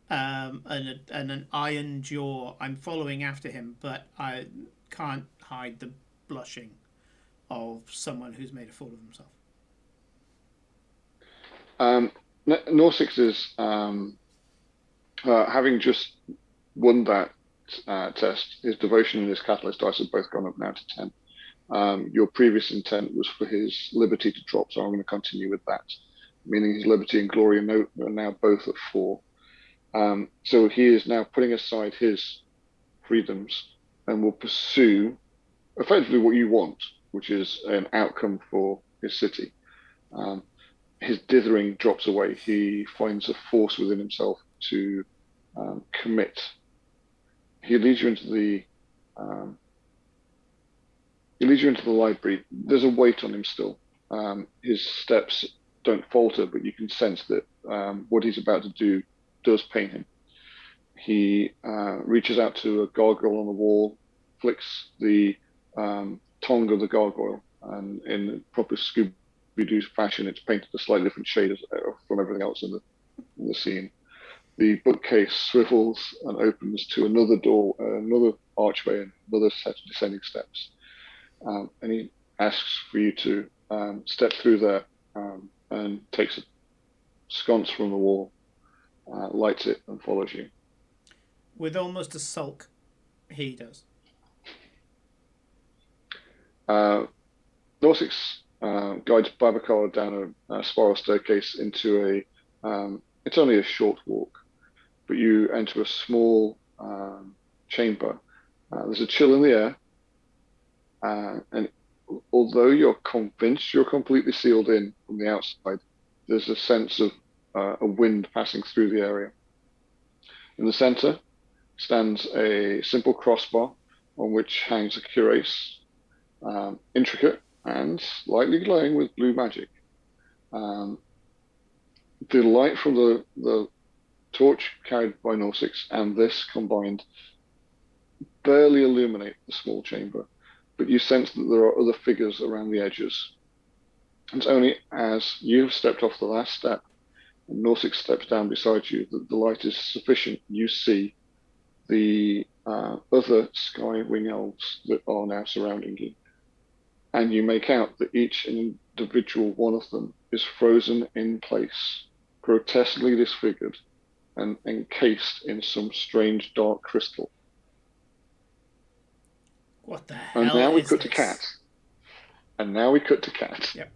A: and an iron jaw, I'm following after him, but I can't hide the blushing of someone who's made a fool of himself.
B: Norsix is having just won that test. His devotion and his catalyst dice have both gone up now to 10. Your previous intent was for his liberty to drop, so I'm going to continue with that, meaning his liberty and glory are now both at 4. So he is now putting aside his freedoms and will pursue effectively what you want, which is an outcome for his city. His dithering drops away. He finds a force within himself to commit. He leads you into the library. There's a weight on him still. His steps don't falter, but you can sense that what he's about to do does pain him. He reaches out to a gargoyle on the wall, flicks the tongue of the gargoyle, and in proper Scooby-Doo fashion, it's painted a slightly different shade from everything else in the scene. The bookcase swivels and opens to another door, another archway, and another set of descending steps. And he asks for you to step through there and takes a sconce from the wall, lights it, and follows you.
A: With almost a sulk, he does.
B: Norsix guides Babacar down a spiral staircase into it's only a short walk, but you enter a small chamber. There's a chill in the air, and although you're convinced you're completely sealed in from the outside, there's a sense of a wind passing through the area. In the center stands a simple crossbar on which hangs a cuirass, intricate and slightly glowing with blue magic. The light from the torch carried by Norsix and this combined barely illuminate the small chamber, but you sense that there are other figures around the edges. It's only as you've stepped off the last step and Norsix steps down beside you that the light is sufficient. You see the other sky wing elves that are now surrounding you. And you make out that each individual one of them is frozen in place, grotesquely disfigured, and encased in some strange dark crystal.
A: What the hell?
B: And now we
A: is
B: cut
A: this?
B: to Cat. And now we cut to Cat.
A: Yep.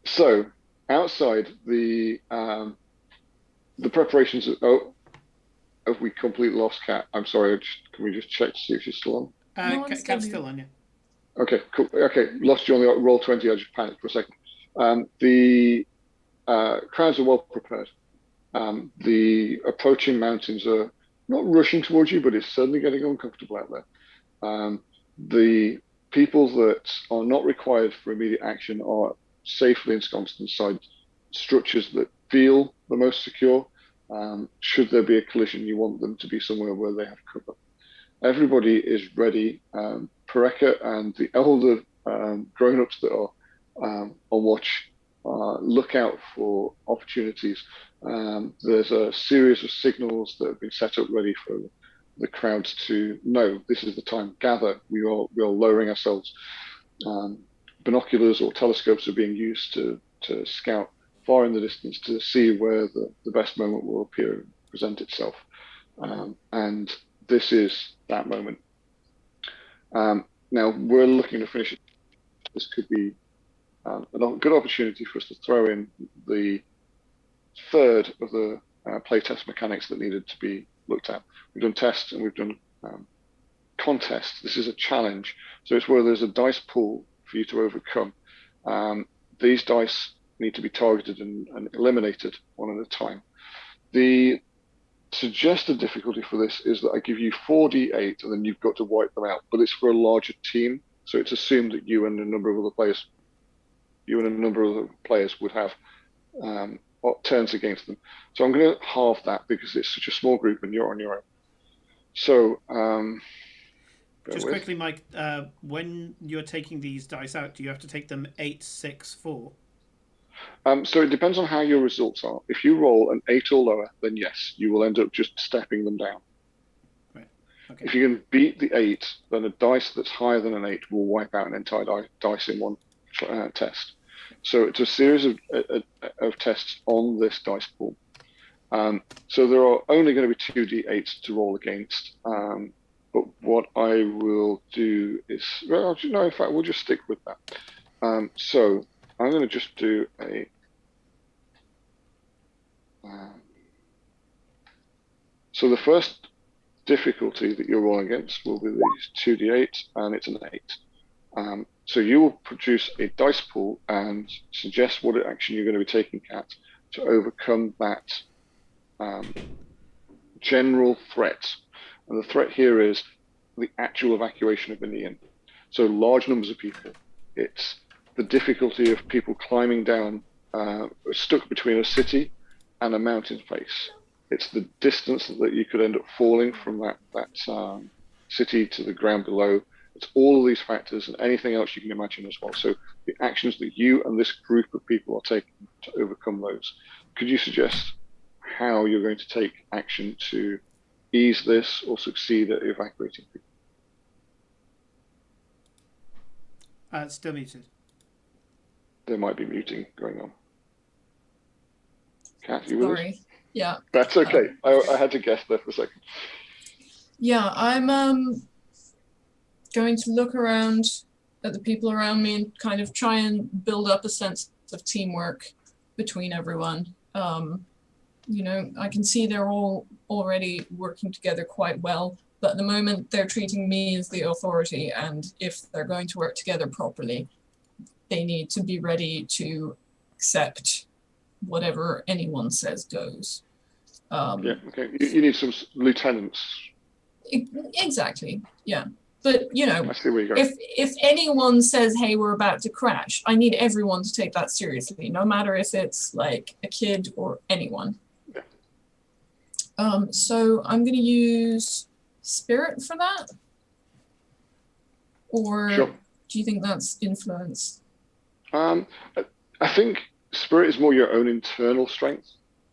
B: So outside the preparations. Have we completely lost Cat? I'm sorry. Can we just check to see if she's still on?
C: No,
A: Cat's still on, yeah.
B: Okay, cool. Okay, lost you on the roll 20. I just panicked for a second. The crowds are well prepared. The approaching mountains are not rushing towards you, but it's certainly getting uncomfortable out there. The people that are not required for immediate action are safely ensconced inside structures that feel the most secure. Should there be a collision, you want them to be somewhere where they have cover. Everybody is ready. Pareka and the elder grown-ups that are on watch look out for opportunities. There's a series of signals that have been set up ready for the crowds to know this is the time. Gather. We are lowering ourselves. Binoculars or telescopes are being used to scout far in the distance to see where the best moment will appear and present itself. And this is that moment. Now we're looking to finish it. This could be a good opportunity for us to throw in the third of the playtest mechanics that needed to be looked at. We've done tests and we've done contests. This is a challenge. So it's where there's a dice pool for you to overcome. These dice need to be targeted and eliminated one at a time. The suggested difficulty for this is that I give you 4d8 and then you've got to wipe them out, but it's for a larger team. So it's assumed that you and a number of other players would have turns against them. So I'm going to halve that because it's such a small group and you're on your own. So
A: just quickly, Mike, when you're taking these dice out, do you have to take them 8, 6, 4?
B: So it depends on how your results are. If you roll an 8 or lower, then yes, you will end up just stepping them down.
A: Right. Okay.
B: If you can beat the 8, then a dice that's higher than an 8 will wipe out an entire dice in one test. So it's a series of tests on this dice pool. So there are only going to be 2d8s to roll against. But what I will do is, well, no, in fact, we'll just stick with that. So I'm going to just do a so the first difficulty that you're rolling against will be these 2d8, and it's an 8. So you will produce a dice pool and suggest what action you're going to be taking at to overcome that general threat. And the threat here is the actual evacuation of Benin. So large numbers of people. It's the difficulty of people climbing down, stuck between a city and a mountain face. It's the distance that you could end up falling from that city to the ground below. It's all of these factors and anything else you can imagine as well. So the actions that you and this group of people are taking to overcome those. Could you suggest how you're going to take action to ease this or succeed at evacuating people?
A: It's still muted.
B: There might be muting going on. Kat, you with us?
C: Sorry. Yeah.
B: That's okay. I had to guess there for a second.
C: Yeah, I'm going to look around at the people around me and kind of try and build up a sense of teamwork between everyone. You know, I can see they're all already working together quite well, but at the moment they're treating me as the authority, and if they're going to work together properly, they need to be ready to accept whatever anyone says goes.
B: Yeah, okay. You need some lieutenants.
C: Exactly, yeah. But, you know,
B: I see where you're going.
C: if anyone says, hey, we're about to crash, I need everyone to take that seriously, no matter if it's like a kid or anyone. Yeah. So I'm going to use spirit for that? Or
B: sure.
C: Do you think that's influence?
B: I think spirit is more your own internal strength.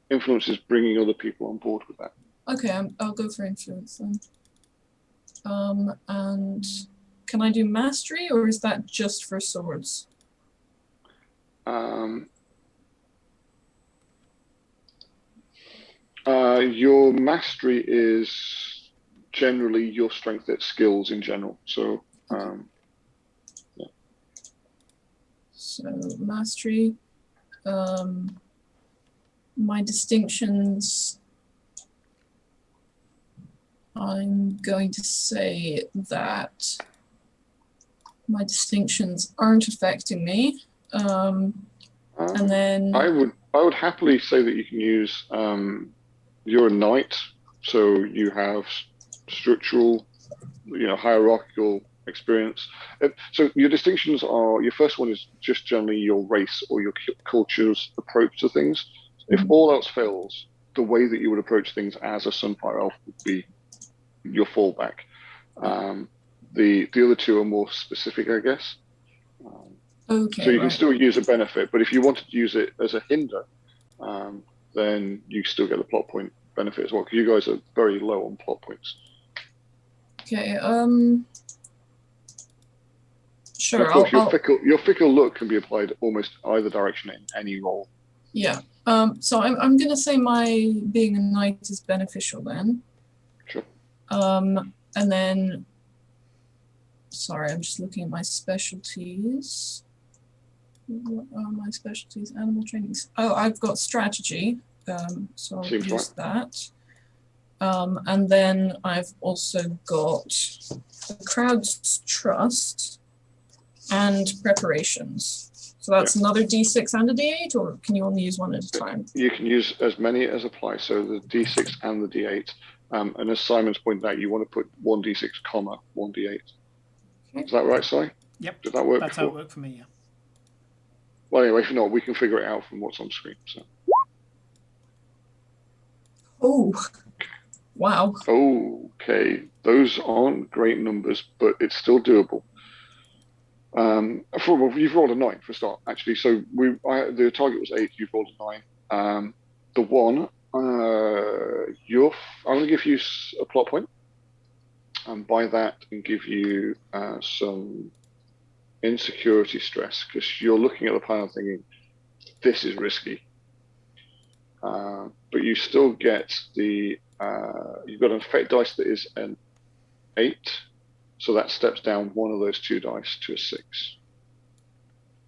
B: Influence is bringing other people on board with that.
C: Okay, I'll go for influence then. And can I do mastery, or is that just for swords?
B: Your mastery is generally your strength at skills in general. So, yeah.
C: So mastery. My distinctions. I'm going to say that my distinctions aren't affecting me. And then
B: I would happily say that you can use you're a knight, so you have structural, hierarchical experience. So your distinctions are, your first one is just generally your race or your culture's approach to things. If all else fails, the way that you would approach things as a Sunfire Elf would be your fallback. The other two are more specific, I guess.
C: okay,
B: So you can
C: right.
B: still use a benefit, but if you wanted to use it as a hinder, then you still get the plot point benefit as well, because you guys are very low on plot points.
C: Okay,
B: Of
C: sure.
B: course, your fickle look can be applied almost either direction in any role.
C: Yeah. So I'm gonna say my being a knight is beneficial then.
B: Sure.
C: And then, sorry, I'm just looking at my specialties. What are my specialties? Animal trainings. Oh, I've got strategy. So I'll
B: Seems
C: use that. And then I've also got the crowd's trust and preparations. So that's another D6 and a D8, or can you only use one at a time?
B: You can use as many as apply, so the D6 and the D8. And as Simon's pointed out, you want to put one D6, comma, one D8.
C: Okay.
B: Is that right, Si?
A: Yep.
B: Did that work
A: That's
B: before?
A: how it worked for me, yeah.
B: Well, anyway, if not, we can figure it out from what's on screen. So.
C: Oh, wow.
B: Okay, those aren't great numbers, but it's still doable. You've rolled a 9 for a start, actually. So the target was 8. You've rolled a 9. The one, I'm going to give you a plot point, and by that, and give you some insecurity stress, because you're looking at the plan and thinking, this is risky. But you still get you've got an effect dice that is an 8. So that steps down one of those 2 dice to a 6.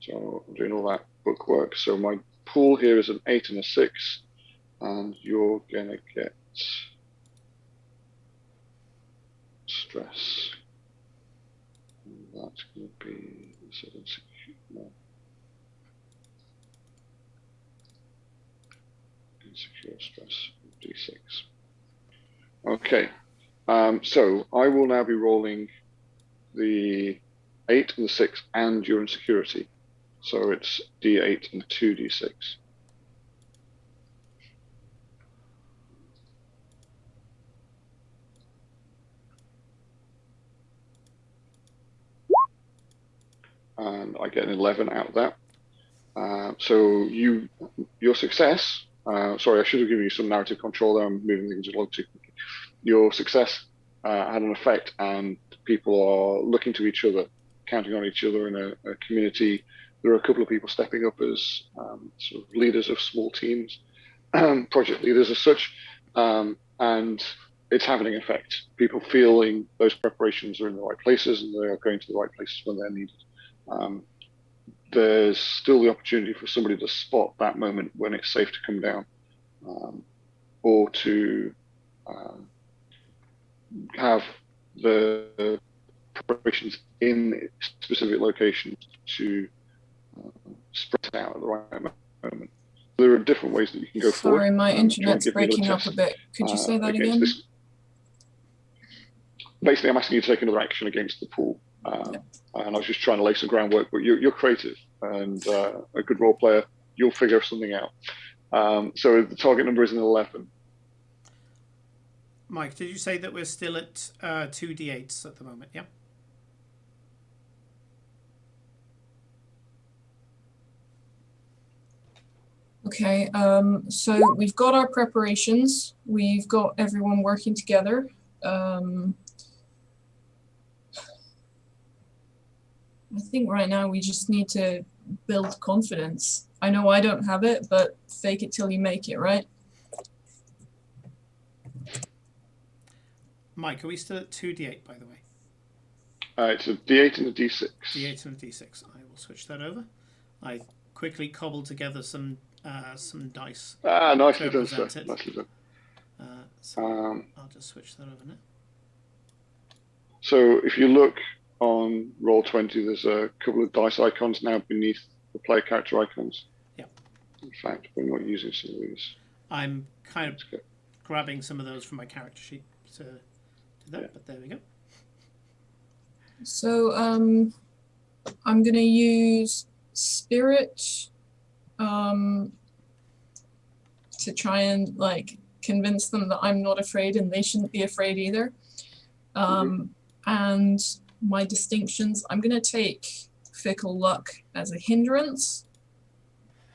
B: So I'm doing all that bookwork. So my pool here is an 8 and a 6, and you're going to get stress. And that's going to be insecure stress, D6. Okay. So I will now be rolling the 8 and the 6 and your insecurity. So it's D8 and 2D6. And I get an 11 out of that. So your success, sorry, I should have given you some narrative control there. I'm moving things along too quickly. Your success had an effect, and people are looking to each other, counting on each other in a community. There are a couple of people stepping up as sort of leaders of small teams, project leaders as such, and it's having an effect. People feeling those preparations are in the right places, and they are going to the right places when they're needed. There's still the opportunity for somebody to spot that moment when it's safe to come down, or to have the preparations in specific locations to spread out at the right moment. There are different ways that you can go forward.
C: Sorry, my internet's breaking up a bit. Could you say that again?
B: Basically, I'm asking you to take another action against the pool. And I was just trying to lay some groundwork, but you're creative and a good role player. You'll figure something out. So the target number is an 11.
A: Mike, did you say that we're still at 2d8s at the moment? Yeah.
C: Okay, so we've got our preparations. We've got everyone working together. I think right now we just need to build confidence. I know I don't have it, but fake it till you make it, right?
A: Mike, are we still at 2d8, by the way?
B: It's a D8 and a D6.
A: D8 and a D6. I will switch that over. I quickly cobbled together some dice.
B: Nicely done, sir. Nicely done.
A: So I'll just switch that over now.
B: So if you look on Roll20, there's a couple of dice icons now beneath the player character icons.
A: Yeah.
B: In fact, we're not using some of these.
A: I'm kind of grabbing some of those from my character sheet to do that, but there we go.
C: So I'm going to use spirit to try and like convince them that I'm not afraid and they shouldn't be afraid either. And my distinctions, I'm going to take fickle luck as a hindrance.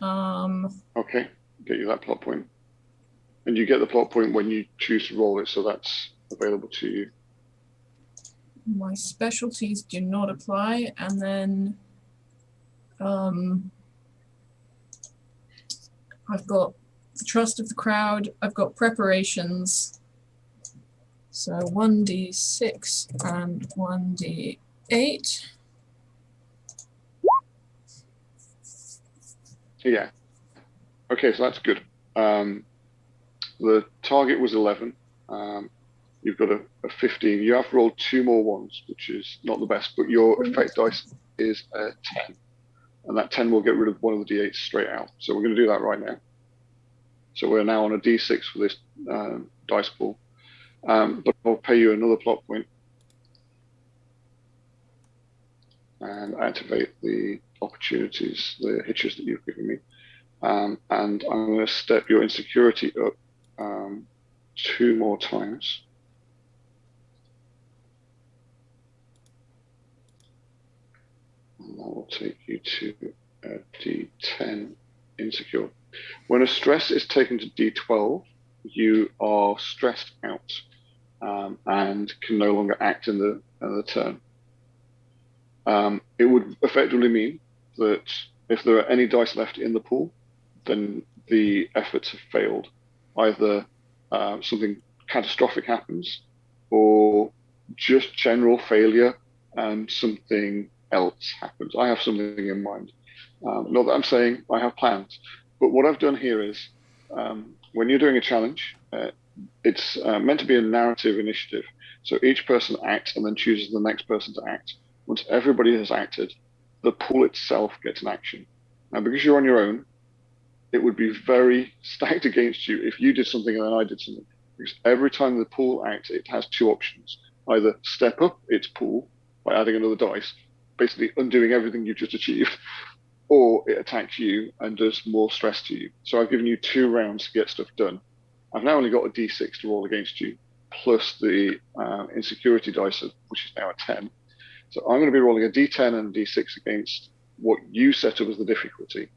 B: Okay, get you that plot point. And you get the plot point when you choose to roll it, so that's available to you.
C: My specialties do not apply, and then I've got the trust of the crowd, I've got preparations, so 1d6 and 1d8.
B: Yeah. Okay, so that's good. The target was 11. You've got a 15. You have to roll 2 more ones, which is not the best, but your effect dice is a 10. And that 10 will get rid of one of the d8s straight out. So we're going to do that right now. So we're now on a d6 for this dice pool. But I'll pay you another plot point and activate the opportunities, the hitches that you've given me. And I'm going to step your insecurity up 2 more times. And that will take you to a d10 insecure. When a stress is taken to d12, you are stressed out and can no longer act in the turn. It would effectively mean that if there are any dice left in the pool, then the efforts have failed. Either something catastrophic happens, or just general failure and something else happens. I have something in mind. Not that I'm saying I have plans, but what I've done here is when you're doing a challenge, it's meant to be a narrative initiative. So each person acts and then chooses the next person to act. Once everybody has acted, the pool itself gets an action. Now, because you're on your own, it would be very stacked against you if you did something and then I did something. Because every time the pool acts, it has 2 options. Either step up its pool by adding another dice, basically undoing everything you've just achieved, or it attacks you and does more stress to you. So I've given you 2 rounds to get stuff done. I've now only got a d6 to roll against you, plus the insecurity dice, which is now a 10. So I'm going to be rolling a d10 and a d6 against what you set up as the difficulty.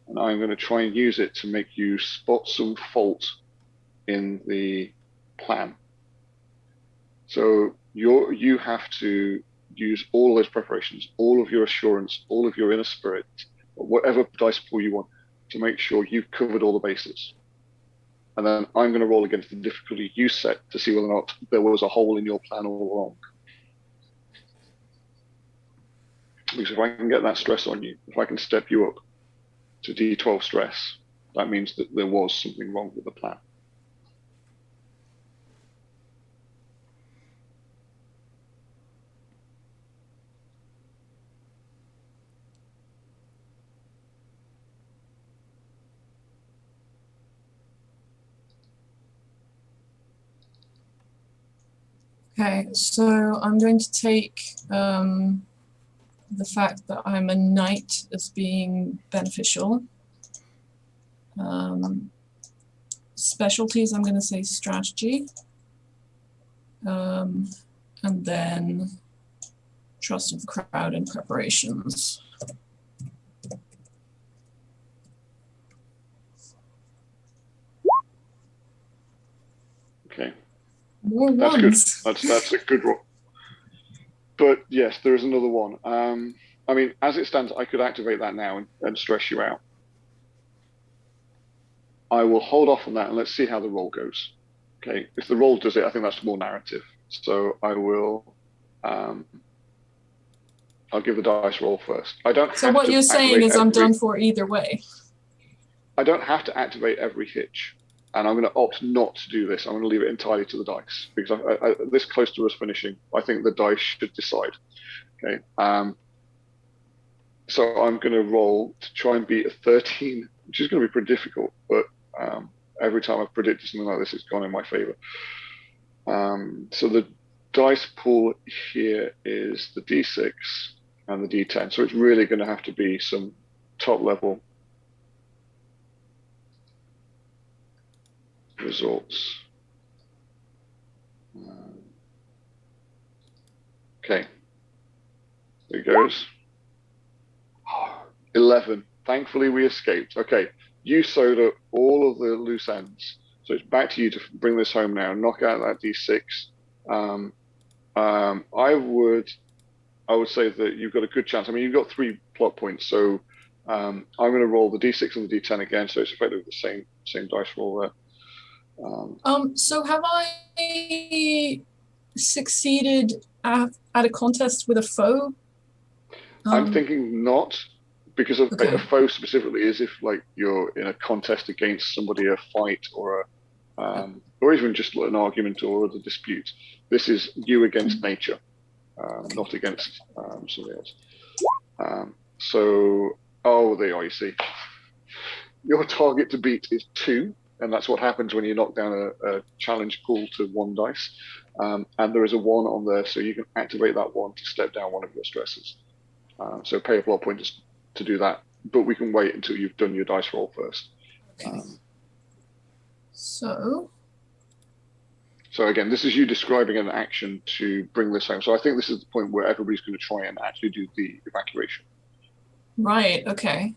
B: And I'm going to try and use it to make you spot some fault in the plan. So you have to use all those preparations, all of your assurance, all of your inner spirit, whatever dice pool you want, to make sure you've covered all the bases. And then I'm going to roll against the difficulty you set to see whether or not there was a hole in your plan all along. Because if I can get that stress on you, if I can step you up to D12 stress, that means that there was something wrong with the plan.
C: Okay, so I'm going to take the fact that I'm a knight as being beneficial. Specialties, I'm going to say strategy. And then trust of the crowd and preparations.
B: Okay.
C: More
B: That's
C: ones.
B: good. That's a good roll. But yes, there is another one. I mean, as it stands, I could activate that now and stress you out. I will hold off on that and let's see how the roll goes. Okay, if the roll does it, I think that's more narrative. So I will. I'll give the dice roll first. I don't.
C: So what you're saying is I'm done for either way.
B: I don't have to activate every hitch, and I'm going to opt not to do this. I'm going to leave it entirely to the dice because this close to us finishing, I think the dice should decide. Okay. So I'm going to roll to try and beat a 13, which is going to be pretty difficult, but every time I've predicted something like this, it's gone in my favor. So the dice pool here is the D6 and the D10. So it's really going to have to be some top level results. Okay, there it goes. 11. Thankfully, we escaped. Okay, you sewed up all of the loose ends. So it's back to you to bring this home now. Knock out that D6. I would say that you've got a good chance. I mean, you've got 3 plot points. So I'm going to roll the D6 and the D10 again. So it's effectively the same dice roll there.
C: So have I succeeded at a contest with a foe?
B: I'm thinking not, because of
C: Okay.
B: a foe specifically is if like you're in a contest against somebody, a fight or or even just an argument or a dispute. This is you against nature, not against somebody else. There you are. You see, your target to beat is 2. And that's what happens when you knock down a challenge pool to 1 dice. And there is a 1 on there, so you can activate that 1 to step down one of your stresses. So pay a plot point to do that, but we can wait until you've done your dice roll first.
C: Okay. So
B: again, this is you describing an action to bring this home. So I think this is the point where everybody's going to try and actually do the evacuation.
C: right, okay.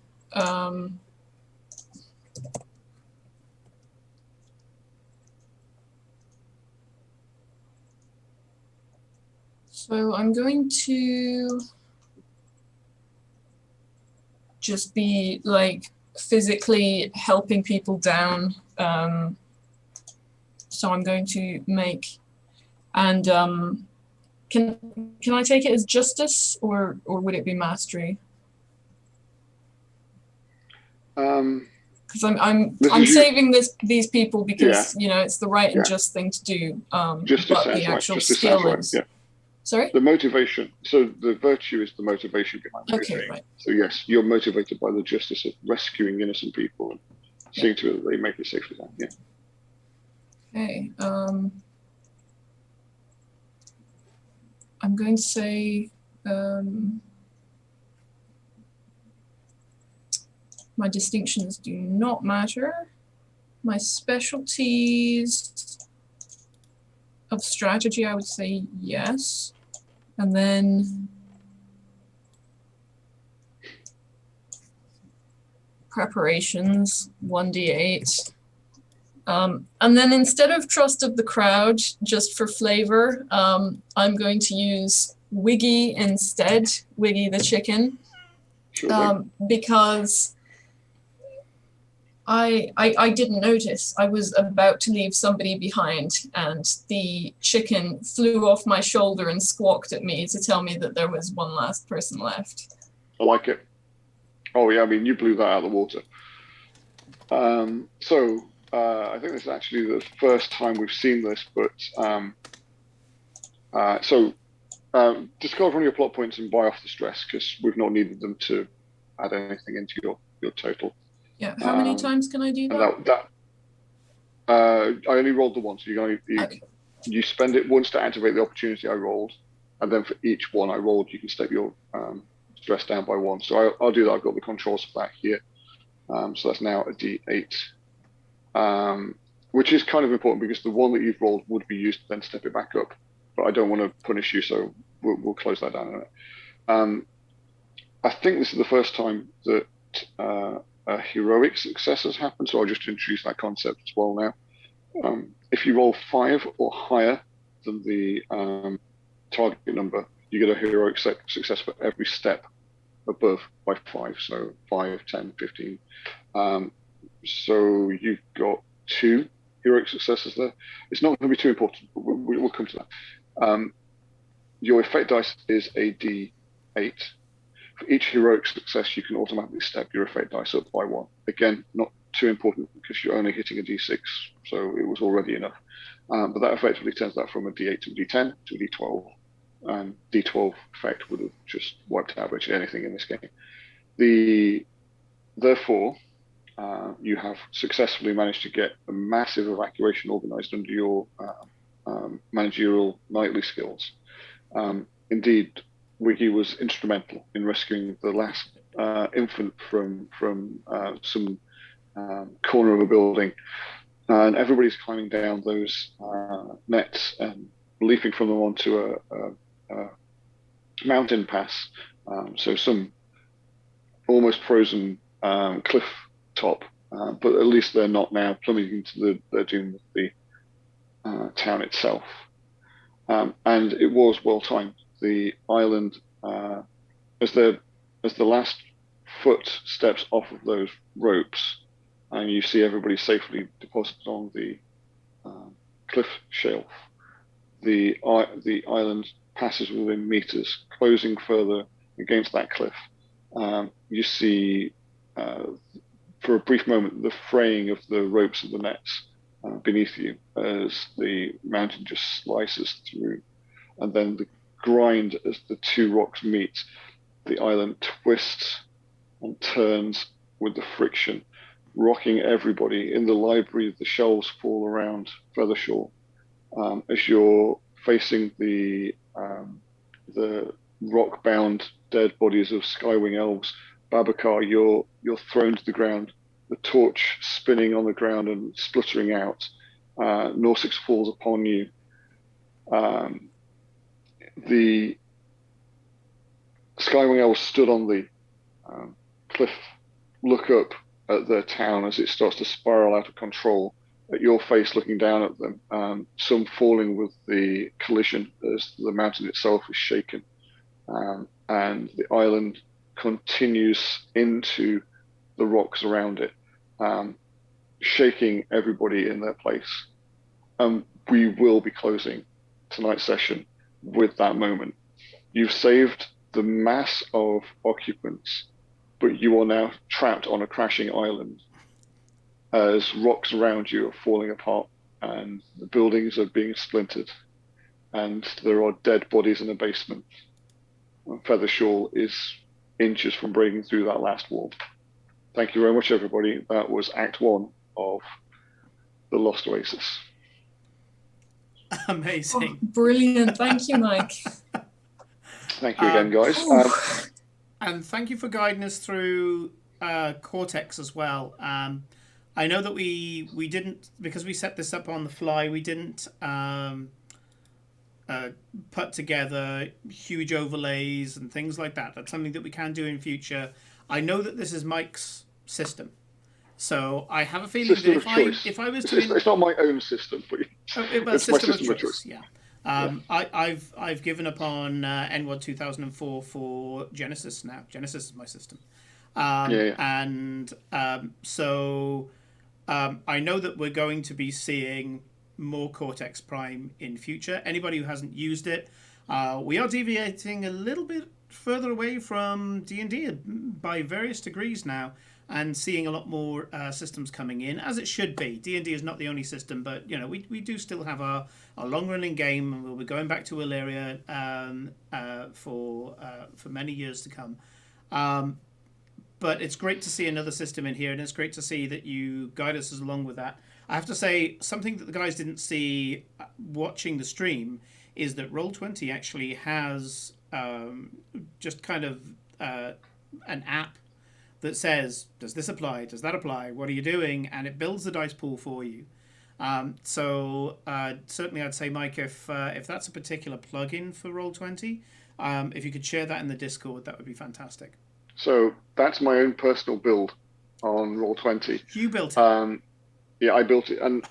C: So I'm going to just be like physically helping people down. So I'm going to make, and can I take it as justice or would it be mastery? Because I'm saving these people because it's the right and just thing to do.
B: Justice
C: but the actual
B: right.
C: skill is.
B: Yeah.
C: Sorry?
B: The motivation. So the virtue is the motivation behind what you're doing. Right. So yes, you're motivated by the justice of rescuing innocent people and seeing to it that they make it safely down. Yeah.
C: Okay. I'm going to say my distinctions do not matter. My specialties of strategy, I would say yes. And then preparations, 1d8. And then instead of trust of the crowd, just for flavor, I'm going to use Wiggy instead, Wiggy the chicken, because I didn't notice. I was about to leave somebody behind and the chicken flew off my shoulder and squawked at me to tell me that there was one last person left.
B: I like it. Oh yeah, I mean, you blew that out of the water. I think this is actually the first time we've seen this, but discard one of your plot points and buy off the stress because we've not needed them to add anything into your total.
C: Yeah, how many times can I do that?
B: I only rolled the 1, so you spend it once to activate the opportunity I rolled, and then for each one I rolled, you can step your stress down by 1. So I'll do that. I've got the controls for that here. So that's now a D8, which is kind of important because the 1 that you've rolled would be used to then step it back up. But I don't want to punish you, so we'll close that down in a minute. I think this is the first time that a heroic success has happened, so I'll just introduce that concept as well now. If you roll 5 or higher than the target number, you get a heroic success for every step above by 5, so 5, 10, 15. So you've got 2 heroic successes there. It's not going to be too important, but we'll come to that. Your effect dice is a D8. For each heroic success, you can automatically step your effect dice up by 1. Again, not too important because you're only hitting a D6, so it was already enough. But that effectively turns that from a D8 to a D10 to a D12. and D12 effect would have just wiped out virtually anything in this game. Therefore, you have successfully managed to get a massive evacuation organized under your managerial knightly skills. Indeed, Wiggy was instrumental in rescuing the last infant from some corner of a building, and everybody's climbing down those nets and leaping from them onto a mountain pass. So some almost frozen cliff top, but at least they're not now plummeting to their doom with the town itself. And it was well timed. The island, as the last foot steps off of those ropes, and you see everybody safely deposited on the cliff shelf, the island passes within meters, closing further against that cliff. You see, for a brief moment, the fraying of the ropes of the nets beneath you as the mountain just slices through, and then the grind as the two rocks meet. The island twists and turns with the friction, rocking everybody. In the library, the shelves fall around Feathershore as you're facing the rock-bound dead bodies of Skywing elves. Babacar, you're thrown to the ground, the torch spinning on the ground and spluttering out. Norsix falls upon you. The Skywing elves stood on the cliff, look up at their town as it starts to spiral out of control, at your face looking down at them, some falling with the collision as the mountain itself is shaken. And the island continues into the rocks around it, shaking everybody in their place. We will be closing tonight's session with that moment. You've saved the mass of occupants, but you are now trapped on a crashing island as rocks around you are falling apart and the buildings are being splintered and there are dead bodies in the basement. Feathershore is inches from breaking through that last wall. Thank you very much, everybody. That was Act 1 of The Lost Oasis.
A: Amazing.
C: Oh, brilliant. Thank you, Mike.
B: Thank you again, guys.
A: And thank you for guiding us through Cortex as well. I know that we didn't, because we set this up on the fly, we didn't put together huge overlays and things like that. That's something that we can do in future. I know that this is Mike's system, so I have a feeling
B: system
A: that if I was to...
B: It's not my own system, but it's my system of choice.
A: Yeah. I've given up on NWAD 2004 for Genesis now. Genesis is my system. And so I know that we're going to be seeing more Cortex Prime in future. Anybody who hasn't used it, we are deviating a little bit further away from D&D by various degrees now, and seeing a lot more systems coming in, as it should be. D&D is not the only system, but we do still have our long-running game, and we'll be going back to Illyria for many years to come. But it's great to see another system in here, and it's great to see that you guide us along with that. I have to say, something that the guys didn't see watching the stream is that Roll20 actually has just kind of an app that says, does this apply? Does that apply? What are you doing? And it builds the dice pool for you. So certainly I'd say, Mike, if that's a particular plugin for Roll20, if you could share that in the Discord, that would be fantastic.
B: So that's my own personal build on Roll20.
A: You built it?
B: Yeah, I built it, and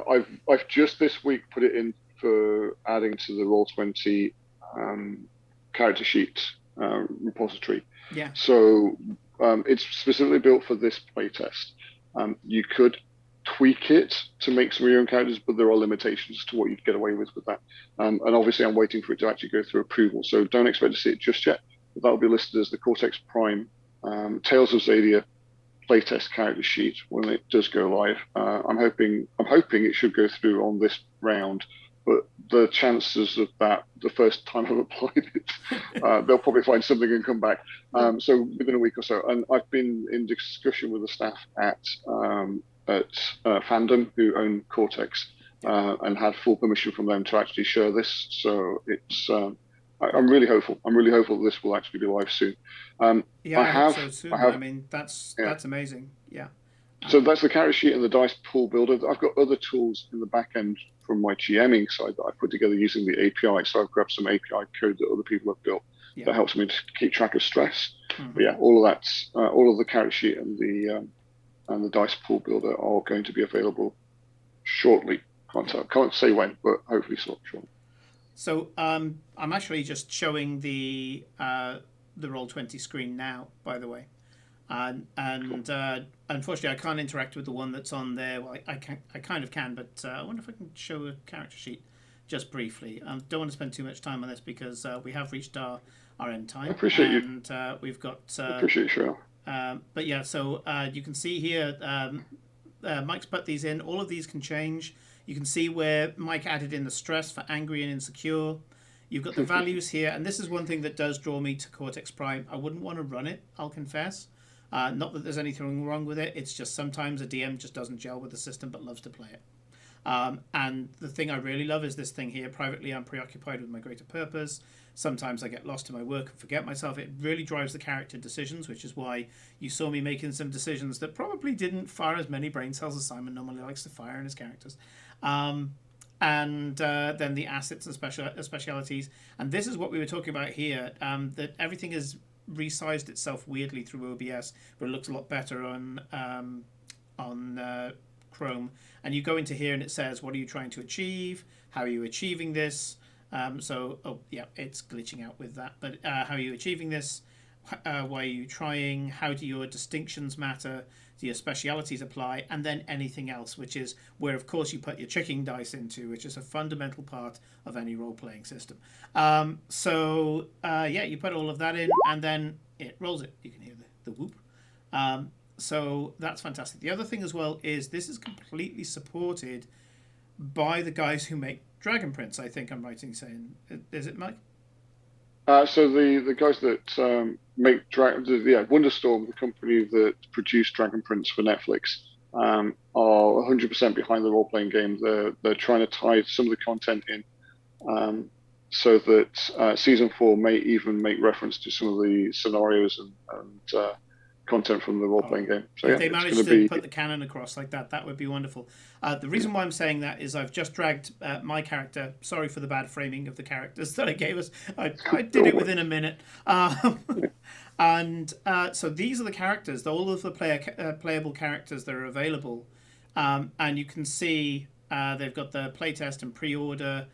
B: I've just this week put it in for adding to the Roll20 character sheet repository.
A: Yeah.
B: So it's specifically built for this playtest. You could tweak it to make some of your own characters, but there are limitations to what you'd get away with that. And obviously, I'm waiting for it to actually go through approval. So don't expect to see it just yet. But that'll be listed as the Cortex Prime Tales of Xadia playtest character sheet when it does go live. I'm hoping it should go through on this round, but the chances of that the first time I've applied it, they'll probably find something and come back. So within a week or so, and I've been in discussion with the staff at Fandom, who own Cortex, and had full permission from them to actually share this. So it's I'm really hopeful. I'm really hopeful that this will actually be live soon.
A: Yeah, I hope so too. I mean, that's amazing. Yeah.
B: So that's the character sheet and the dice pool builder. I've got other tools in the back end from my GMing side that I put together using the API. So I've grabbed some API code that other people have built that helps me to keep track of stress. But yeah, all of that's all of the character sheet and the dice pool builder are going to be available shortly. Can't say when, but hopefully shortly.
A: So I'm actually just showing the Roll20 screen now, by the way. And unfortunately, I can't interact with the one that's on there. Well, I kind of can, but I wonder if I can show a character sheet just briefly. I don't want to spend too much time on this because we have reached our end time.
B: I appreciate you.
A: And we've got.
B: I appreciate you,
A: but yeah, so you can see here, Mike's put these in. All of these can change. You can see where Mike added in the stress for angry and insecure. You've got the values here, and this is one thing that does draw me to Cortex Prime. I wouldn't want to run it, I'll confess. Not that there's anything wrong with it. It's just sometimes a DM just doesn't gel with the system but loves to play it. And the thing I really love is this thing here. Privately, I'm preoccupied with my greater purpose. Sometimes I get lost in my work and forget myself. It really drives the character decisions, which is why you saw me making some decisions that probably didn't fire as many brain cells as Simon normally likes to fire in his characters. And then the assets and specialities. And this is what we were talking about here, that everything is resized itself weirdly through OBS, but it looks a lot better on Chrome. And you go into here and it says, what are you trying to achieve? How are you achieving this? It's glitching out with that. But how are you achieving this? Why are you trying? How do your distinctions matter? Do your specialities apply? And then anything else, which is where, of course, you put your tricking dice into, which is a fundamental part of any role-playing system. You put all of that in, and then it rolls it. You can hear the whoop. So that's fantastic. The other thing as well is this is completely supported by the guys who make Dragon Prince, I think I'm right in saying. Is it, Mike?
B: So the guys that make Wonderstorm, the company that produced Dragon Prince for Netflix, are 100% behind the role-playing game. They're trying to tie some of the content in, so that season 4 may even make reference to some of the scenarios and content from the role-playing game. So
A: if they manage to put the canon across like that, that would be wonderful. The reason why I'm saying that is I've just dragged my character. Sorry for the bad framing of the characters that I gave us. I did it within a minute. So these are the characters, all of the playable characters that are available. And you can see they've got the playtest and pre-order.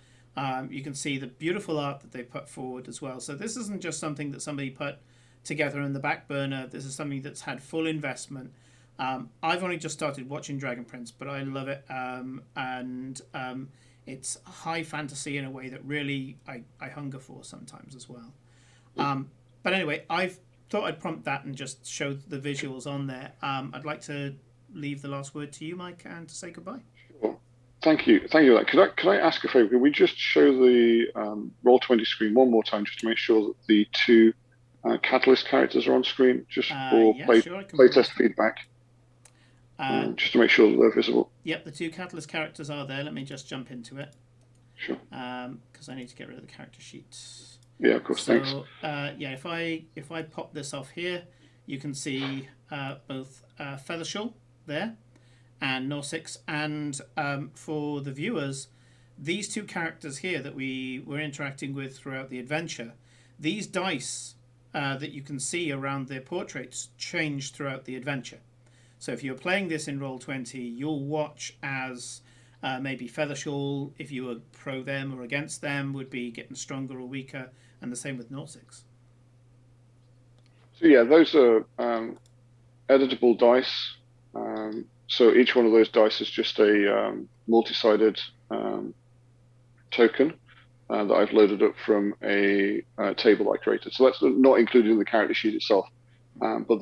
A: You can see the beautiful art that they put forward as well. So this isn't just something that somebody put together in the back burner. This is something that's had full investment. I've only just started watching Dragon Prince, but I love it. It's high fantasy in a way that really I hunger for sometimes as well. But anyway, I've thought I'd prompt that and just show the visuals on there. I'd like to leave the last word to you, Mike, and to say goodbye.
B: Sure. Thank you for that. Could I ask a favor? Can we just show the Roll20 screen one more time just to make sure that the two Catalyst characters are on screen, just for playtest feedback, just to make sure that they're visible.
A: Yep, the two Catalyst characters are there. Let me just jump into it.
B: Sure.
A: Because I need to get rid of the character sheets.
B: Yeah, of course. Thanks.
A: If I pop this off here, you can see both Feathershaw there and Norsix, and for the viewers, these two characters here that we were interacting with throughout the adventure, these dice that you can see around their portraits change throughout the adventure. So if you're playing this in Roll20, you'll watch as maybe Feathershaw, if you were pro them or against them, would be getting stronger or weaker, and the same with Norsix.
B: So yeah, those are editable dice. So each one of those dice is just a multi-sided token that I've loaded up from a table I created. So that's not included in the character sheet itself, but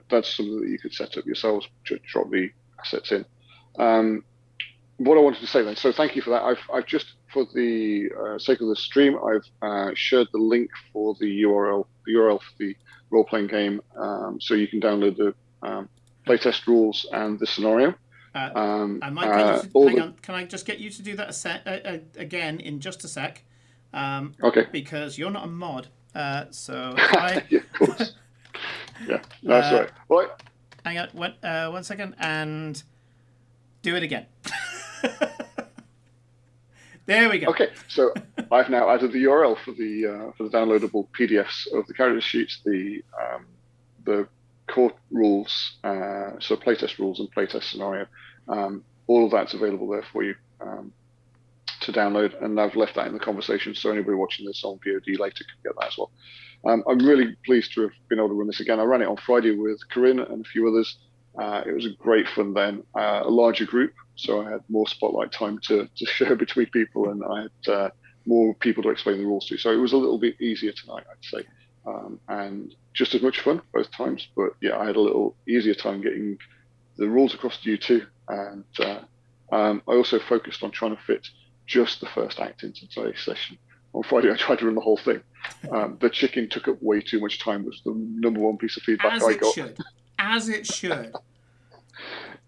B: that's something that you could set up yourselves to drop the assets in. What I wanted to say then, so thank you for that. I've just for the sake of the stream, I've shared the link for the URL for the role-playing game, so you can download the playtest rules and the scenario.
A: I might get you to, hang on. Can I just get you to do that again in just a sec?
B: Okay.
A: Because you're not a mod. So
B: yeah, of course. Yeah, no, that's all right. Right.
A: Hang on, 1 second, and do it again. There we go.
B: Okay, so I've now added the URL for the downloadable PDFs of the character sheets, the core rules, so playtest rules and playtest scenario. All of that's available there for you to download, and I've left that in the conversation, so anybody watching this on VOD later can get that as well. I'm really pleased to have been able to run this again. I ran it on Friday with Corinne and a few others. It was a great fun then, a larger group, so I had more spotlight time to share between people, and I had more people to explain the rules to. So it was a little bit easier tonight, I'd say, and just as much fun both times. But yeah, I had a little easier time getting the rules across to you too, and I also focused on trying to fit just the first act into today's session. On Friday, I tried to run the whole thing. The chicken took up way too much time, was the number one piece of feedback I got.
A: As it should.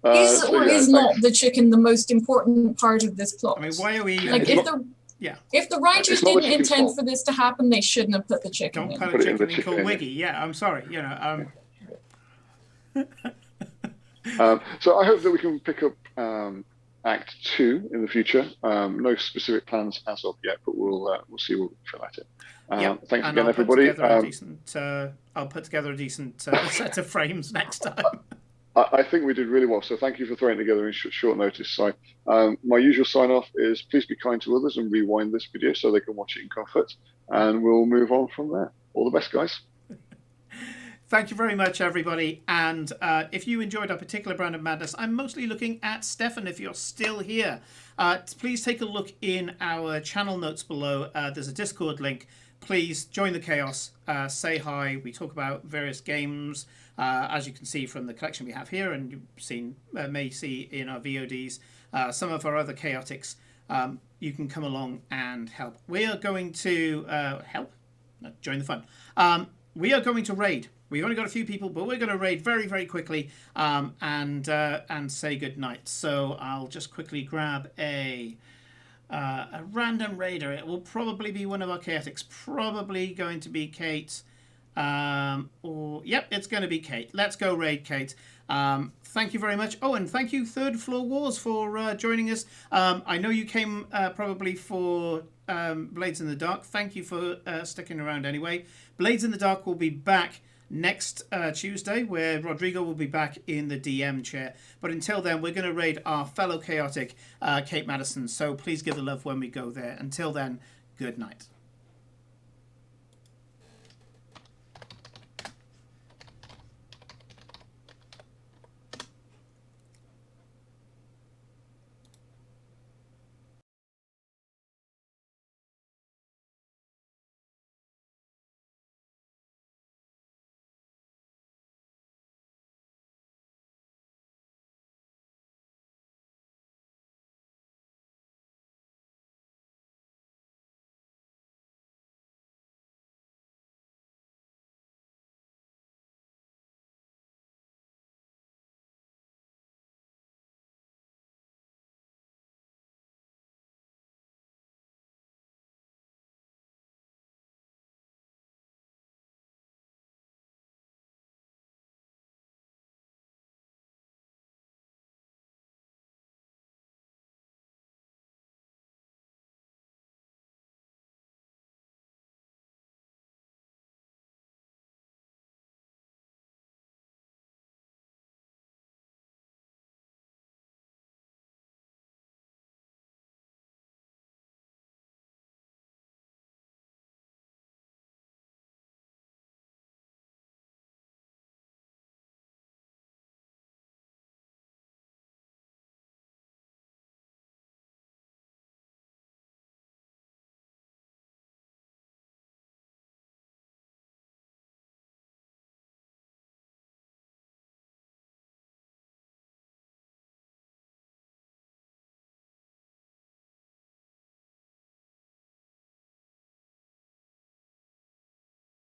C: Is or is not the chicken the most important part of this plot?
A: I mean, why are we
C: like if the writers didn't intend for this to happen, they shouldn't have put the chicken in.
A: Don't put a chicken in called Wiggy. Yeah, I'm sorry.
B: So I hope that we can pick up Act 2 in the future. No specific plans as of yet, but we'll see what we can fill at it. Thanks again, everybody.
A: I'll put together a decent set of frames next time.
B: I think we did really well, so thank you for throwing it together in short notice. So my usual sign-off is please be kind to others and rewind this video so they can watch it in comfort, and we'll move on from there. All the best, guys.
A: Thank you very much, everybody. And if you enjoyed our particular brand of madness, I'm mostly looking at Stefan, if you're still here. Please take a look in our channel notes below. There's a Discord link. Please join the chaos, say hi. We talk about various games, as you can see from the collection we have here, and you've may see in our VODs, some of our other chaotics. You can come along and help. We are going to join the fun. We are going to raid. We've only got a few people, but we're going to raid very, very quickly and say good night. So I'll just quickly grab a random raider. It will probably be one of our chaotics. Probably going to be Kate. Yep, it's going to be Kate. Let's go raid Kate. Thank you very much. Oh, and thank you, Third Floor Wars, for joining us. I know you came probably for Blades in the Dark. Thank you for sticking around anyway. Blades in the Dark will be back next Tuesday, where Rodrigo will be back in the DM chair. But until then, we're going to raid our fellow chaotic, Kate Madison. So please give the love when we go there. Until then, good night.